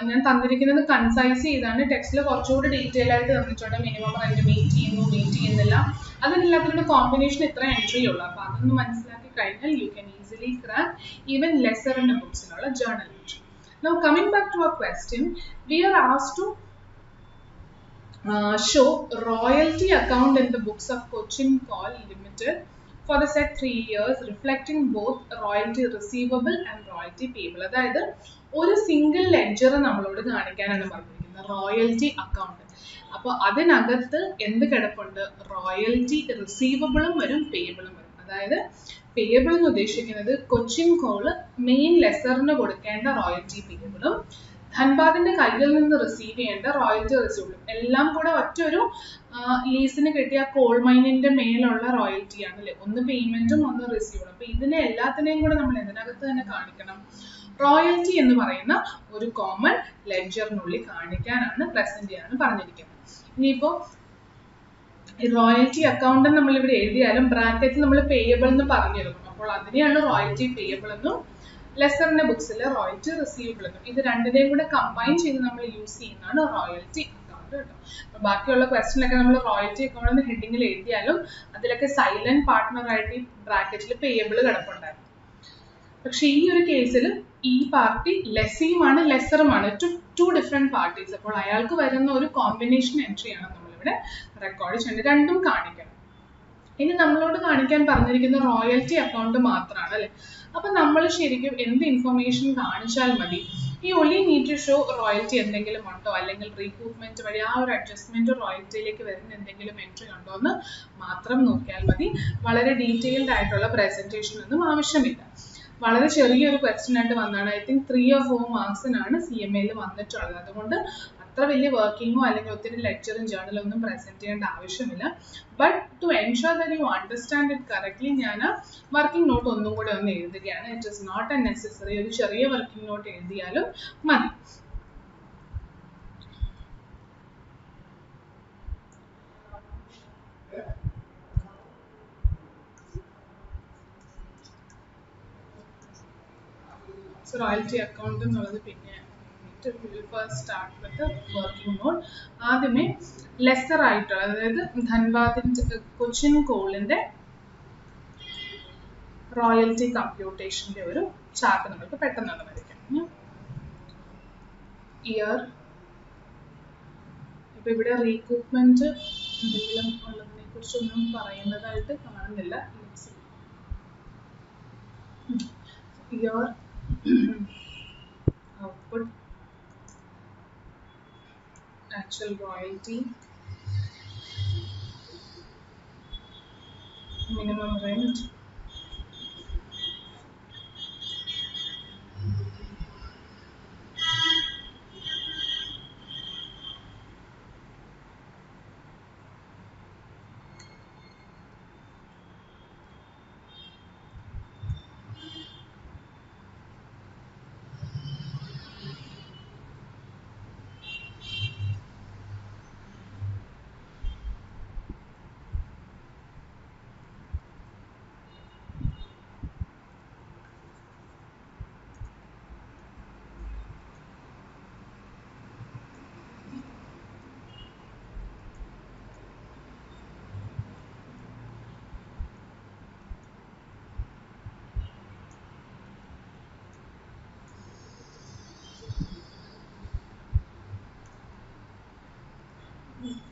ഞാൻ തന്നിരിക്കുന്നത് കൺസൈസ് ചെയ്താണ്. ടെക്സ്റ്റിൽ കുറച്ചുകൂടി ഡീറ്റെയിൽ ആയിട്ട് തന്നിട്ടുണ്ട്. മിനിമം റെന്റ് മീറ്റ് ചെയ്യുന്നില്ല, അതിനെല്ലാത്തിനുള്ള കോമ്പിനേഷൻ ഇത്ര എൻട്രി ഉള്ളൂ. അപ്പോൾ അതൊന്ന് മനസ്സിലാക്കി കഴിഞ്ഞാൽ you can easily crack even ലെസറിന്റെ ബുക്സിനുള്ള journal entry. Now coming back to our question, we are asked to show royalty account in the books of Cochin Call Limited for the said 3 years reflecting both royalty receivable and royalty payable. അതായത് ഒരു സിംഗിൾ ലെഡ്ജർ നമ്മളോട് കാണിക്കാനാണ് പറഞ്ഞിരിക്കുന്നത്, റോയൽറ്റി അക്കൗണ്ട്. അപ്പോൾ അതിനകത്ത് എന്ത് കിടപ്പുണ്ട്? റോയൽറ്റി റിസീവബിളും വരും, പേയബിളും വരും. അതായത് പേയബിൾ എന്ന് ഉദ്ദേശിക്കുന്നത് കൊച്ചിൻ കോള് മെയിൻ ലെസറിന് കൊടുക്കേണ്ട റോയൽറ്റി പേയബിളും ധൻബാദിന്റെ കയ്യിൽ നിന്ന് റിസീവ് ചെയ്യേണ്ട റോയൽറ്റി റിസീവബിളും എല്ലാം കൂടെ ഒറ്റൊരു ലീസിന് കിട്ടിയ കോൾ മൈനിന്റെ മേലുള്ള റോയൽറ്റി ആണ് അല്ലെ. ഒന്ന് പേയ്മെന്റും ഒന്ന് റിസീവബിളും. അപ്പൊ ഇതിനെ എല്ലാത്തിനെയും കൂടെ നമ്മൾ ഇതിനകത്ത് തന്നെ കാണിക്കണം. റോയൽറ്റി എന്ന് പറയുന്ന ഒരു കോമൺ ലെഡ്ജറിനുള്ളിൽ കാണിക്കാനാണ് പ്രസന്റ് ചെയ്യാനാണ് പറഞ്ഞിരിക്കുന്നത്. ഇനിയിപ്പോ റോയൽറ്റി അക്കൗണ്ട് നമ്മൾ ഇവിടെ എഴുതിയാലും ബ്രാക്കറ്റിൽ നമ്മൾ പേയബിൾ എന്ന് പറഞ്ഞിരുന്നു. അപ്പോൾ അതിനെയാണ് റോയൽറ്റി പേയബിൾ എന്നും ലെസറിന്റെ ബുക്സിൽ റോയൽറ്റി റിസീവബിൾ എന്നും. ഇത് രണ്ടിനെയും കൂടെ കമ്പൈൻ ചെയ്ത് നമ്മൾ യൂസ് ചെയ്യുന്നതാണ് റോയൽറ്റി അക്കൗണ്ട് കേട്ടോ. അപ്പൊ ബാക്കിയുള്ള ക്വസ്റ്റ്യനിലൊക്കെ നമ്മൾ റോയൽറ്റി അക്കൗണ്ട് എന്ന് ഹെഡിങ്ങിൽ എഴുതിയാലും അതിലൊക്കെ സൈലന്റ് പാർട്ട്ണർ ആയിട്ട് ഈ ബ്രാക്കറ്റിൽ പേയബിൾ കിടപ്പുണ്ടായിരുന്നു. പക്ഷെ ഈ ഒരു കേസിൽ ഈ പാർട്ടി ലെസ്സിയുമാണ് ലെസറുമാണ്, ടു ഡിഫറെന്റ് പാർട്ടീസ്. അപ്പോൾ അയാൾക്ക് വരുന്ന ഒരു കോമ്പിനേഷൻ എൻട്രിയാണ് നമ്മളിവിടെ റെക്കോർഡ് ചെയ്യേണ്ടത്. രണ്ടും കാണിക്കണം. ഇനി നമ്മളോട് കാണിക്കാൻ പറഞ്ഞിരിക്കുന്ന റോയൽറ്റി അക്കൗണ്ട് മാത്രമാണ് അല്ലെ. അപ്പൊ നമ്മൾ ശരിക്കും എന്ത് ഇൻഫർമേഷൻ കാണിച്ചാൽ മതി? ഈ ഒലി നീഡ് ടു ഷോ റോയൽറ്റി എന്തെങ്കിലും ഉണ്ടോ, അല്ലെങ്കിൽ റീക്രൂട്ട്മെന്റ് വഴി ആ ഒരു അഡ്ജസ്റ്റ്മെന്റ് റോയൽറ്റിയിലേക്ക് വരുന്ന എന്തെങ്കിലും എൻട്രി ഉണ്ടോ എന്ന് മാത്രം നോക്കിയാൽ മതി. വളരെ ഡീറ്റെയിൽഡ് ആയിട്ടുള്ള പ്രസന്റേഷൻ ഒന്നും ആവശ്യമില്ല. വളരെ ചെറിയൊരു ക്വസ്റ്റ്യൻ ആയിട്ട് വന്നാണ്. ഐ തിങ്ക് 3 or 4 മാർക്സിനാണ് CMAയിൽ വന്നിട്ടുള്ളത്. അതുകൊണ്ട് അത്ര വലിയ വർക്കിങ്ങോ അല്ലെങ്കിൽ ഒത്തിരി ലെക്ചറും ജേർണലും ഒന്നും പ്രസന്റ് ചെയ്യേണ്ട ആവശ്യമില്ല. But to ensure that you understand it correctly ഞാൻ വർക്കിംഗ് നോട്ട് ഒന്നും കൂടെ ഒന്ന് എഴുതുകയാണ്. It is not a necessary. ഒരു ചെറിയ വർക്കിംഗ് നോട്ട് എഴുതിയാലും മതി. So royalty account എന്നുള്ളത് പിന്നെ first start with the working note. ആദ്യമേ ലെസർ ആയിട്ടുള്ള, അതായത് ധൻബാദിന്റെ കൊച്ചിൻ കോളിന്റെ റോയൽറ്റി കമ്പ്യൂട്ടേഷന്റെ ഒരു ചാർട്ട് നമുക്ക് പെട്ടെന്ന് വരയ്ക്കാം. ഇയർ ഇപ്പൊ ഇവിടെ റീക്രൂട്ട്മെന്റ് എന്തെങ്കിലും ഉള്ളതിനെ കുറിച്ചൊന്നും പറയുന്നതായിട്ട് കാണുന്നില്ല. Year output, actual royalty, minimum rent,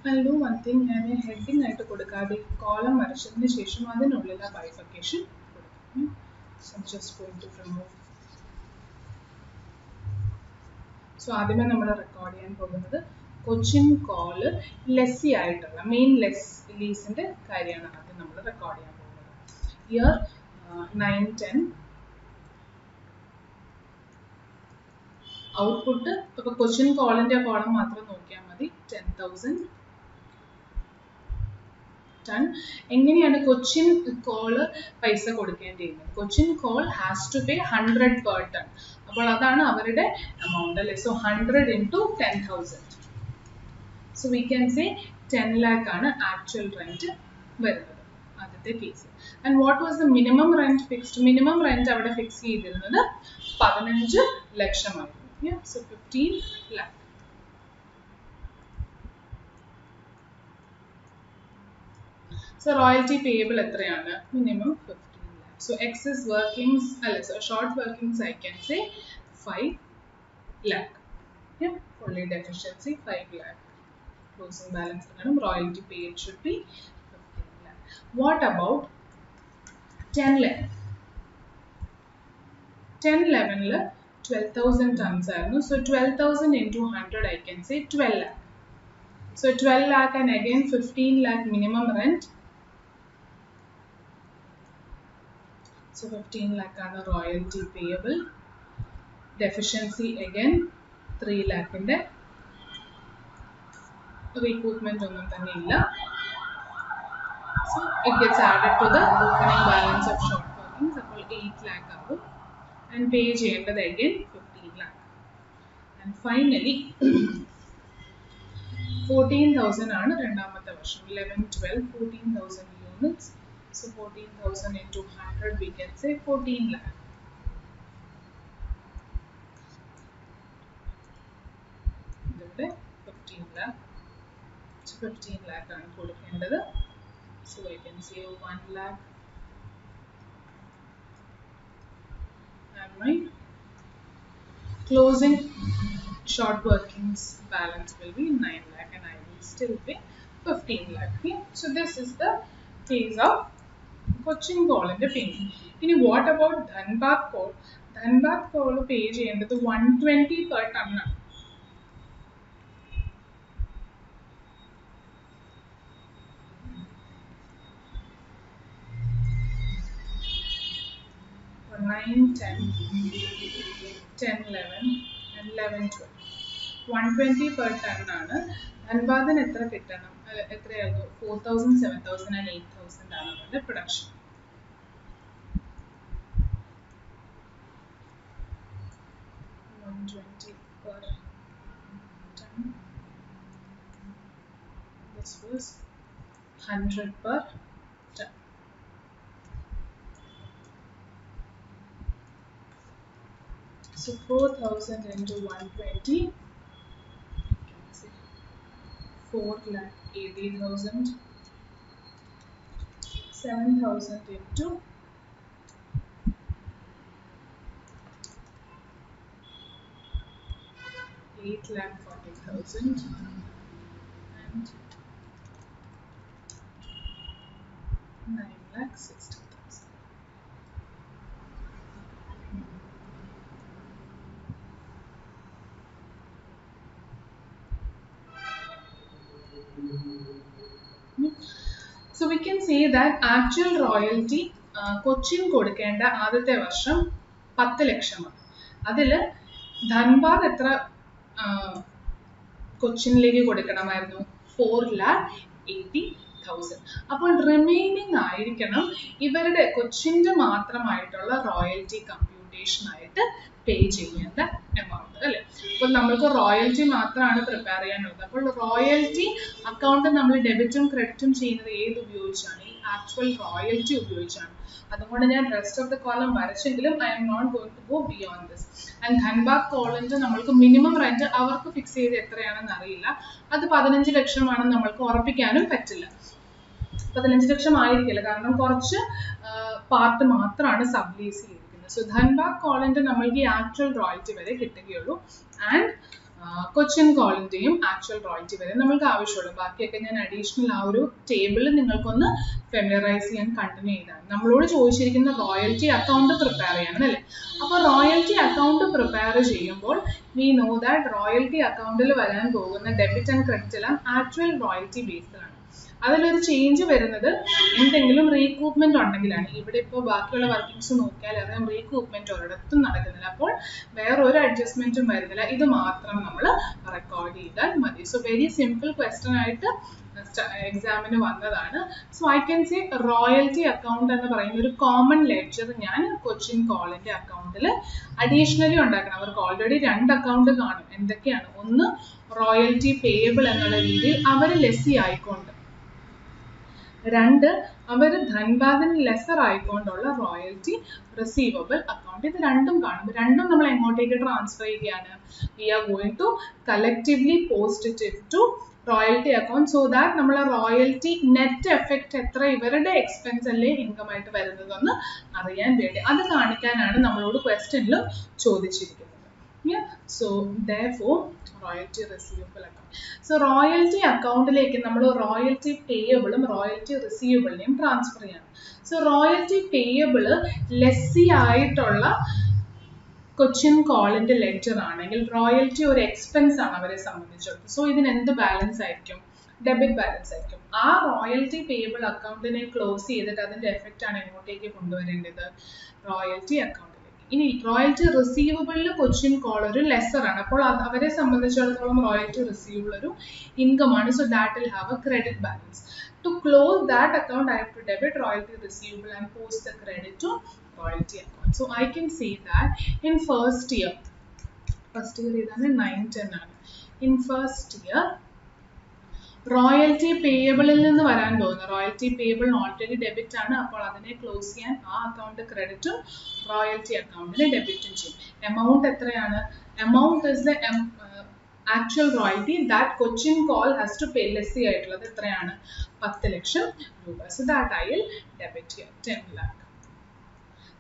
I'll do one thing. ഞാൻ ഹെഡിങ് ആയിട്ട് കൊടുക്കാതെ കോളം വരച്ചതിന് ശേഷം അതിനുള്ളിൽ ആ ബൈഫർക്കേഷൻ കൊടുക്കും. Just going to remove. So ആദ്യമേ നമ്മൾ റെക്കോർഡ് ചെയ്യാൻ പോകുന്നത് കൊച്ചിൻ കോള് ലെസ്സി ആയിട്ടുള്ള മെയിൻ ലീസിന്റെ കാര്യമാണ് ആദ്യം നമ്മൾ റെക്കോർഡ് ചെയ്യാൻ പോകുന്നത്. Year 9-10 output. ഇപ്പൊ കൊച്ചിൻ കോളിന്റെ കോളം മാത്രം നോക്കിയാൽ മതി. 10,000 ടൺ. എങ്ങനെയാണ് കൊച്ചിൻ കോള് പൈസ കൊടുക്കേണ്ടിയിരുന്നത്? Cochin call has to pay 100 per ton. അപ്പോൾ അതാണ് അവരുടെ എമൗണ്ട് അല്ലെ. So 100 into 10,000. So we can say 10 lakh ആണ് ആക്ച്വൽ റെന്റ് വരുന്നത്. ആദ്യത്തെ case. And what was the minimum rent fixed? Minimum rent അവിടെ ഫിക്സ് ചെയ്തിരുന്നത് 15 ലക്ഷമായിരുന്നു. So 15 lakh. So royalty payable എത്രയാണ്? Minimum 15 lakh. So excess workings, so short workings I can say 5 lakh. Yeah, fully deficiency 5 lakh. Closing balance royalty paid should be 15 lakh. What about 1011? 1011 12,000 tons ആയിരുന്നു. So 12,000 into 100 I can say 12 lakh. So 12 lakh and again 15 lakh minimum rent. So 15 lakh ആണ് royalty payable. Deficiency again 3 lakh ന്റെ recoupment ഒന്നും തന്നെ ഇല്ല. So it gets added to the opening balance of short workings. അപ്പോൾ 8 lakh ആകും. And pay ചെയ്യേണ്ടത് again 15 lakh. And finally 14,000 ആണ് രണ്ടാമത്തെ വർഷം. 11, 12, 14,000 units. So 14,000 into 100 we can say 14 lakh. ഇവിടെ 15 lakh. So 15 lakh ആണ് കൊടുക്കേണ്ടത്. So I can say 1 lakh. And my closing short workings balance will be 9 lakh and I will still pay 15 lakh. Okay? So this is the case of Cochin Coal and the payment. What about Dhanbad Coal? Dhanbad Coal pay ചെയ്യേണ്ടത് 120 per ton. 9, 10, 10, 11 and 11, 12. 120 per ton ആണ്. ധൻബാദിന് എത്ര കിട്ടണം? എത്രയായിരുന്നു? 4,000, 7,000 and 8,000 ആണ് അവരുടെ production. Per ton. This was 100 per ton. So 4,000 into 120, 4,80,000. 7,000 into 8,40,000 and 9,60,000. So we can say that actual royalty Cochin കൊടുക്കേണ്ട ആദ്യത്തെ വർഷം 10 ലക്ഷമാണ്. അതിൽ ധൻബാദ് എത്ര കൊച്ചിനിലേക്ക് കൊടുക്കണമായിരുന്നു? 4,80,000. അപ്പോൾ റിമൈനിങ് ആയിരിക്കണം ഇവരുടെ കൊച്ചിൻ്റെ മാത്രമായിട്ടുള്ള റോയൽറ്റി കമ്പ്യൂട്ടേഷൻ ആയിട്ട് പേ ചെയ്യേണ്ട എമൗണ്ട് അല്ലേ. അപ്പോൾ നമ്മൾക്ക് റോയൽറ്റി മാത്രമാണ് പ്രിപ്പയർ ചെയ്യാനുള്ളത്. അപ്പോൾ റോയൽറ്റി അക്കൗണ്ട് നമ്മൾ ഡെബിറ്റും ക്രെഡിറ്റും ചെയ്യുന്നത് ഏത് ഉപയോഗിച്ചാണ്? ഈ ആക്ച്വൽ റോയൽറ്റി ഉപയോഗിച്ചാണ്. അതുകൊണ്ട് ഞാൻ റെസ്റ്റ് ഓഫ് ദ കോളം വരച്ചെങ്കിലും I'm not going to go beyond this. And Dhanbad കോളിൻ്റെ നമ്മൾക്ക് മിനിമം റെന്റ് അവർക്ക് ഫിക്സ് ചെയ്ത് എത്രയാണെന്ന് അറിയില്ല. അത് 15 ലക്ഷമാണെന്ന് നമ്മൾക്ക് ഉറപ്പിക്കാനും പറ്റില്ല. 15 ലക്ഷം ആയിരിക്കില്ല, കാരണം കുറച്ച് പാർട്ട് മാത്രമാണ് സബ്ലീസ് ചെയ്തിരിക്കുന്നത്. സോ ധൻബാദ് കോളിൻ്റെ നമ്മൾക്ക് ഈ ആക്ച്വൽ റോയൽറ്റി വരെ കിട്ടുകയുള്ളൂ. ആൻഡ് കൊച്ചിൻ കോളിൻ്റെയും ആക്ച്വൽ റോയൽറ്റി വരെ നമ്മൾക്ക് ആവശ്യമുള്ളൂ. ബാക്കിയൊക്കെ ഞാൻ അഡീഷണൽ ആ ഒരു ടേബിളിൽ നിങ്ങൾക്കൊന്ന് ഫെമിലറൈസ് ചെയ്യാൻ കണ്ടിന്യൂ ചെയ്താണ്. നമ്മളോട് ചോദിച്ചിരിക്കുന്ന റോയൽറ്റി അക്കൗണ്ട് പ്രിപ്പയർ ചെയ്യണം അല്ലേ. അപ്പോൾ റോയൽറ്റി അക്കൗണ്ട് പ്രിപ്പയർ ചെയ്യുമ്പോൾ വി നോ ദാറ്റ് റോയൽറ്റി അക്കൗണ്ടിൽ വരാൻ പോകുന്ന ഡെബിറ്റ് ആൻഡ് ക്രെഡിറ്റ് എല്ലാം ആക്ച്വൽ റോയൽറ്റി ബേസ്ഡിലാണ്. അതിലൊരു ചേഞ്ച് വരുന്നത് എന്തെങ്കിലും റീകൂപ്മെന്റ് ഉണ്ടെങ്കിലാണ്. ഇവിടെ ഇപ്പോൾ ബാക്കിയുള്ള വർക്കിങ്സ് നോക്കിയാൽ അറിയാം റീകൂപ്മെന്റ് ഒരിടത്തും നടക്കുന്നില്ല. അപ്പോൾ വേറൊരു അഡ്ജസ്റ്റ്മെന്റും വരുന്നില്ല. ഇത് മാത്രം നമ്മൾ റെക്കോർഡ് ചെയ്താൽ മതി. സോ വെരി സിമ്പിൾ ക്വസ്റ്റ്യൻ ആയിട്ട് എക്സാമിന് വന്നതാണ്. So I can say royalty account എന്ന് പറയുന്ന ഒരു കോമൺ ലെഡ്ജർ ഞാൻ കൊച്ചിൻ കോളിന്റെ അക്കൗണ്ടിൽ അഡീഷണലി ഉണ്ടാക്കണം. അവർക്ക് ഓൾറെഡി 2 അക്കൗണ്ട് കാണും. എന്തൊക്കെയാണ്? ഒന്ന് റോയൽറ്റി പേയബിൾ എന്നുള്ള രീതിയിൽ അവർ ലെസ്സി ആയിക്കൊണ്ട് രണ്ട്, അവർ ധൻബാദിന് ലെസർ ആയിക്കൊണ്ടുള്ള റോയൽറ്റി റിസീവബിൾ അക്കൗണ്ട്. ഇത് രണ്ടും കാണും. രണ്ടും നമ്മൾ എങ്ങോട്ടേക്ക് ട്രാൻസ്ഫർ ചെയ്യുകയാണ്? We are going to collectively post it to royalty account so that നമ്മൾ റോയൽറ്റി നെറ്റ് എഫക്റ്റ് എത്ര ഇവരുടെ എക്സ്പെൻസ് അല്ലേ ഇൻകം ആയിട്ട് വരുന്നതെന്ന് അറിയാൻ വേണ്ടി അത് കാണിക്കാനാണ് നമ്മളോട് ക്വസ്റ്റ്യനിലും ചോദിച്ചിരിക്കുന്നത്. So therefore royalty receivable account. So royalty അക്കൗണ്ടിലേക്ക് നമ്മൾ റോയൽറ്റി പേയബിളും റോയൽറ്റി റിസീവബിളിനെയും ട്രാൻസ്ഫർ ചെയ്യണം. സോ റോയൽറ്റി പേയബിള് ലെസ്സി ആയിട്ടുള്ള കൊച്ചിൻ കോളിന്റെ ലെഡ്ജർ ആണെങ്കിൽ റോയൽറ്റി ഒരു എക്സ്പെൻസ് ആണ് അവരെ സംബന്ധിച്ചിടത്തോളം. സോ ഇതിന് എന്ത് ബാലൻസ് ആയിരിക്കും? ഡെബിറ്റ് ബാലൻസ് ആയിരിക്കും. ആ റോയൽറ്റി പേയബിൾ അക്കൗണ്ടിനെ ക്ലോസ് ചെയ്തിട്ട് അതിന്റെ എഫക്റ്റ് ആണ് എങ്ങോട്ടേക്ക് കൊണ്ടുവരേണ്ടത്? റോയൽറ്റി അക്കൗണ്ടിലേക്ക്. ഇനി റോയൽറ്റി റിസീവബിളിൽ കൊച്ചിൻ കോൾ ഒരു ലെസർ ആണ്. അപ്പോൾ അവരെ സംബന്ധിച്ചിടത്തോളം റോയൽറ്റി റിസീവബിൾ ഒരു ഇൻകം ആണ്. So that will have A credit balance. To close that account, I have to debit royalty receivable and post the credit to royalty account. So I can say that in first year is 9-10 ആണ്. In first year റോയൽറ്റി പേയബിളിൽ നിന്ന് വരാൻ പോകുന്നത് റോയൽറ്റി പേയബിൾ ഓൾറെഡി ഡെബിറ്റ് ആണ്. അപ്പോൾ അതിനെ ക്ലോസ് ചെയ്യാൻ ആ അക്കൗണ്ട് ക്രെഡിറ്റും റോയൽറ്റി അക്കൗണ്ടിന് ഡെബിറ്റും ചെയ്യും. എമൗണ്ട് എത്രയാണ്? Amount is the actual royalty that Cochin Call has to pay. Lessee ആയിട്ടുള്ളത് എത്രയാണ്? 10 ലക്ഷം രൂപ. So that I will debit here 10 lakh.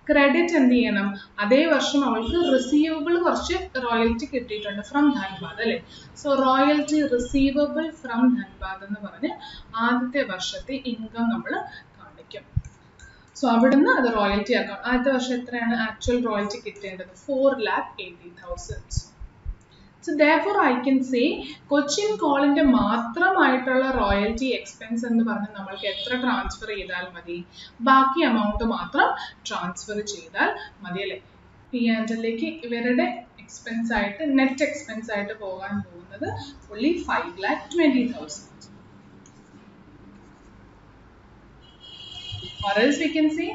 Credit എന്ത് ചെയ്യണം? അതേ വർഷം അവൾക്ക് റിസീവബിൾ കുറച്ച് റോയൽറ്റി കിട്ടിയിട്ടുണ്ട് ഫ്രം ധൻബാദ് അല്ലേ. So royalty receivable from Dhanbad എന്ന് പറഞ്ഞ് ആദ്യത്തെ വർഷത്തെ ഇൻകം നമ്മൾ കാണിക്കും. സോ അവിടുന്ന് അത് റോയൽറ്റി അക്കൗണ്ട്. ആദ്യത്തെ വർഷം എത്രയാണ് ആക്ച്വൽ റോയൽറ്റി കിട്ടേണ്ടത്? 4,80,000. So therefore I can say കൊച്ചിൻ കോളിന്റെ മാത്രമായിട്ടുള്ള റോയൽറ്റി എക്സ്പെൻസ് എന്ന് പറഞ്ഞ് നമ്മൾക്ക് എത്ര ട്രാൻസ്ഫർ ചെയ്താൽ മതി? ബാക്കി എമൗണ്ട് മാത്രം ട്രാൻസ്ഫർ ചെയ്താൽ മതി അല്ലേ. P&Lലേക്ക് ഇവരുടെ എക്സ്പെൻസ് ആയിട്ട് നെറ്റ് എക്സ്പെൻസ് ആയിട്ട് പോകാൻ പോകുന്നത് only 5,20,000. Or else we can say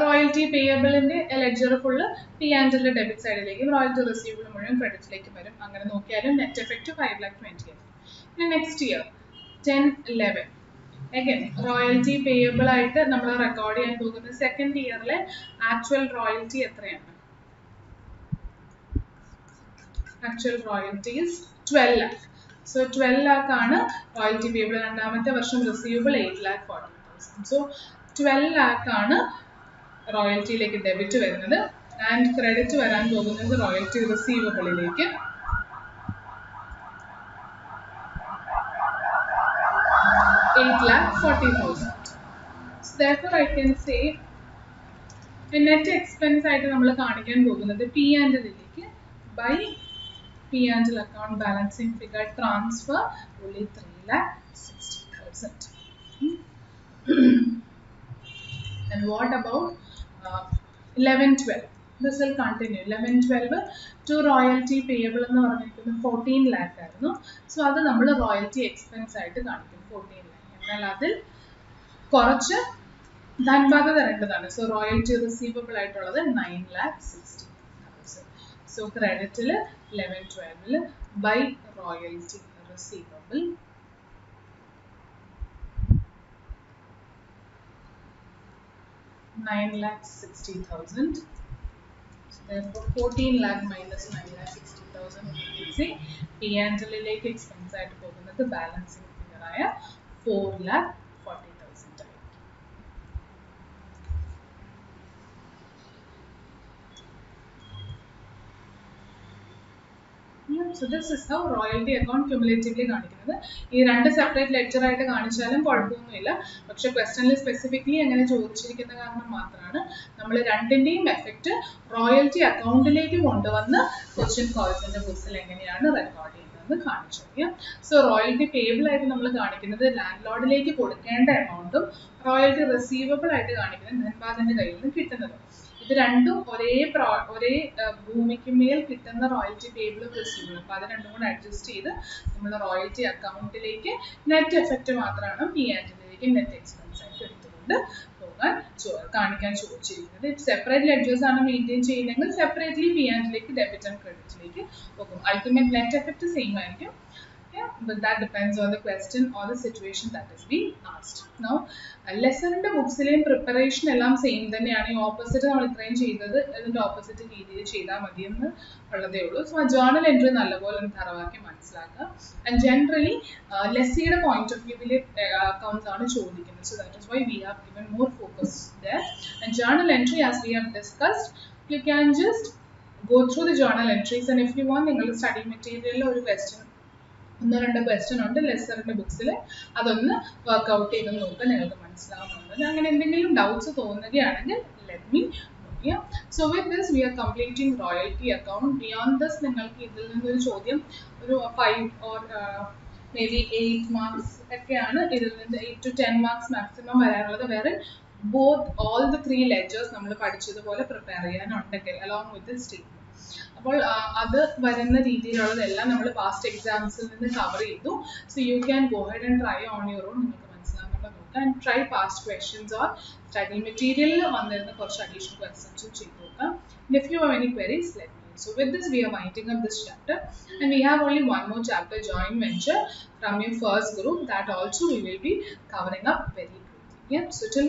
royalty payable in the ledger full P&L debit side like royalty receivable മുഴുവൻ credit ലേക്ക് വരും. അങ്ങനെ നോക്കിയാലും net effect 5,20,000. Next year 10-11 again royalty payable ആയിട്ട് നമ്മൾ റെക്കോർഡ് ചെയ്യാൻ പോകുന്നത് സെക്കൻഡ് ഇയറിലെ ആക്ച്വൽ റോയൽറ്റി എത്രയാണ്? Actual royalty is 12 lakh. So 12 lakh ആണ് royalty payable. രണ്ടാമത്തെ വർഷം receivable 8,40,000. So 12 lakh ആണ് റോയൽറ്റിയിലേക്ക് ഡെബിറ്റ് വരുന്നത്. ആൻഡ് ക്രെഡിറ്റ് വരാൻ പോകുന്നത് റോയൽറ്റി റിസീവബിളിലേക്ക് 8,40,000. So therefore I can say net expense ആയിട്ട് നമ്മൾ കാണിക്കാൻ പോകുന്നത് P&Lലേക്ക് by P&L account balancing figure transfer only 3,60,000. And what about 11-12? This will continue. 11-12 to royalty payable എന്ന് പറഞ്ഞിരിക്കുന്നത് 14 lakh ആയിരുന്നു. സോ അത് നമ്മൾ റോയൽറ്റി എക്സ്പെൻസ് ആയിട്ട് കാണിക്കും 14 lakh. എന്നാൽ അതിൽ കുറച്ച് ധൻബാദ് തരേണ്ടതാണ്. സോ റോയൽറ്റി റിസീവബിൾ ആയിട്ടുള്ളത് 9,60,000. സോ ക്രെഡിറ്റിൽ 11-12 by royalty receivable 9,60,000. So therefore 14 lakh minus 9,60,000 is P&Lലേക്ക് എക്സ്പെൻസ് ആയിട്ട് പോകുന്നത് ബാലൻസിംഗ് ഫിഗർ ആയ 4,40,000 ആയി. So this is how royalty account cumulatively കാണിക്കുന്നത്. ഈ രണ്ട് സെപ്പറേറ്റ് ലെക്ചർ ആയിട്ട് കാണിച്ചാലും കുഴപ്പമൊന്നുമില്ല. പക്ഷെ ക്വസ്റ്റനിൽ സ്പെസിഫിക്കലി അങ്ങനെ ചോദിച്ചിരിക്കുന്ന കാരണം മാത്രമാണ് നമ്മൾ രണ്ടിന്റെയും എഫക്റ്റ് റോയൽറ്റി അക്കൗണ്ടിലേക്ക് കൊണ്ടുവന്ന് ക്വസ്റ്റ്യൻ കോഴ്സിന്റെ ബുക്സിൽ എങ്ങനെയാണ് റെക്കോർഡ് ചെയ്യുന്നതെന്ന് കാണിച്ചത്. സോ റോയൽറ്റി പേയബിൾ ആയിട്ട് നമ്മൾ കാണിക്കുന്നത് ലാൻഡ് ലോർഡിലേക്ക് കൊടുക്കേണ്ട എമൗണ്ടും റോയൽറ്റി റിസീവബിൾ ആയിട്ട് കാണിക്കുന്നത് ധൻബാദിന്റെ കയ്യിൽ നിന്ന് കിട്ടുന്നതും. ഇത് രണ്ടും ഒരേ ഭൂമിക്ക് മേൽ കിട്ടുന്ന റോയൽറ്റി പേബിളും റിസീവബിളും. അപ്പോൾ അത് രണ്ടും കൂടെ അഡ്ജസ്റ്റ് ചെയ്ത് നമ്മൾ റോയൽറ്റി അക്കൗണ്ടിലേക്ക് നെറ്റ് എഫക്റ്റ് മാത്രമാണ് P&Lലേക്ക് നെറ്റ് എക്സ്പെൻസ് ആയിട്ട് എടുത്തുകൊണ്ട് കാണിക്കാൻ ചോദിച്ചിരിക്കുന്നത്. സെപ്പറേറ്റ് ലെഡ്ജേഴ്സ് ആണ് മെയിൻറ്റെയിൻ ചെയ്യുന്നതെങ്കിൽ സെപ്പറേറ്റ്ലി P&Lലേക്ക് ഡെബിറ്റ് ആൻഡ് ക്രെഡിറ്റിലേക്ക് പോകും. അൾട്ടിമേറ്റ് നെറ്റ് എഫക്റ്റ് സെയിം ആയിരിക്കും. Yeah, but that depends on the question or the situation that is being asked. Now, lesson in the books preparation എല്ലാം സെയിം തന്നെയാണ്. ഈ ഓപ്പോസിറ്റ് നമ്മൾ ഇത്രയും ചെയ്തത് അതിൻ്റെ ഓപ്പോസിറ്റ് രീതിയിൽ ചെയ്താൽ മതി എന്ന് ഉള്ളതേ ഉള്ളൂ. സോ ആ ജേർണൽ എൻട്രി നല്ലപോലെ ഒന്ന് തറവാക്കി മനസ്സിലാക്കുക. ആൻഡ് ജനറലി ലെസ്സിയുടെ പോയിന്റ് ഓഫ് വ്യൂവിൽ അക്കൗണ്ട്സ് ആണ് ചോദിക്കുന്നത്. So that is why we have given more focus there. And journal entry as we have discussed, you can just go through the journal entries, and if you want നിങ്ങളുടെ സ്റ്റഡി മെറ്റീരിയലിൽ ഒരു ക്വസ്റ്റ്യൻ ഒന്നോ രണ്ടോ ക്വസ്റ്റ്യൻ ഉണ്ട് ലെസറിന്റെ ബുക്സിൽ, അതൊന്ന് വർക്ക്ഔട്ട് ചെയ്ത് നോക്കുക, നിങ്ങൾക്ക് മനസ്സിലാവുന്നുണ്ട്. അങ്ങനെ എന്തെങ്കിലും ഡൗട്ട്സ് തോന്നുകയാണെങ്കിൽ let me know. So with this we are completing royalty account. Beyond this നിങ്ങൾക്ക് ഇതിൽ നിന്നൊരു ചോദ്യം ഒരു 5 or maybe 8 marks ഒക്കെയാണ് ഇതിൽ നിന്ന് 8 to 10 marks maximum വരാനുള്ളത്. വേറെ both all the 3 ledgers നമ്മൾ പഠിച്ചതുപോലെ prepare ചെയ്യാനുണ്ടെങ്കിൽ along with the statement. അപ്പോൾ അത് വരുന്ന രീതിയിലുള്ളതെല്ലാം നമ്മൾ പാസ്റ്റ് എക്സാംസിൽ നിന്ന് കവർ ചെയ്തു. So you can go ahead and try on your own. നിങ്ങൾക്ക് മനസ്സിലാകുന്നുണ്ടോ നോക്കുക. And try past questions or study മെറ്റീരിയലിൽ വന്നിരുന്ന കുറച്ച് അഡീഷണൽ ക്വസ്റ്റ്യൻസും ചെയ്ത് നോക്കാം. And if you have any queries, let me know. So with this we are winding up this chapter, and we have only one more chapter, joint venture, from your first group, that also we will be covering up very quickly. Yeah, so till